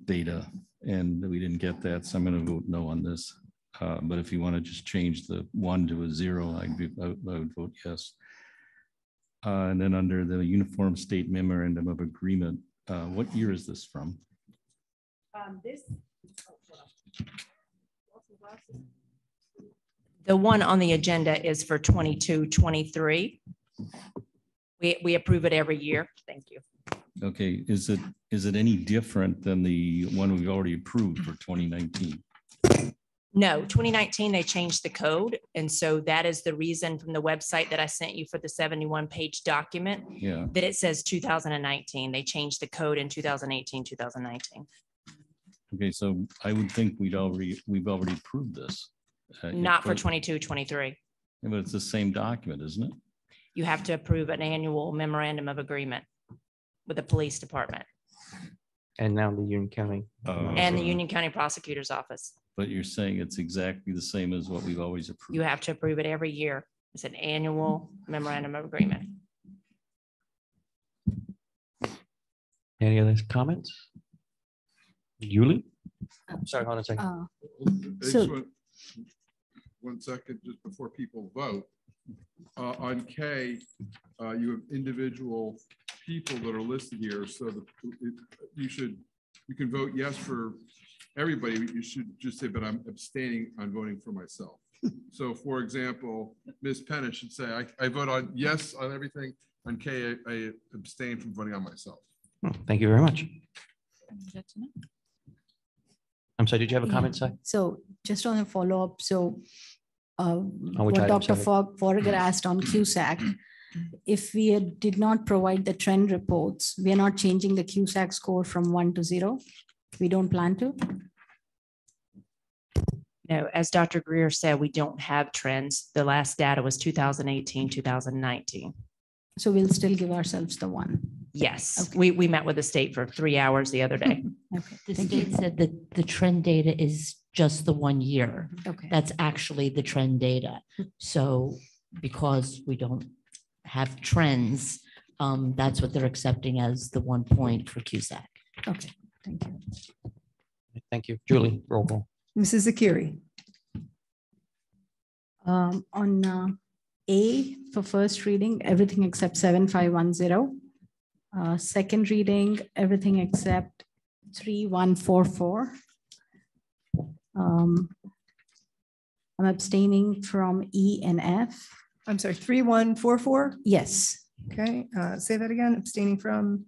data, and we didn't get that, so I'm going to vote no on this. But if you want to just change the 1 to a 0, I would vote yes. And then under the Uniform State Memorandum of Agreement, what year is this from? The one on the agenda is for 22-23. We approve it every year. Thank you. Okay, is it any different than the one we've already approved for 2019? No, 2019, they changed the code. And so that is the reason from the website that I sent you for the 71-page document Yeah. that it says 2019. They changed the code in 2018, 2019. Okay, so I would think we've already approved this. Not for But- 22-23. Yeah, but it's the same document, isn't it? You have to approve an annual memorandum of agreement with the police department And now the Union County. and the Union County Prosecutor's Office. But you're saying it's exactly the same as what we've always approved. You have to approve it every year. It's an annual memorandum of agreement. Any other comments? Yuli? Sorry, hold on a second. I just want 1 second, just before people vote. On K, you have individual people that are listed here, so you can vote yes for everybody. You should just say, but I'm abstaining on voting for myself. So for example, Ms. Penna should say, I vote on yes on everything. On K, I abstain from voting on myself. Thank you very much. I'm sorry, did you have a comment, Si? So just on a follow-up, so which what item, Dr. sorry? Forger asked on CUSAC, if we did not provide the trend reports, we are not changing the CUSAC score from 1 to 0. We don't plan to. No, as Dr. Greer said, we don't have trends. The last data was 2018, 2019. So we'll still give ourselves the 1. Yes, we met with the state for 3 hours the other day. Okay. The state said that the trend data is just the 1 year. Okay. That's actually the trend data. So because we don't have trends, that's what they're accepting as the 1 point for CUSAC. Okay, thank you. Thank you. Julie, roll call. Mrs. Akiri, On A for first reading, everything except 7510. Second reading, everything except 3144. I'm abstaining from E and F. I'm sorry, 3144? Yes. Okay, say that again, abstaining from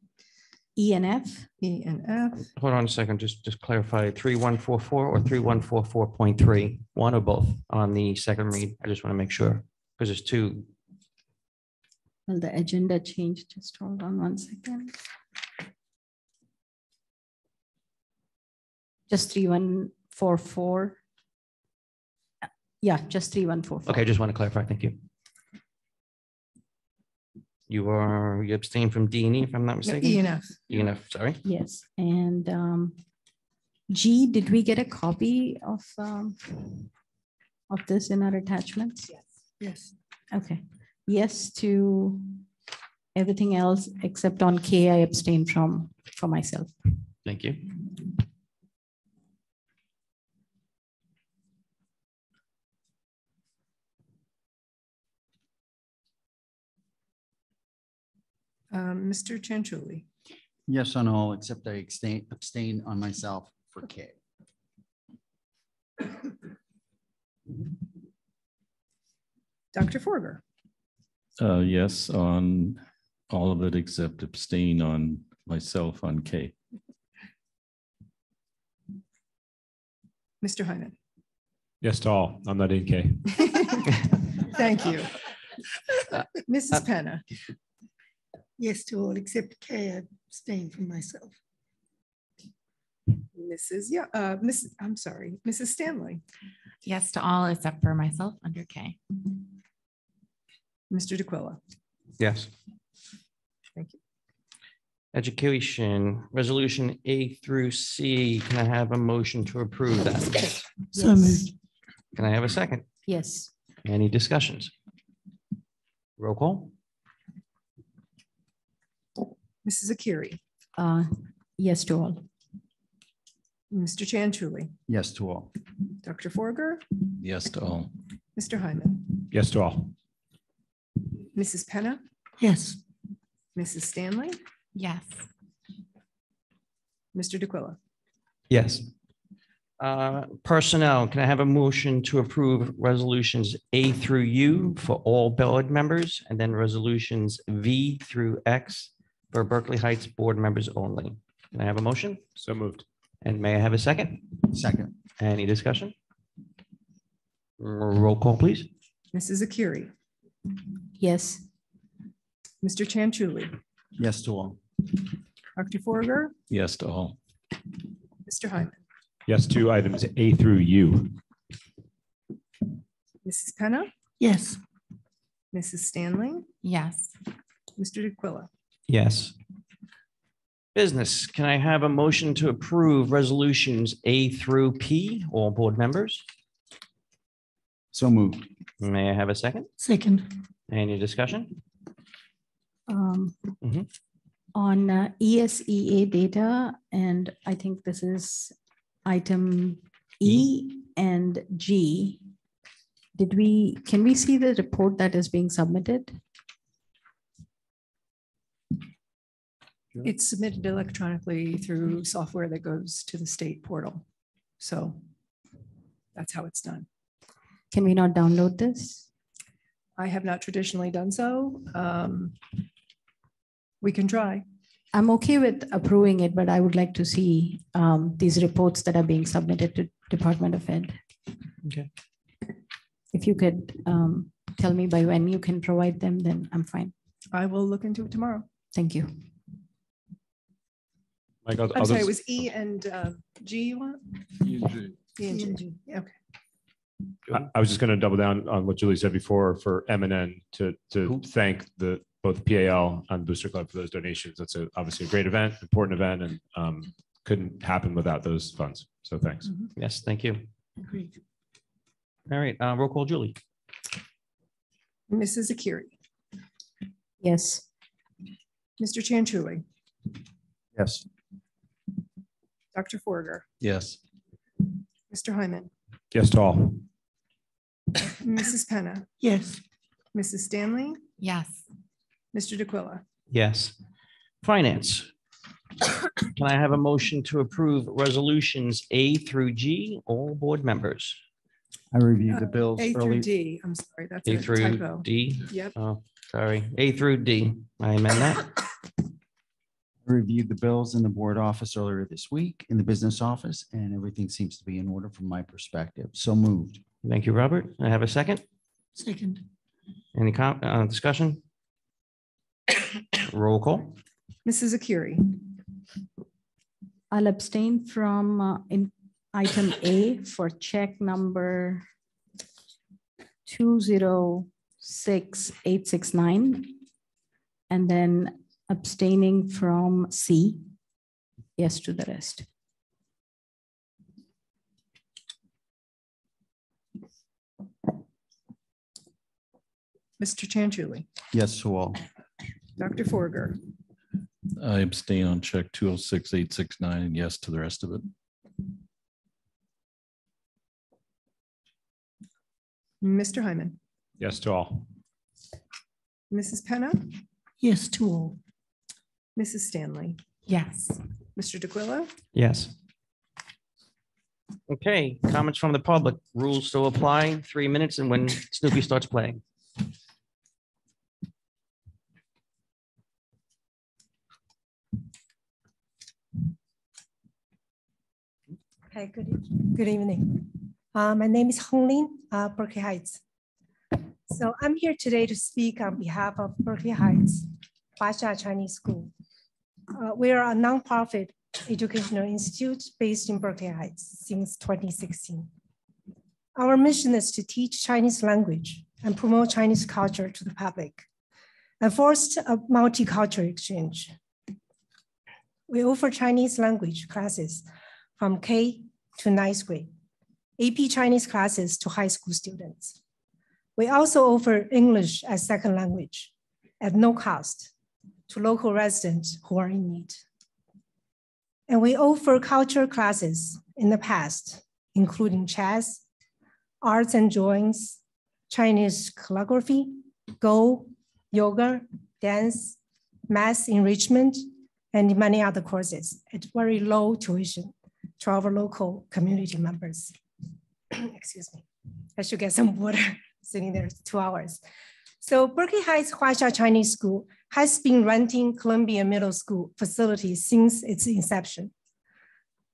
E and F. E and F. Hold on a second, just clarify 3144 or 3144.3, one or both on the second read. I just want to make sure because there's 2. Well, the agenda changed. Just hold on 1 second. Just 3144. Yeah, just 3144. Okay, just want to clarify. Thank you. You abstained from D and E, if I'm not mistaken? E and F. E and F, sorry. Yes, and G, did we get a copy of this in our attachments? Yes. Okay, yes to everything else except on K, I abstain for myself. Thank you. Mr. Chanchuli. Yes on all, except I abstain on myself for K. Dr. Forger. Yes on all of it except abstain on myself on K. Mr. Hyman. Yes to all. I'm not in K. Thank you. Mrs. Penna. Yes to all, except K, I abstain from myself. Mrs. Stanley. Yes to all except for myself under K. Mr. DeQuilla. Yes. Thank you. Education, resolution A through C. Can I have a motion to approve that? So moved. Can I have a second? Yes. Any discussions? Roll call? Mrs. Akiri. Yes to all. Mr. Chanchuli. Yes to all. Dr. Forger. Yes to all. Mr. Hyman. Yes to all. Mrs. Penna. Yes. Mrs. Stanley. Yes. Mr. DeQuilla. Yes. Personnel, can I have a motion to approve resolutions A through U for all board members and then resolutions V through X for Berkeley Heights board members only? Can I have a motion? So moved. And may I have a second? Second. Any discussion? Roll call, please. Mrs. Akiri. Yes. Mr. Chanchuli. Yes to all. Dr. Forger. Yes to all. Mr. Hyman. Yes to items A through U. Mrs. Penna. Yes. Mrs. Stanley. Yes. Mr. DeQuilla. Yes. Business, can I have a motion to approve resolutions A through P, all board members? So moved. May I have a second? Second. Any discussion? Mhm. On ESEA data, and I think this is item E and G. Can we see the report that is being submitted? It's submitted electronically through software that goes to the state portal. So that's how it's done. Can we not download this? I have not traditionally done so. We can try. I'm okay with approving it, but I would like to see these reports that are being submitted to Department of Ed. Okay. If you could tell me by when you can provide them, then I'm fine. I will look into it tomorrow. Thank you. Mike, I'm sorry, it was E and G you want? E and G. E and G. Yeah, okay. I was just going to double down on what Julie said before for M&N to thank both PAL and Booster Club for those donations. That's obviously a great event, important event, and couldn't happen without those funds. So thanks. Yes, thank you. Agreed. All right, roll call, Julie. Mrs. Akiri. Yes. Mr. Chanchuli. Yes. Dr. Forger. Yes. Mr. Hyman. Yes to all. Mrs. Penna. Yes. Mrs. Stanley. Yes. Mr. DeQuilla. Yes. Finance. Can I have a motion to approve resolutions A through G, all board members? I reviewed the bills A through early. D. I'm sorry, that's A a through typo. D? Yep. Oh, sorry. A through D. I amend that. I reviewed the bills in the board office earlier this week in the business office, and everything seems to be in order from my perspective. So moved. Thank you, Robert. I have a second. Second. Any discussion? Roll call. Mrs. Akiri. I'll abstain from in item A for check number 206869, and then abstaining from C. Yes to the rest. Mr. Chanchuli, Yes to all. Dr. Forger, I abstain on check 206869 and yes to the rest of it. Mr. Hyman, Yes to all. Mrs. Penna, Yes to all. Mrs. Stanley, Yes. Mr. DeQuilla, Yes. Okay, comments from the public. Rules still apply. 3 minutes and when Snoopy starts playing. Hi, good evening. My name is Hong Lin, Berkeley Heights. So I'm here today to speak on behalf of Berkeley Heights Huaxia Chinese School. We are a nonprofit educational institute based in Berkeley Heights since 2016. Our mission is to teach Chinese language and promote Chinese culture to the public and foster a multicultural exchange. We offer Chinese language classes from K to 9th grade, AP Chinese classes to high school students. We also offer English as second language at no cost to local residents who are in need. And we offer culture classes in the past, including chess, arts and drawings, Chinese calligraphy, Go, yoga, dance, math enrichment, and many other courses at very low tuition to our local community members. Excuse me, I should get some water sitting there 2 hours. So Berkeley Heights Huaxia Chinese School has been renting Columbia Middle School facilities since its inception.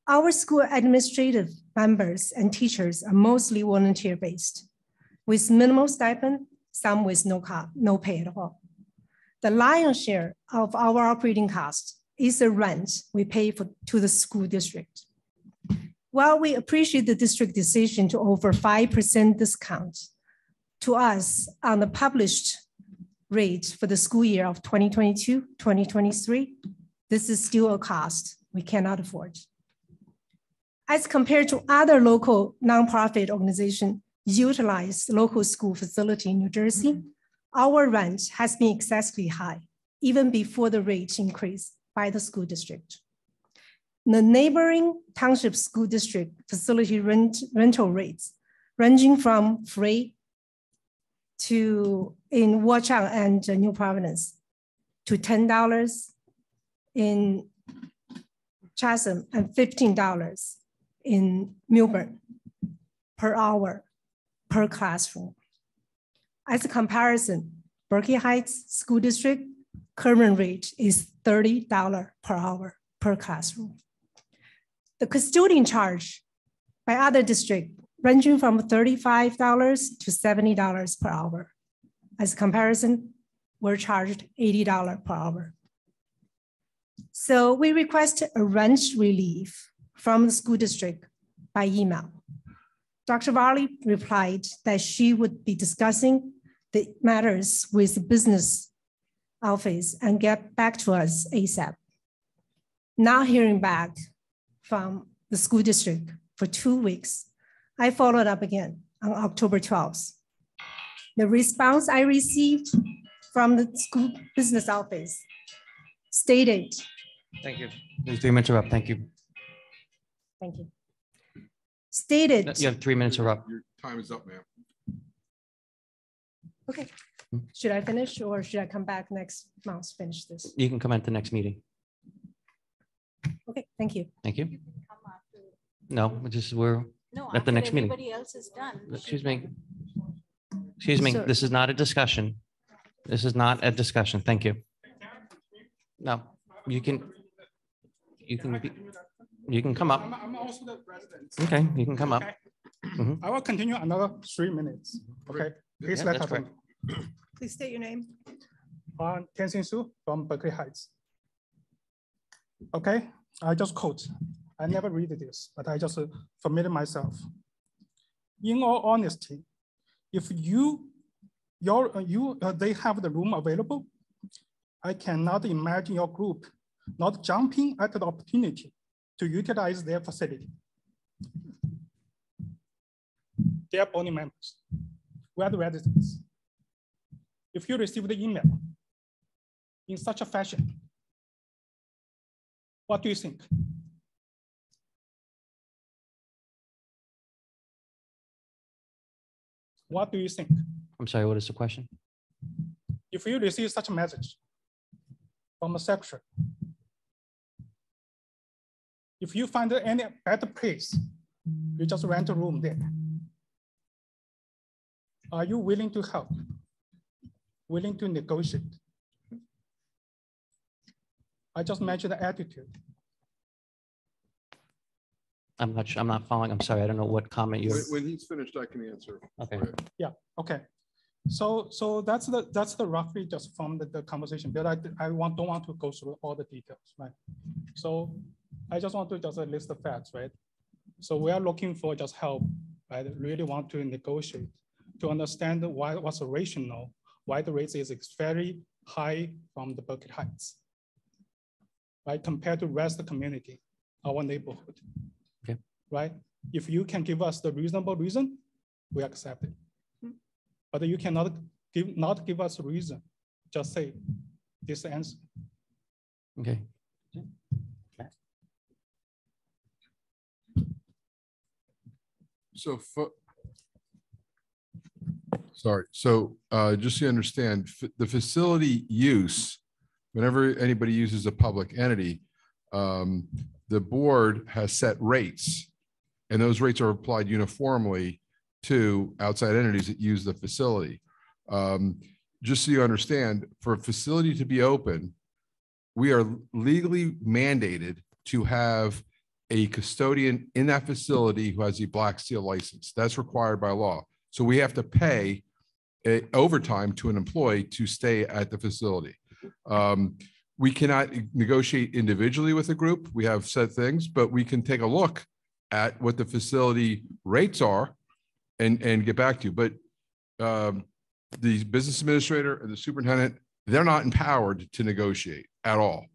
Our school administrative members and teachers are mostly volunteer-based, with minimal stipend, some with no pay at all. The lion's share of our operating cost is the rent we pay to the school district. While we appreciate the district decision to offer 5% discount to us on the published rate for the school year of 2022-2023, this is still a cost we cannot afford. As compared to other local nonprofit organizations utilize local school facility in New Jersey, our rent has been excessively high, even before the rate increase by the school district. The neighboring township school district facility rental rates ranging from free to in Huaqiang and New Providence to $10 in Chatham and $15 in Milburn per hour per classroom. As a comparison, Berkeley Heights School District current rate is $30 per hour per classroom. The custodian charge by other districts ranging from $35 to $70 per hour. As a comparison, we're charged $80 per hour. So we request a rent relief from the school district by email. Dr. Varley replied that she would be discussing the matters with the business office and get back to us ASAP. Not hearing back from the school district for 2 weeks, I followed up again on October 12th. The response I received from the school business office stated. Thank you. Please 3 minutes are up. Thank you. Thank you. Stated. You have 3 minutes are up. Your time is up, ma'am. Okay. Should I finish or should I come back next month to finish this? You can come at the next meeting. Okay, thank you. Thank you. No, we're at the next meeting. Everybody else is done. Excuse me. Excuse me. So- This is not a discussion. This is not a discussion. Thank you. No, you can come up. I'm also the president. Okay, you can come up. Okay. Mhm. I will continue another 3 minutes. Okay, please Yeah, let that's her correct. know. Please state your name. Tianxin Su from Berkeley Heights. Okay, I just quote. I never read this, but I just familiar myself. In all honesty, if they have the room available, I cannot imagine your group not jumping at the opportunity to utilize their facility. They are only members. We are the residents. If you receive the email in such a fashion, what do you think? What do you think? I'm sorry, what is the question? If you receive such a message from a secretary, if you find any better place, you just rent a room there. Are you willing to help? Willing to negotiate? I just mentioned the attitude. I'm not following. I'm sorry. I don't know what comment you're. When he's finished, I can answer. Okay. Yeah. Okay. So that's the roughly just from the conversation, but I don't want to go through all the details, right? So I just want to just list the facts, right? So we are looking for just help, right? Really want to negotiate to understand what's the rationale, why the rate is very high from the Berkeley Heights, right? Compared to the rest of the community, our neighborhood. Okay. Right? If you can give us the reasonable reason, we accept it. But you cannot give us a reason. Just say this answer. Okay. So, sorry. So just so you understand, the facility use, whenever anybody uses a public entity, the board has set rates, and those rates are applied uniformly to outside entities that use the facility. Just so you understand, for a facility to be open, we are legally mandated to have a custodian in that facility who has a Black Seal license. That's required by law. So we have to pay overtime to an employee to stay at the facility. We cannot negotiate individually with a group. We have set things, but we can take a look at what the facility rates are and get back to you. But the business administrator and the superintendent, they're not empowered to negotiate at all.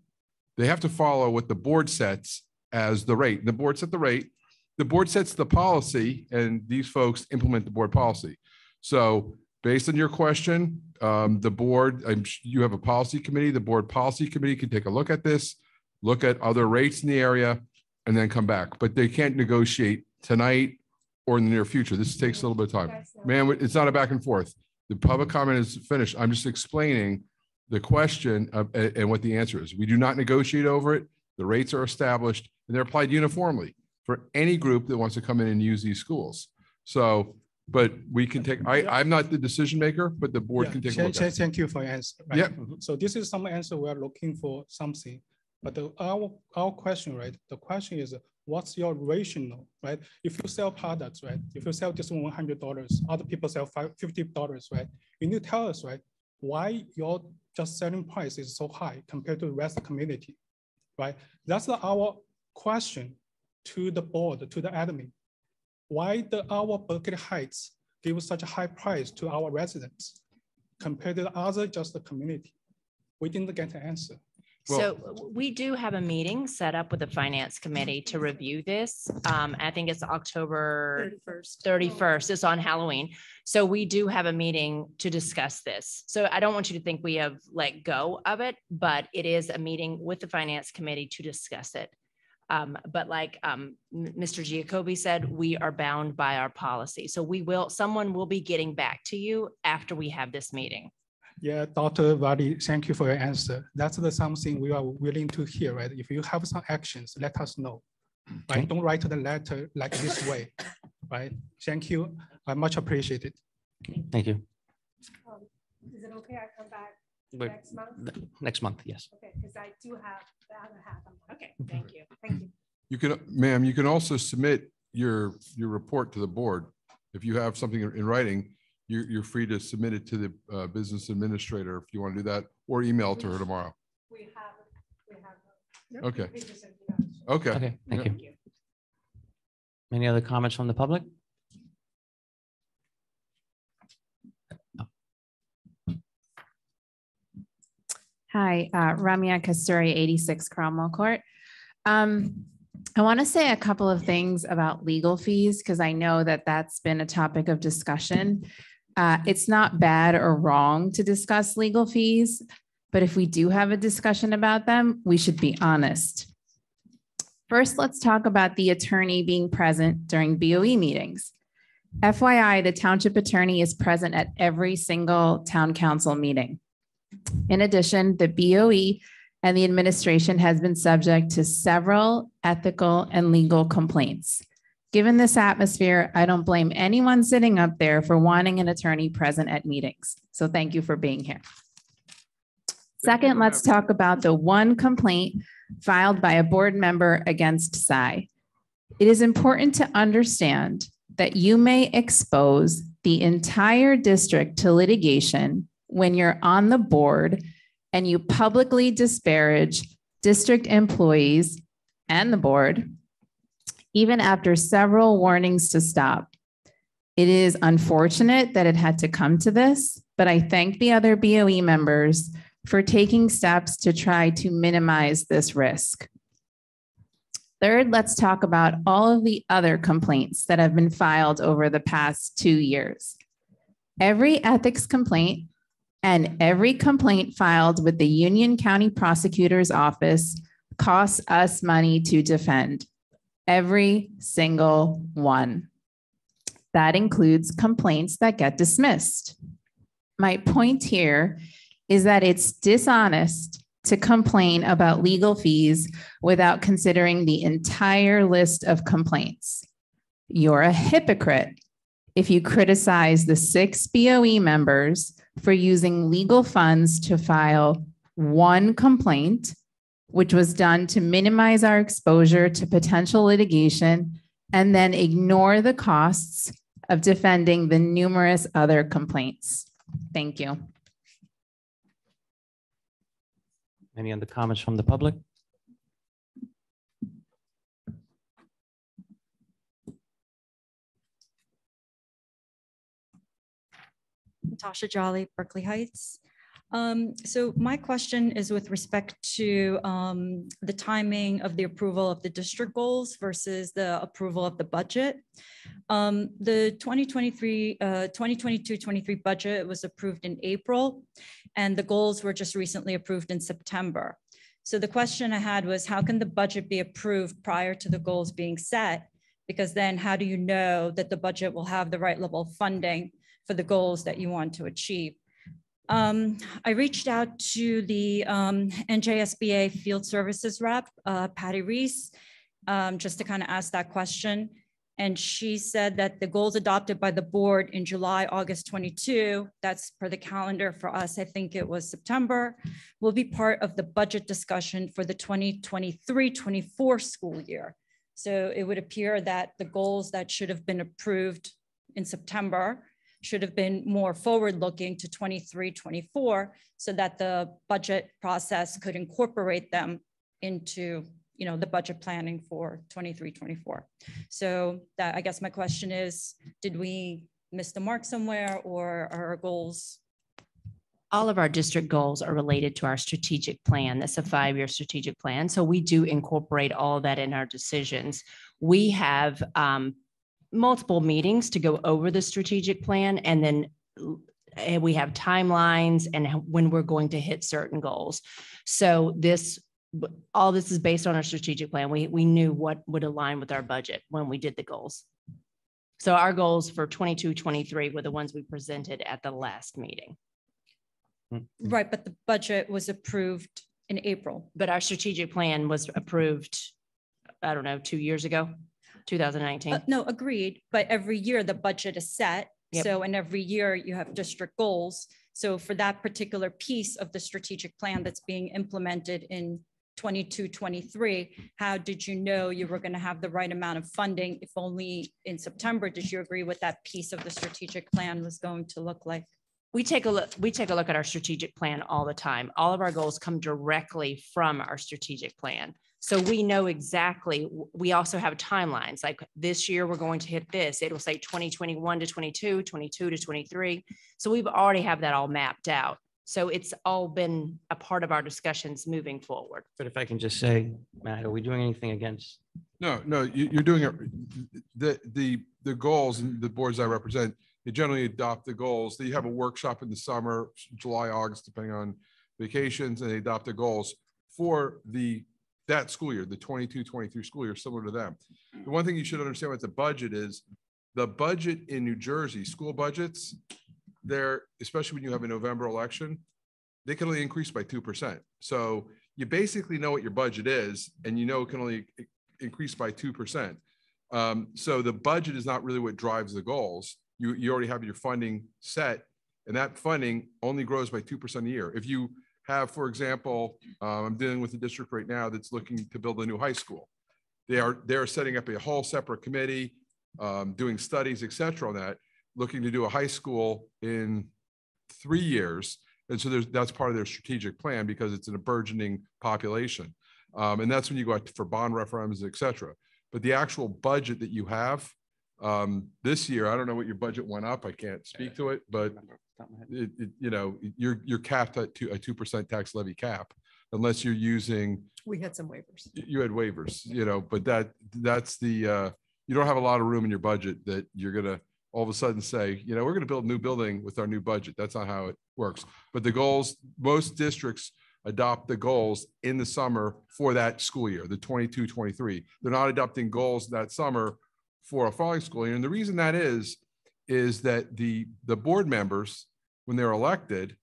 They have to follow what the board sets as the rate. The board set the rate, the board sets the policy, and these folks implement the board policy. So based on your question, the board, you have a policy committee, the board policy committee can take a look at this, look at other rates in the area, and then come back. But they can't negotiate tonight or in the near future. This takes a little bit of time. Man, it's not a back and forth. The public comment is finished. I'm just explaining the question and what the answer is. We do not negotiate over it. The rates are established and they're applied uniformly for any group that wants to come in and use these schools. So, but we can take, I'm not the decision maker, but the board can take a look at it. Thank you for your answer. Right? Yeah. So this is some answer we are looking for something, but our question, right? The question is, what's your rationale, right? If you sell products, right? If you sell just $100, other people sell $50, right? You need to tell us, right? Why your just selling price is so high compared to the rest of the community, right? That's our question to the board, to the admin. Why our Berkeley Heights give such a high price to our residents compared to the other just the community? We didn't get an answer. So we do have a meeting set up with the finance committee to review this. I think it's October 31st. It's on Halloween. So we do have a meeting to discuss this. So I don't want you to think we have let go of it, but it is a meeting with the finance committee to discuss it. But like Mr. Giacobbe said, we are bound by our policy. So someone will be getting back to you after we have this meeting. Yeah, Dr. Valley, thank you for your answer. That's something we are willing to hear, right? If you have some actions, let us know, right? Okay. Don't write the letter like this way, right? Thank you. I much appreciate it. Thank you. Is it okay I come back next month? Next month, yes. Okay, because I do have the other half. Okay, thank you. Thank you. You can, ma'am, you can also submit your report to the board. If you have something in writing, you're free to submit it to the business administrator if you want to do that, or email it to her tomorrow. We have. Okay. Okay. Okay, thank Yeah. you. Any other comments from the public? Hi, Ramya Kasturi, 86 Cromwell Court. I want to say a couple of things about legal fees because I know that that's been a topic of discussion. It's not bad or wrong to discuss legal fees, but if we do have a discussion about them, we should be honest. First, let's talk about the attorney being present during BoE meetings. FYI, the township attorney is present at every single town council meeting. In addition, the BoE and the administration has been subject to several ethical and legal complaints. Given this atmosphere, I don't blame anyone sitting up there for wanting an attorney present at meetings. So thank you for being here. Second, let's talk about the one complaint filed by a board member against Cy. It is important to understand that you may expose the entire district to litigation when you're on the board and you publicly disparage district employees and the board, even after several warnings to stop. It is unfortunate that it had to come to this, but I thank the other BoE members for taking steps to try to minimize this risk. Third, let's talk about all of the other complaints that have been filed over the past 2 years. Every ethics complaint and every complaint filed with the Union County Prosecutor's Office costs us money to defend. Every single one. That includes complaints that get dismissed. My point here is that it's dishonest to complain about legal fees without considering the entire list of complaints. You're a hypocrite if you criticize the 6 BoE members for using legal funds to file one complaint, which was done to minimize our exposure to potential litigation, and then ignore the costs of defending the numerous other complaints. Thank you. Any other comments from the public? Natasha Jolly, Berkeley Heights. So my question is with respect to the timing of the approval of the district goals versus the approval of the budget. The 2022-23 budget was approved in April, and the goals were just recently approved in September. So the question I had was, how can the budget be approved prior to the goals being set? Because then how do you know that the budget will have the right level of funding for the goals that you want to achieve? I reached out to the NJSBA field services rep, Patty Reese, just to kind of ask that question. And she said that the goals adopted by the board in July, August 22, that's per the calendar for us, I think it was September, will be part of the budget discussion for the 2023-24 school year. So it would appear that the goals that should have been approved in September should have been more forward-looking to 23-24 so that the budget process could incorporate them into the budget planning for 23-24. So that, I guess my question is, did we miss the mark somewhere, or are our goals? All of our district goals are related to our strategic plan. That's a 5-year strategic plan. So we do incorporate all of that in our decisions. We have multiple meetings to go over the strategic plan, and then we have timelines and when we're going to hit certain goals. So all this is based on our strategic plan. We knew what would align with our budget when we did the goals. So our goals for 22-23 were the ones we presented at the last meeting. Right, but the budget was approved in April. But our strategic plan was approved, I don't know, 2 years ago, 2019. No, agreed. But every year the budget is set. Yep. So, and every year you have district goals. So for that particular piece of the strategic plan that's being implemented in 22-23, how did you know you were going to have the right amount of funding? If only in September did you agree what that piece of the strategic plan was going to look like? We take a look at our strategic plan all the time. All of our goals come directly from our strategic plan. So we know exactly, we also have timelines, like this year we're going to hit this. It'll say 2021 to 22, 22 to 23. So we've already have that all mapped out. So it's all been a part of our discussions moving forward. But if I can just say, Matt, are we doing anything against? No, you're doing it. The goals and the boards I represent, they generally adopt the goals. They have a workshop in the summer, July, August, depending on vacations, and they adopt the goals for that school year, the 22-23 school year, similar to them. The one thing you should understand with the budget is the budget in New Jersey, school budgets, they're, especially when you have a November election, they can only increase by 2%. So you basically know what your budget is, and you know it can only increase by 2%. So the budget is not really what drives the goals. You already have your funding set, and that funding only grows by 2% a year. If you have, for example, I'm dealing with a district right now that's looking to build a new high school. They're setting up a whole separate committee, doing studies, et cetera, on that, looking to do a high school in 3 years. And so that's part of their strategic plan because it's a burgeoning population. And that's when you go out for bond referendums, et cetera. But the actual budget that you have this year, I don't know what your budget went up. I can't speak to it, but you're capped at a 2% tax levy cap, unless you're using. We had some waivers. You had waivers, but that's the you don't have a lot of room in your budget that you're gonna all of a sudden say, we're gonna build a new building with our new budget. That's not how it works. But the goals, most districts adopt the goals in the summer for that school year, the 22-23. They're not adopting goals that summer for a following school year. And the reason that is that the board members, when they're elected,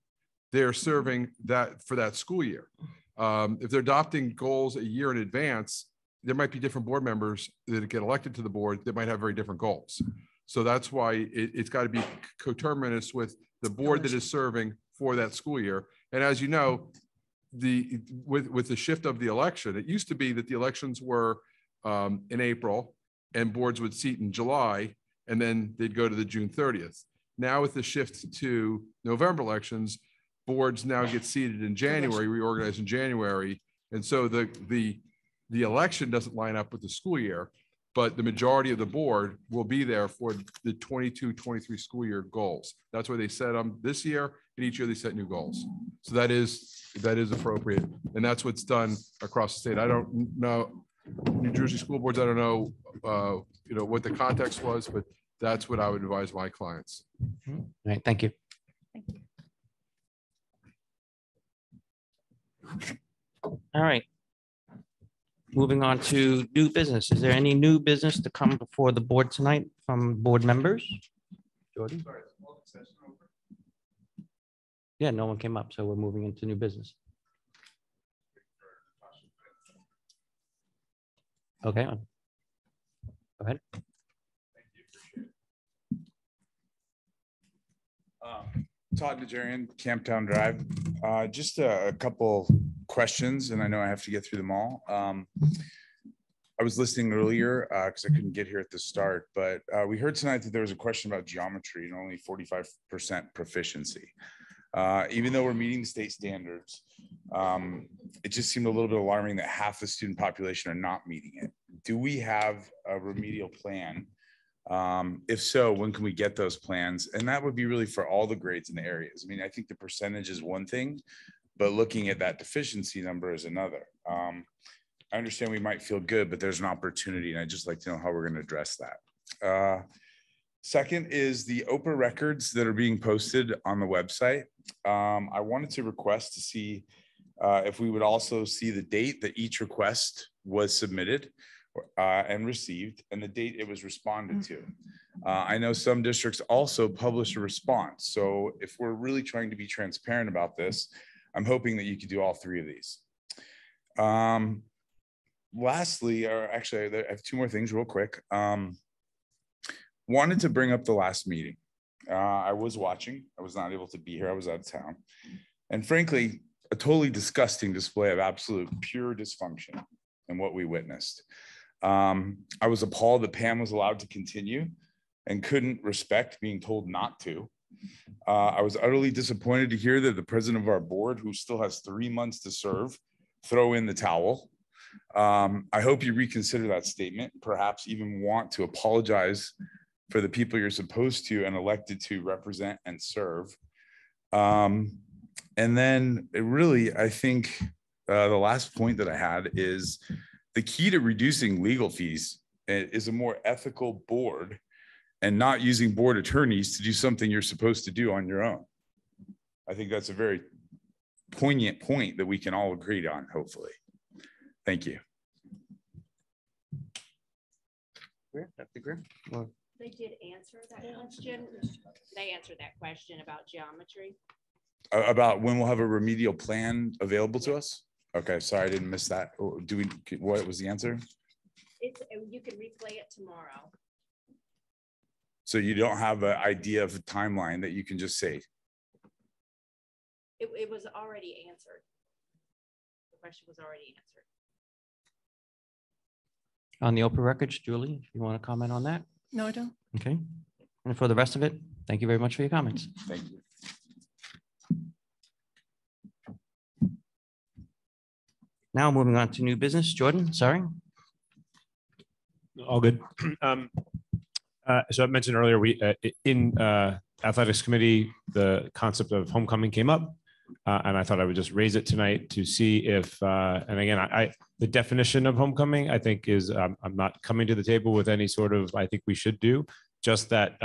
they're serving that for that school year. If they're adopting goals a year in advance, there might be different board members that get elected to the board that might have very different goals. So that's why it's got to be coterminous with the board that is serving for that school year. And as you know, with the shift of the election, it used to be that the elections were in April and boards would seat in July, and then they'd go to the June 30th. Now with the shift to November elections, boards now get seated in January, reorganized in January. And so the election doesn't line up with the school year, but the majority of the board will be there for the 22-23 school year goals. That's why they set them this year, and each year they set new goals. So that is appropriate. And that's what's done across the state. I don't know, New Jersey school boards, I don't know, what the context was, but that's what I would advise my clients. All right, thank you. Thank you. All right. Moving on to new business. Is there any new business to come before the board tonight from board members? Jordan? Yeah, no one came up, so we're moving into new business. Okay. Go ahead. Todd Najarian, Camptown Drive. Just a couple questions, and I know I have to get through them all. I was listening earlier because I couldn't get here at the start, but we heard tonight that there was a question about geometry and only 45% proficiency. Even though we're meeting the state standards, it just seemed a little bit alarming that half the student population are not meeting it. Do we have a remedial plan? If so, when can we get those plans? And that would be really for all the grades in the areas. I mean, I think the percentage is one thing, but looking at that deficiency number is another. I understand we might feel good, but there's an opportunity, and I'd just like to know how we're going to address that. Second is the OPA records that are being posted on the website. I wanted to request to see if we would also see the date that each request was submitted and received, and the date it was responded to. I know some districts also publish a response. So if we're really trying to be transparent about this, I'm hoping that you could do all three of these. Lastly, or actually, I have two more things real quick. Wanted to bring up the last meeting. I was watching. I was not able to be here. I was out of town. And frankly, a totally disgusting display of absolute pure dysfunction in what we witnessed. I was appalled that Pam was allowed to continue and couldn't respect being told not to. I was utterly disappointed to hear that the president of our board, who still has 3 months to serve, throw in the towel. I hope you reconsider that statement, perhaps even want to apologize for the people you're supposed to and elected to represent and serve. And then really, I think the last point that I had is the key to reducing legal fees is a more ethical board and not using board attorneys to do something you're supposed to do on your own. I think that's a very poignant point that we can all agree on, hopefully. Thank you. They did answer that question. They answered that question about geometry. About when we'll have a remedial plan available to us? Okay, sorry, I didn't miss that. What was the answer? You can replay it tomorrow. So you don't have an idea of a timeline that you can just say? It was already answered. The question was already answered. On the open records, Julie, if you want to comment on that? No, I don't. Okay. And for the rest of it, thank you very much for your comments. Thank you. Now moving on to new business. Jordan, sorry. All good. So I mentioned earlier, we in athletics committee, the concept of homecoming came up, and I thought I would just raise it tonight to see if, and again, the definition of homecoming, I think is, I'm not coming to the table with any sort of, I think we should do, just that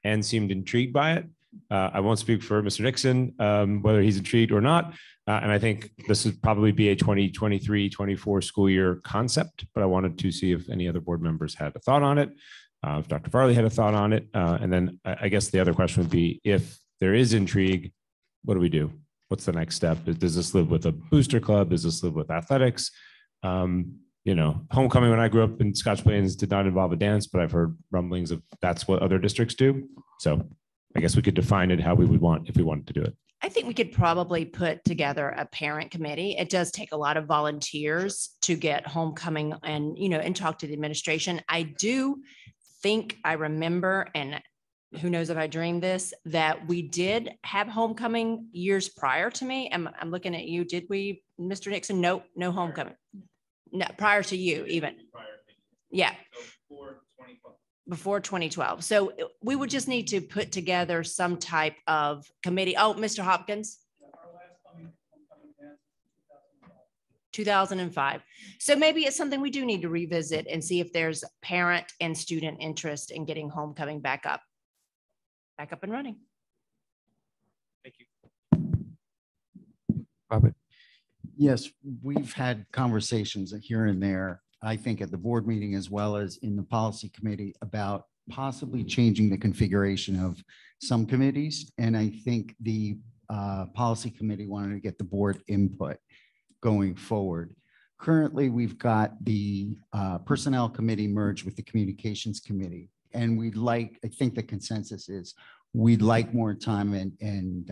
Ann seemed intrigued by it. I won't speak for Mr. Nixon, whether he's intrigued or not. And I think this would probably be a 2023-24 school year concept, but I wanted to see if any other board members had a thought on it, if Dr. Farley had a thought on it. And then I guess the other question would be, if there is intrigue, what do we do? What's the next step? Does this live with a booster club? Does this live with athletics? You know, homecoming when I grew up in Scotch Plains did not involve a dance, but I've heard rumblings of that's what other districts do. So I guess we could define it how we would want if we wanted to do it. I think we could probably put together a parent committee. It does take a lot of volunteers to get homecoming and, you know, and talk to the administration. I do think I remember, and who knows if I dreamed this, that we did have homecoming years prior to me. I'm looking at you. Did we, Mr. Nixon? No, no homecoming. No, prior to you even. Yeah. Before 2012. So we would just need to put together some type of committee. Oh, Mr. Hopkins. 2005. So maybe it's something we do need to revisit and see if there's parent and student interest in getting homecoming back up and running. Thank you. Robert. Yes, we've had conversations here and there, I think at the board meeting as well as in the policy committee, about possibly changing the configuration of some committees. And I think the policy committee wanted to get the board input going forward. Currently, we've got the personnel committee merged with the communications committee. And we'd like, I think the consensus is, we'd like more time and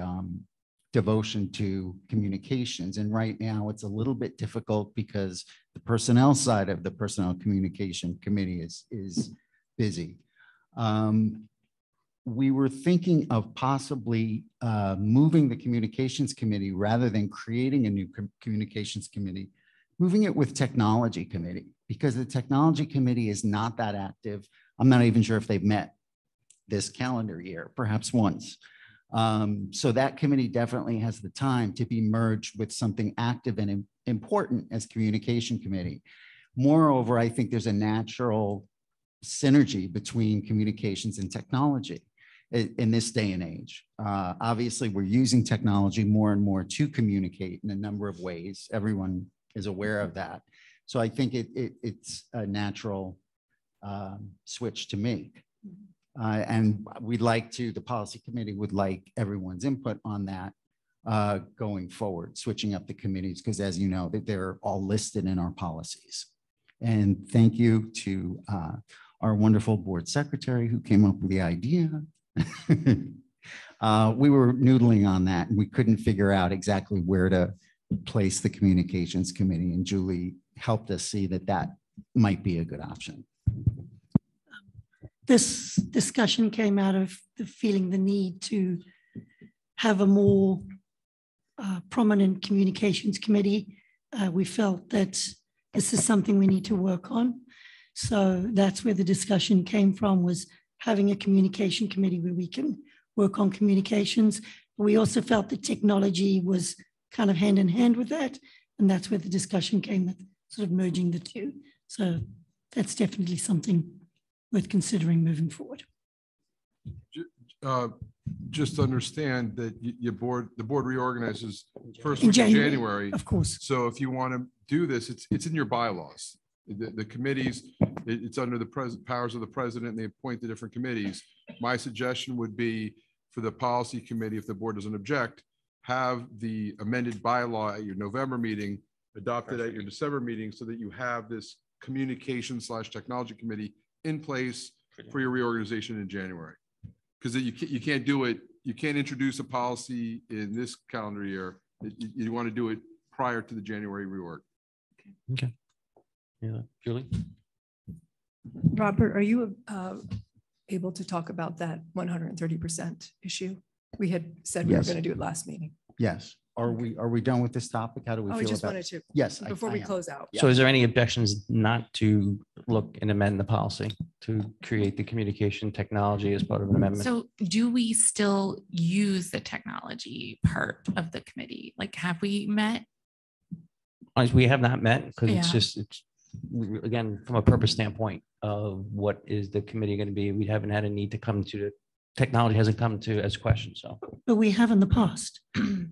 devotion to communications. And right now it's a little bit difficult because the personnel side of the personnel communication committee is busy. We were thinking of possibly moving the communications committee rather than creating a new communications committee, moving it with technology committee, because the technology committee is not that active. I'm not even sure if they've met this calendar year, perhaps once. So that committee definitely has the time to be merged with something active and important as communication committee. Moreover, I think there's a natural synergy between communications and technology in this day and age. Obviously, we're using technology more and more to communicate in a number of ways. Everyone is aware of that. So I think it's a natural switch to make. And we'd like to, the policy committee would like everyone's input on that going forward, switching up the committees, because as you know, they're all listed in our policies. And thank you to our wonderful board secretary who came up with the idea. We were noodling on that and we couldn't figure out exactly where to place the communications committee, and Julie helped us see that that might be a good option. This discussion came out of feeling the need to have a more prominent communications committee we felt that this is something we need to work on. So that's where the discussion came from, was having a communication committee where we can work on communications. We also felt that technology was kind of hand in hand with that. And that's where the discussion came with sort of merging the two. So that's definitely something worth considering moving forward. Just understand that the board reorganizes first In week of January, January. of course. So if you want to do this, it's in your bylaws. The committees, it's under the powers of the president, and they appoint the different committees. My suggestion would be for the policy committee, if the board doesn't object, have the amended bylaw at your November meeting, adopted at your December meeting, so that you have this communication/technology committee in place for your reorganization in January. Because you can't do it, you can't introduce a policy in this calendar year. You want to do it prior to the January reorg. Okay. Yeah, Julie? Robert, are you able to talk about that 130% issue? We had said we were Yes. going to do it last meeting. Yes. Are we done with this topic? How do we Oh, I feel just about? wanted to, Yes. before I we am. close out. So is there any objections not to look and amend the policy to create the communication technology as part of an amendment? So do we still use the technology part of the committee? Like, have we met? We have not met because Yeah. again, from a purpose standpoint of what is the committee going to be, we haven't had a need to come to the technology hasn't come to as questions. So, But we have in the past.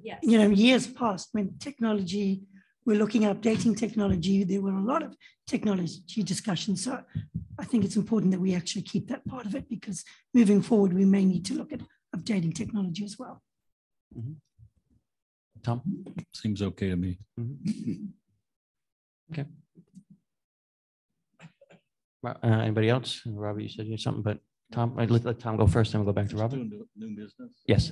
Yes. You know, years past, when technology, we're looking at updating technology, there were a lot of technology discussions. So I think it's important that we actually keep that part of it, because moving forward, we may need to look at updating technology as well. Tom? Seems okay to me. Okay. Anybody else? Robert, you said you had something, but Tom, let Tom go first, then we'll go back to Robert. New business? Yes.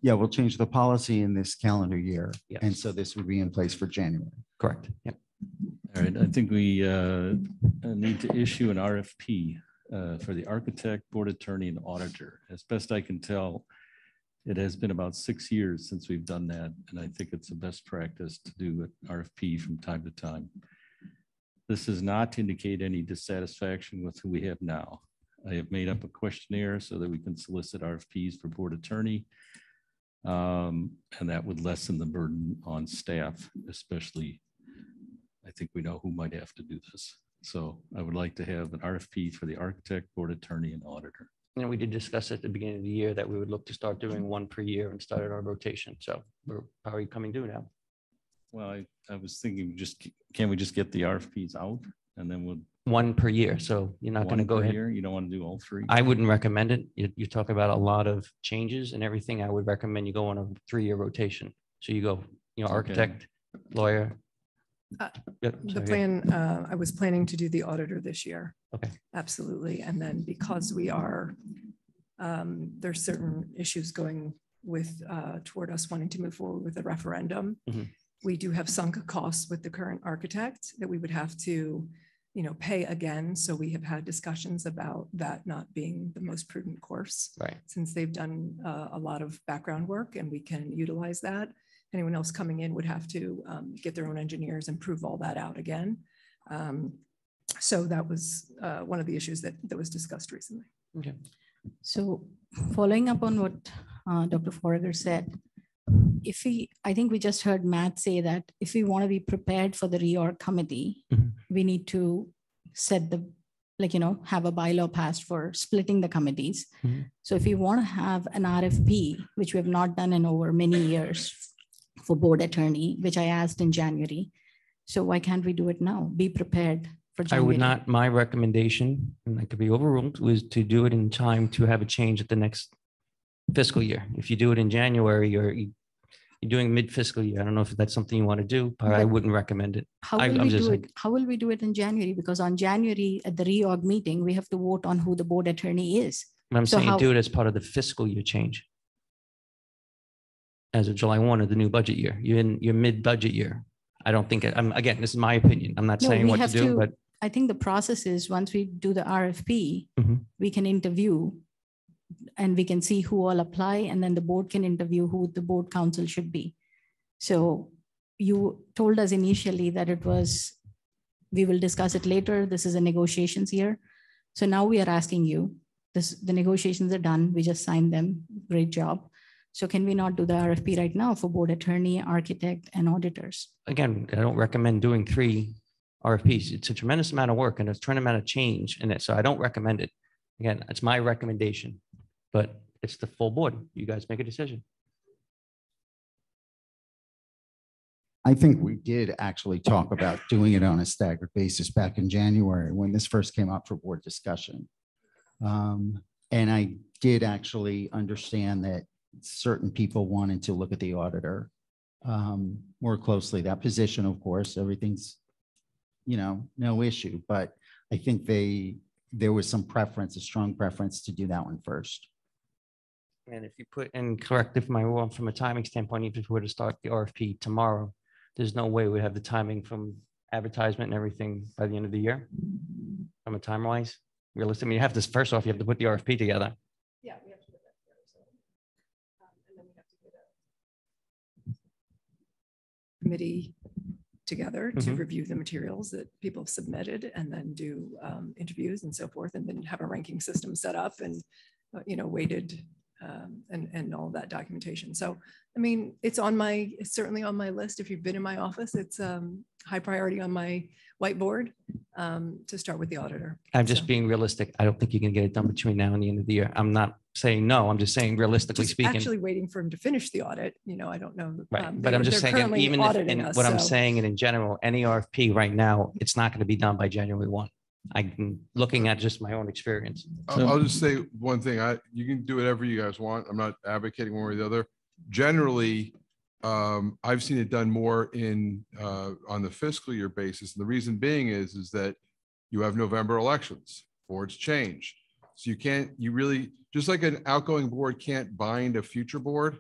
Yeah, we'll change the policy in this calendar year. Yes. And so this would be in place for January. Correct. Yep. All right, I think we need to issue an RFP for the architect, board attorney, and auditor. As best I can tell, it has been about 6 years since we've done that, and I think it's the best practice to do an RFP from time to time. This is not to indicate any dissatisfaction with who we have now. I have made up a questionnaire so that we can solicit RFPs for board attorney, and that would lessen the burden on staff, especially. I think we know who might have to do this. So I would like to have an RFP for the architect, board attorney, and auditor. And we did discuss at the beginning of the year that we would look to start doing one per year and started our rotation. So we're probably coming due now. Well, I was thinking, can we just get the RFPs out and then we'll. One per year. So you're not going to go ahead. You don't want to do all three? I wouldn't recommend it. You talk about a lot of changes and everything. I would recommend you go on a 3-year rotation. So you go, architect, lawyer. The plan, I was planning to do the auditor this year. Okay. Absolutely. And then because we are, there's certain issues going with, toward us wanting to move forward with a referendum. Mhm. We do have sunk costs with the current architect that we would have to, pay again. So we have had discussions about that not being the most prudent course. Right. Since they've done a lot of background work and we can utilize that. Anyone else coming in would have to get their own engineers and prove all that out again. So that was one of the issues that was discussed recently. Okay. So following up on what Dr. Forager said, I think we just heard Matt say that if we want to be prepared for the reorg committee, we need to set have a bylaw passed for splitting the committees. So if we want to have an RFP, which we have not done in over many years for board attorney, which I asked in January. So why can't we do it now? Be prepared for January. I would not, my recommendation, and I could be overruled, was to do it in time to have a change at the next fiscal year. If you do it in January or you're doing mid-fiscal year, I don't know if that's something you want to do, but I wouldn't recommend it. How will we do it in January? Because on January at the reorg meeting, we have to vote on who the board attorney is. I'm saying do it as part of the fiscal year change. As of July 1 of the new budget year, you're in your mid-budget year. I don't think, again, this is my opinion. I'm not saying what to do, but I think the process is once we do the RFP, we can interview and we can see who all apply, and then the board can interview who the board council should be. So you told us initially that it was, we will discuss it later. This is a negotiations year. So now we are asking you, the negotiations are done. We just signed them. Great job. So can we not do the RFP right now for board attorney, architect, and auditors? Again, I don't recommend doing 3 RFPs. It's a tremendous amount of work and a tremendous amount of change in it. So I don't recommend it. Again, it's my recommendation, but it's the full board. You guys make a decision. I think we did actually talk about doing it on a staggered basis back in January when this first came up for board discussion. And I did actually understand that certain people wanted to look at the auditor more closely. That position, of course, everything's, no issue, but I think there was some preference, a strong preference to do that one first. And if you put in, correct if I'm wrong, from a timing standpoint, even if we were to start the RFP tomorrow, there's no way we'd have the timing from advertisement and everything by the end of the year from a time wise. Realistically, I mean, you have this first off, you have to put the RFP together. Yeah, we have to put that together. So, and then we have to get a committee together to review the materials that people have submitted and then do interviews and so forth, and then have a ranking system set up and, weighted and all that documentation. So, I mean, it's certainly on my list. If you've been in my office, it's high priority on my whiteboard to start with the auditor. I'm just being realistic. I don't think you can get it done between now and the end of the year. I'm not saying no, I'm just saying realistically speaking. Actually waiting for him to finish the audit. I don't know. Right. But I'm just saying, even if, and what I'm saying, and in general, any RFP right now, it's not going to be done by January 1. I'm looking at just my own experience. I'll just say one thing. You can do whatever you guys want. I'm not advocating one way or the other. Generally, I've seen it done more on the fiscal year basis. And the reason being is that you have November elections, boards change. So you really, just like an outgoing board can't bind a future board,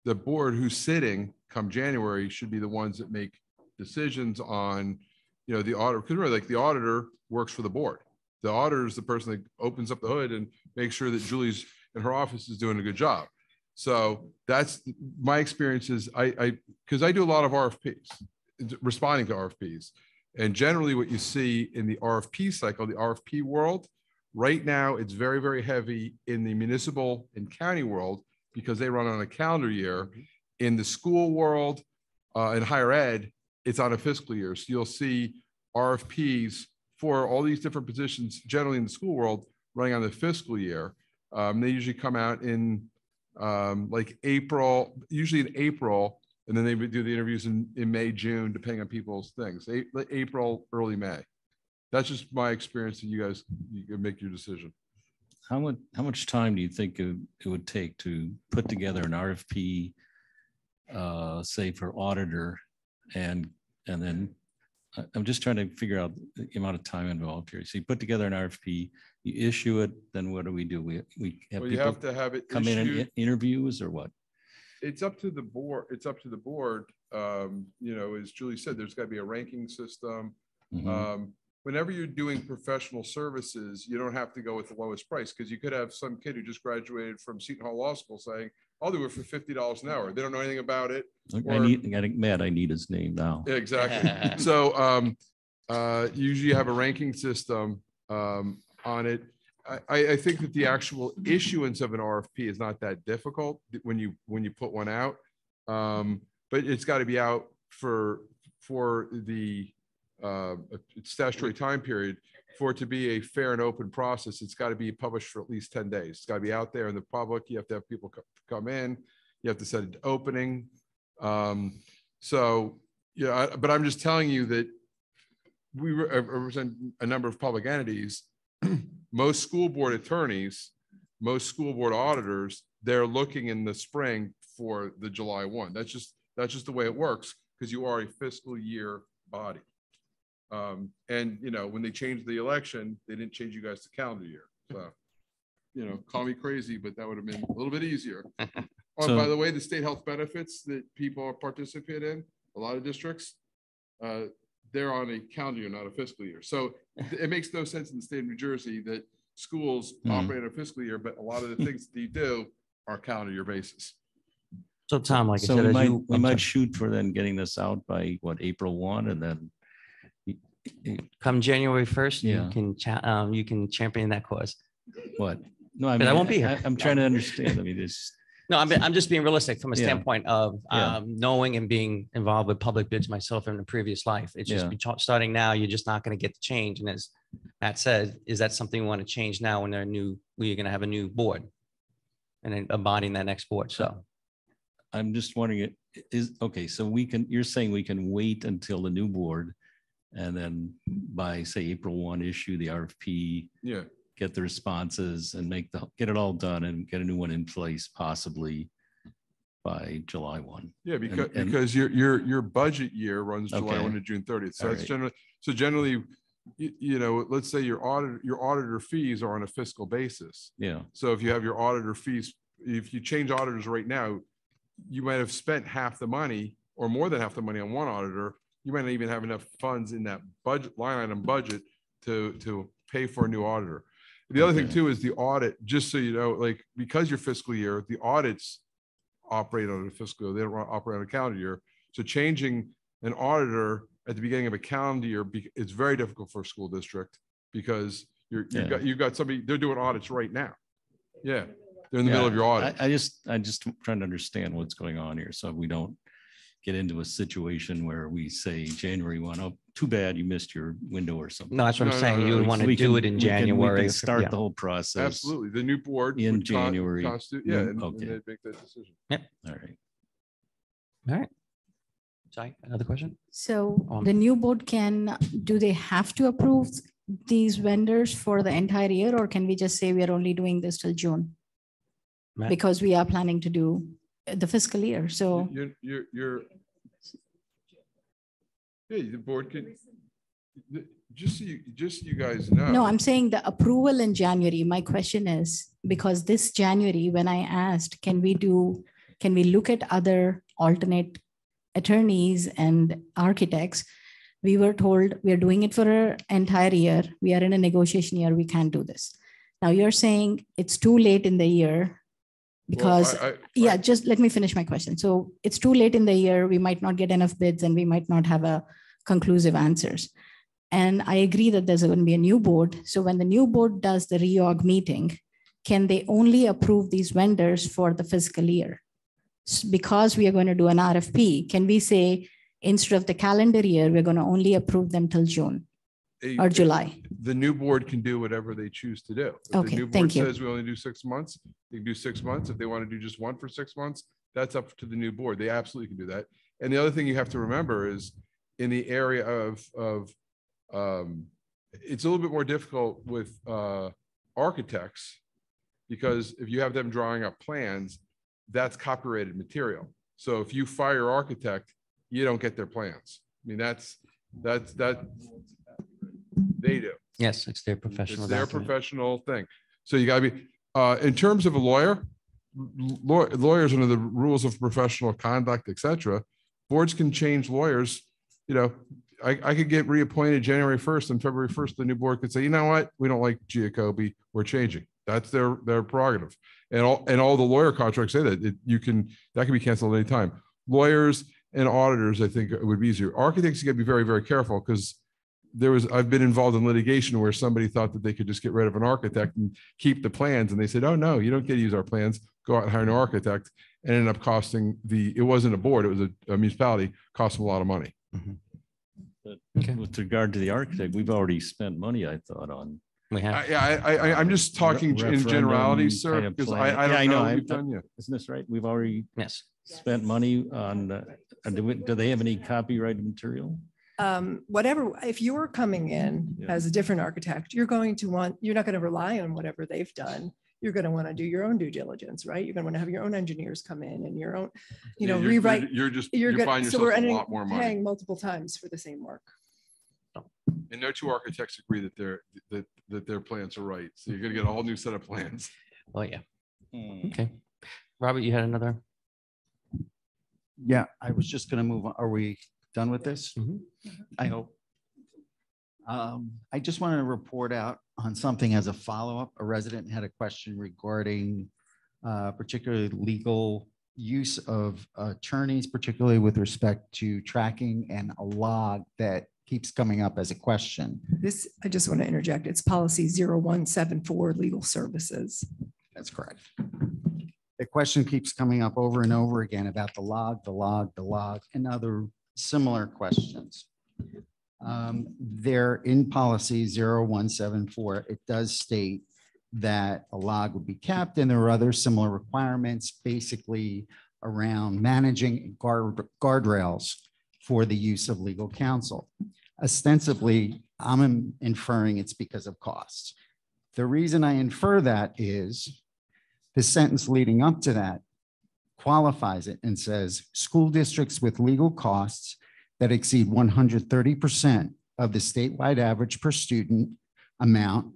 the board who's sitting come January should be the ones that make decisions on, the auditor. Because remember, like the auditor works for the board. The auditor is the person that opens up the hood and makes sure that Julie's in her office is doing a good job. So that's my experience is because I do a lot of RFPs, responding to RFPs. And generally what you see in the RFP cycle, the RFP world, right now it's very, very heavy in the municipal and county world because they run on a calendar year. In the school world and higher ed, it's on a fiscal year. So you'll see RFPs for all these different positions, generally in the school world, running on the fiscal year. They usually come out in like April, usually in April, and then they would do the interviews in May, June, depending on people's things. April, early May. That's just my experience, and you can make your decision. How much time do you think it would take to put together an RFP, say for auditor, and then I'm just trying to figure out the amount of time involved here. So you put together an RFP, you issue it, then what do? We have you have to have it come in and interviews or what? It's up to the board. It's up to the board. As Julie said, there's got to be a ranking system. Whenever you're doing professional services, you don't have to go with the lowest price because you could have some kid who just graduated from Seton Hall Law School saying, I'll do it for $50 an hour. They don't know anything about it. I need his name now. Yeah, exactly. So usually you have a ranking system on it. I think that the actual issuance of an RFP is not that difficult when you put one out, but it's got to be out for the statutory time period. For it to be a fair and open process, it's got to be published for at least 10 days. It's got to be out there in the public. You have to have people come in. You have to set an opening. So, but I'm just telling you that we represent a number of public entities. Most school board attorneys, most school board auditors, they're looking in the spring for the July 1. That's just the way it works because you are a fiscal year body. And when they changed the election, they didn't change you guys to calendar year. So, call me crazy, but that would have been a little bit easier. So, by the way, the state health benefits that people participate in, a lot of districts, they're on a calendar year, not a fiscal year. So it makes no sense in the state of New Jersey that schools operate on a fiscal year, but a lot of the things that you do are calendar year basis. So Tom, like I So said, we as might, you, we I'm might sorry. shoot for then getting this out by what, April 1, and then Come January 1st, Yeah. you can champion that cause. what? No, I But mean, I won't be here. I'm trying to understand. I mean, it's, No, I'm just being realistic from a Yeah. standpoint of Yeah. knowing and being involved with public bids myself in a previous life. It's just starting now, you're just not going to get the change. And as Matt said, is that something we want to change now when they're new, we're going to have a new board and then embodying that next board. So I'm just wondering, okay, so you're saying we can wait until the new board and then by say April 1, issue the RFP. Yeah. Get the responses and get it all done and get a new one in place possibly by July 1. Yeah, because your budget year runs July Okay. 1 to June 30th. So All that's right. generally, you know, let's say your auditor fees are on a fiscal basis. Yeah. So if you have your auditor fees, if you change auditors right now, you might have spent half the money or more than half the money on one auditor. You might not even have enough funds in that budget line item budget to pay for a new auditor. The other thing too is the audit, just so you know, like because your fiscal year, the audits operate on a fiscal year, they don't operate on a calendar year. So changing an auditor at the beginning of a calendar year, it's very difficult for a school district because you've got somebody, they're doing audits right now. Yeah, they're in the middle of your audit. I just trying to understand what's going on here so we don't get into a situation where we say January 1, oh, too bad you missed your window or something. no, that's what I'm saying. You would want to do it in January. We can start the whole process. Absolutely. The new board in would January. yeah, and Okay. they'd make that decision. Yep. All right. All right. Sorry, another question? So the new board do they have to approve these vendors for the entire year, or can we just say we are only doing this till June? Matt? Because we are planning to do the fiscal year. So Yeah, the board can, just so you guys know. no, I'm saying the approval in January. My question is, because this January, when I asked, can we look at other alternate attorneys and architects? We were told we're doing it for an entire year. We are in a negotiation year. We can't do this. Now you're saying it's too late in the year because, just let me finish my question. So it's too late in the year. We might not get enough bids and we might not have a conclusive answers. And I agree that there's going to be a new board. So when the new board does the reorg meeting, can they only approve these vendors for the fiscal year? Because we are going to do an RFP, can we say instead of the calendar year, we're going to only approve them till June or July? The new board can do whatever they choose to do. If Okay, the new board thank you. says we only do 6 months, they can do 6 months. If they want to do just one for 6 months, that's up to the new board. They absolutely can do that. And the other thing you have to remember is in the area of it's a little bit more difficult with architects because if you have them drawing up plans, that's copyrighted material. So if you fire your architect, you don't get their plans. I mean, that they do. Yes, it's their professional. It's their document. professional thing. So you gotta be, in terms of a lawyer, lawyers under the rules of professional conduct, et cetera, boards can change lawyers. You know, I could get reappointed January 1st and February 1st, the new board could say, you know what, we don't like Giacobbe, we're changing. That's their prerogative. And all the lawyer contracts say that that can be canceled anytime. Lawyers and auditors, I think it would be easier. Architects, you gotta be very, very careful because I've been involved in litigation where somebody thought that they could just get rid of an architect and keep the plans. And they said, oh no, you don't get to use our plans. Go out and hire an architect, and ended up costing it wasn't a board, it was a municipality, cost them a lot of money. But with regard to the architect, we've already spent money, I thought, on. We have. I'm just talking in generalities, sir, kind of because plan. I don't know what you've done yet. Isn't this right? We've already spent money on, do they have any copyrighted material? Whatever, if you're coming in as a different architect, you're not going to rely on whatever they've done. You're going to want to do your own due diligence, right? You're going to want to have your own engineers come in and your own, rewrite. You're buying yourself a lot more money. Paying multiple times for the same work. And no two architects agree that their plans are right. So you're going to get a whole new set of plans. Well, yeah. Okay. Robert, you had another? Yeah, I was just going to move on. Are we done with this? I hope. I just wanted to report out on something as a follow-up. A resident had a question regarding particularly legal use of attorneys, particularly with respect to tracking and a log that keeps coming up as a question. This, I just want to interject, it's policy 0174, legal services. That's correct. The question keeps coming up over and over again about the log, and other similar questions. There in policy 0174, it does state that a log would be kept, and there are other similar requirements basically around managing guardrails for the use of legal counsel. Ostensibly, I'm inferring it's because of costs. The reason I infer that is the sentence leading up to that qualifies it and says, school districts with legal costs that exceed 130% of the statewide average per student amount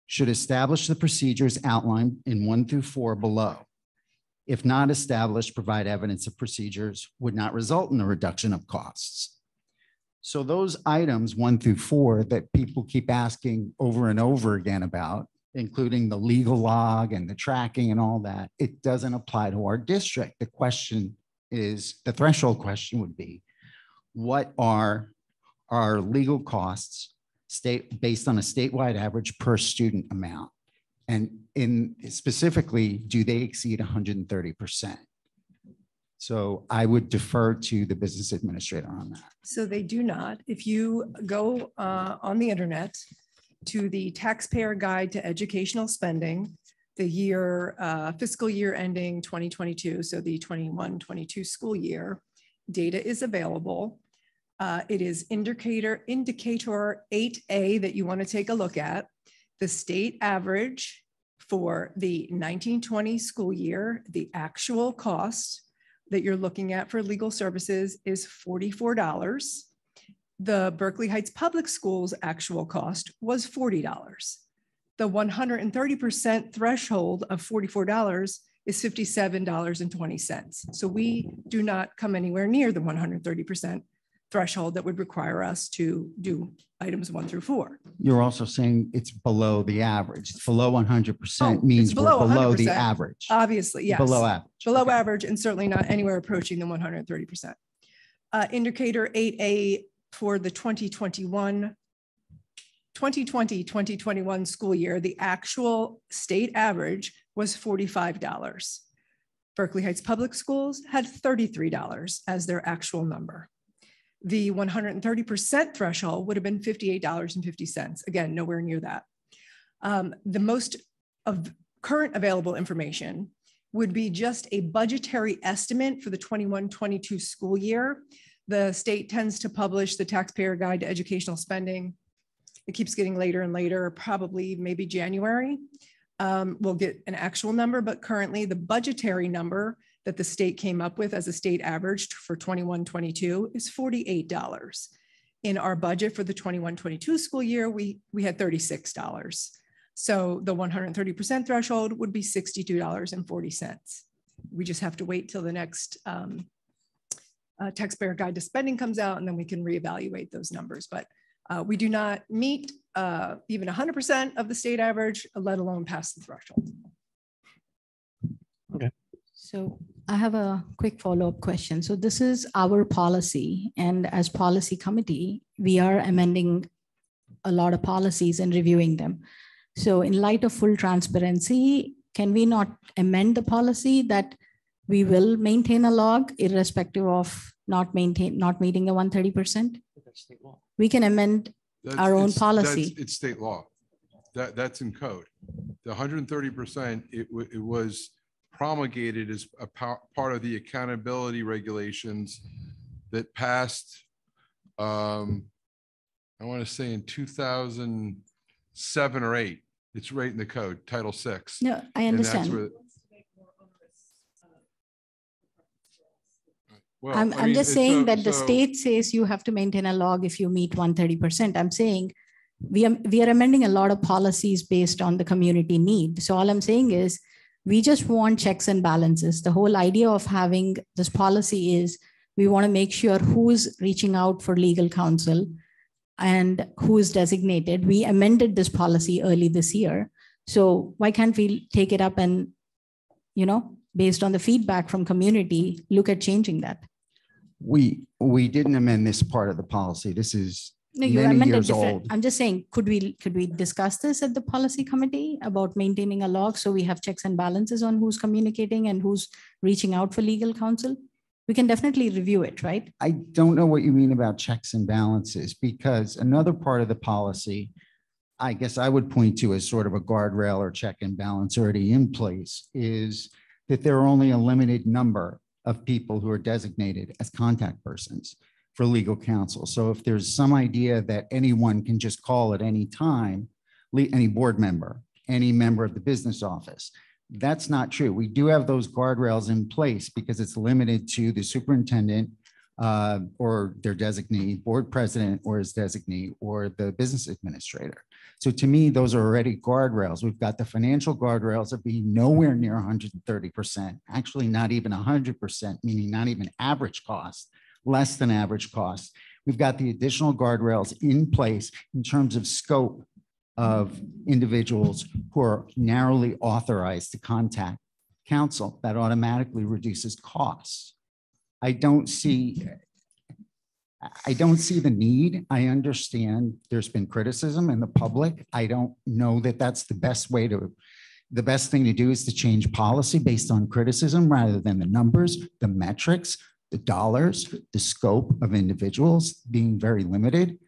should establish the procedures outlined in 1 through 4 below. If not established, provide evidence of procedures would not result in a reduction of costs. So those items 1 through 4 that people keep asking over and over again about, including the legal log and the tracking and all that, it doesn't apply to our district. The question is, the threshold question would be, what are our legal costs based on a statewide average per student amount? And specifically, do they exceed 130%? So I would defer to the business administrator on that. So they do not. If you go on the internet to the Taxpayer Guide to Educational Spending, the fiscal year ending 2022, so the 21-22 school year, data is available. It is indicator 8A that you want to take a look at. The state average for the 1920 school year, the actual cost that you're looking at for legal services is $44. The Berkeley Heights Public Schools actual cost was $40. The 130% threshold of $44 is $57.20. So we do not come anywhere near the 130% threshold that would require us to do items 1 through 4. You're also saying it's below the average. It's below 100% means we're below the average. Obviously, yes. Below average. Below average, and certainly not anywhere approaching the 130%. Indicator 8A for the 2020-2021 school year, the actual state average was $45. Berkeley Heights Public Schools had $33 as their actual number. The 130% threshold would have been $58.50. Again, nowhere near that. The most of current available information would be just a budgetary estimate for the 21-22 school year. The state tends to publish the Taxpayer Guide to Educational Spending. It keeps getting later and later, probably maybe January. We'll get an actual number, but currently the budgetary number that the state came up with as a state average for 21-22 is $48. In our budget for the 21-22 school year, we had $36. So the 130% threshold would be $62.40. We just have to wait till the next Taxpayer Guide to Spending comes out, and then we can reevaluate those numbers. But we do not meet even 100% of the state average, let alone pass the threshold. Okay. So I have a quick follow-up question. So this is our policy, and as policy committee, we are amending a lot of policies and reviewing them. So in light of full transparency, can we not amend the policy that we will maintain a log irrespective of not meeting the 130%? We can amend our own policy. It's state law. That's in code. The 130%, it was promulgated as a part of the accountability regulations that passed, I want to say in 2007 or 8. It's right in the code, Title 6. No, I understand. Well, I'm just saying that the state says you have to maintain a log if you meet 130%. I'm saying we are amending a lot of policies based on the community need. So all I'm saying is we just want checks and balances. The whole idea of having this policy is we want to make sure who's reaching out for legal counsel and who is designated. We amended this policy early this year. So why can't we take it up and, based on the feedback from community, look at changing that. We didn't amend this part of the policy. This is No, you many amended years different. old. I'm just saying, could we discuss this at the policy committee about maintaining a log so we have checks and balances on who's communicating and who's reaching out for legal counsel? We can definitely review it, right? I don't know what you mean about checks and balances, because another part of the policy, I guess I would point to as sort of a guardrail or check and balance already in place, is that there are only a limited number of people who are designated as contact persons for legal counsel. So if there's some idea that anyone can just call at any time, any board member, any member of the business office, that's not true. We do have those guardrails in place because it's limited to the superintendent or their designee, board president or his designee, or the business administrator. So to me, those are already guardrails. We've got the financial guardrails of being nowhere near 130%, actually not even 100%, meaning not even average cost, less than average cost. We've got the additional guardrails in place in terms of scope of individuals who are narrowly authorized to contact counsel. That automatically reduces costs. I don't see the need. I understand there's been criticism in the public. I don't know that that's the best way to, the best thing to do is to change policy based on criticism rather than the numbers, the metrics, the dollars, the scope of individuals being very limited.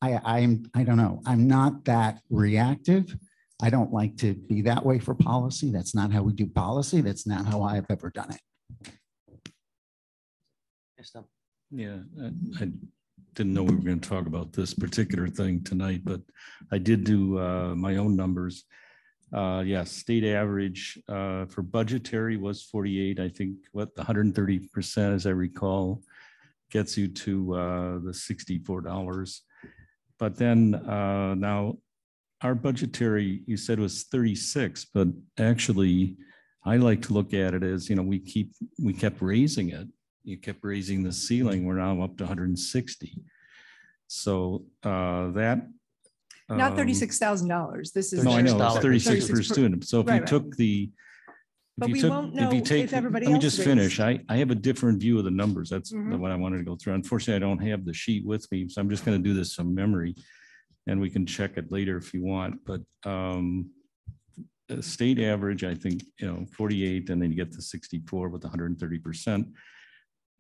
I don't know. I'm not that reactive. I don't like to be that way for policy. That's not how we do policy. That's not how I've ever done it. Yeah, I didn't know we were going to talk about this particular thing tonight, but I did do my own numbers. Yes, state average for budgetary was 48. I think what the 130%, as I recall, gets you to the $64. But then now our budgetary, you said was 36, but actually I like to look at it as, you know, we kept raising it. You kept raising the ceiling. We're now up to 160. So that. Not $36,000. This is. No, I know, it's 36 per student. So if you took the. But we won't know if everybody else. Let me just finish. I have a different view of the numbers. That's Mhm. what I wanted to go through. Unfortunately, I don't have the sheet with me, so I'm just going to do this from memory, and we can check it later if you want. But state average, I think, 48, and then you get to 64 with 130%.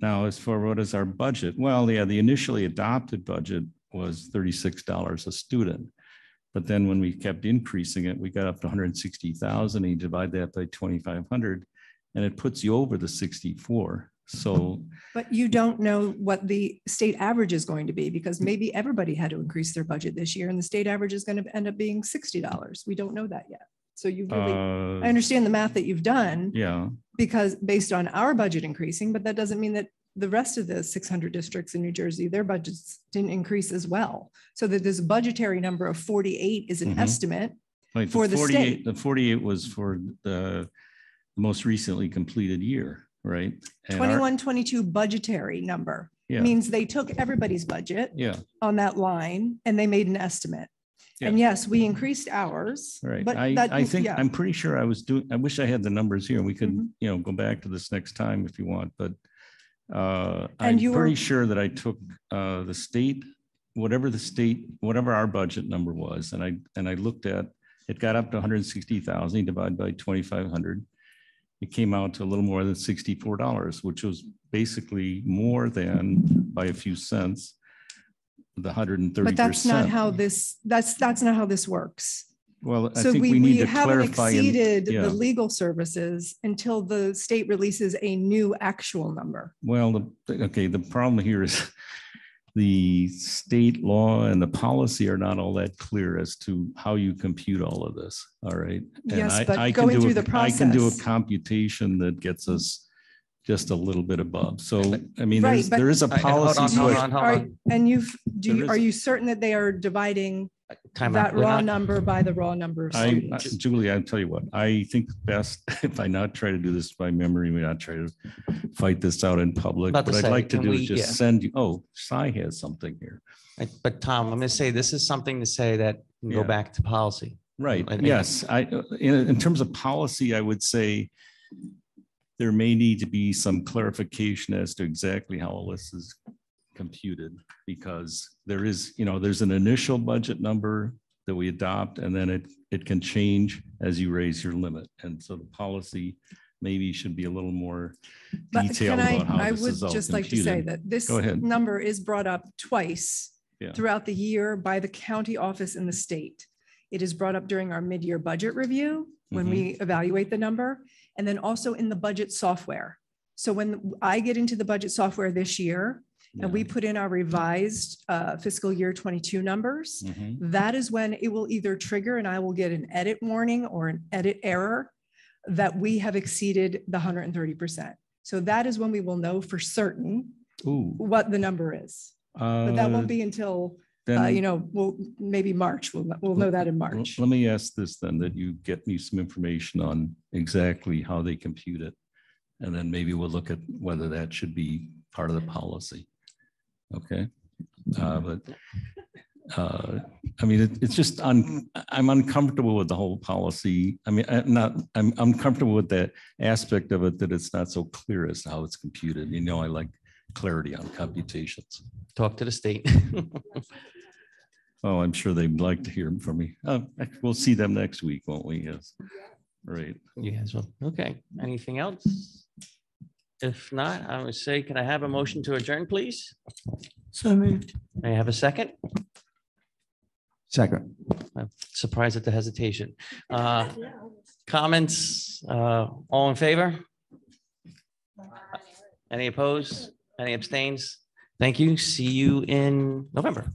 Now, as for what is our budget? Well, yeah, the initially adopted budget was $36 a student. But then when we kept increasing it, we got up to 160,000. You divide that by 2,500, and it puts you over the 64. So, but you don't know what the state average is going to be, because maybe everybody had to increase their budget this year, and the state average is going to end up being $60. We don't know that yet. So you really, I understand the math that you've done. Yeah. Because based on our budget increasing, but that doesn't mean that the rest of the 600 districts in New Jersey, their budgets didn't increase as well. So that this budgetary number of 48 is an estimate right, for the 48, state. The 48 was for the most recently completed year, right? 21-22 budgetary number means they took everybody's budget on that line and they made an estimate. Yeah. And yes, we increased ours. Right. But I think I'm pretty sure I was doing. I wish I had the numbers here. We could, go back to this next time if you want. But I'm pretty sure that I took the state, whatever our budget number was, and I looked at it. Got up to 160,000 divided by 2,500. It came out to a little more than $64, which was basically more than by a few cents. The 130%. But that's not how this. That's not how this works. Well, I think we need to haven't clarify. Exceeded the legal services until the state releases a new actual number. Well, the problem here is the state law and the policy are not all that clear as to how you compute all of this. All right. And yes, but going through the process, I can do a computation that gets us just a little bit above. So, I mean, there is a policy. Hold on. And are you certain that they are dividing that raw number by the raw number of students? Julie, I'll tell you what, I think best if I not try to do this by memory, we not try to fight this out in public. What I'd like to do is just send you, Cy has something here. But Tom, I'm going to say, this is something to say that can go back to policy. Right, yes. In terms of policy, I would say, there may need to be some clarification as to exactly how all this is computed, because there is, there's an initial budget number that we adopt, and then it can change as you raise your limit. And so the policy maybe should be a little more detailed about how I this would is all just like to say computed. that this Go ahead. number is brought up twice Yeah. throughout the year by the county office in the state. It is brought up during our mid-year budget review when we evaluate the number, and then also in the budget software. So when I get into the budget software this year and we put in our revised fiscal year 22 numbers, that is when it will either trigger and I will get an edit warning or an edit error that we have exceeded the 130%. So that is when we will know for certain what the number is. But that won't be until we'll maybe March. We'll know that in March. Let me ask this then, that you get me some information on exactly how they compute it. And then maybe we'll look at whether that should be part of the policy. Okay. I mean, it's just, I'm uncomfortable with the whole policy. I mean, I'm uncomfortable with that aspect of it, that it's not so clear as to how it's computed. I like clarity on computations. Talk to the state. Oh, I'm sure they'd like to hear from me. We'll see them next week, won't we? Yes. Right. You guys will. Okay. Anything else? If not, I would say, can I have a motion to adjourn, please? So moved. May I have a second? Second. I'm surprised at the hesitation. Comments? All in favor? Any opposed? Any abstains? Thank you. See you in November.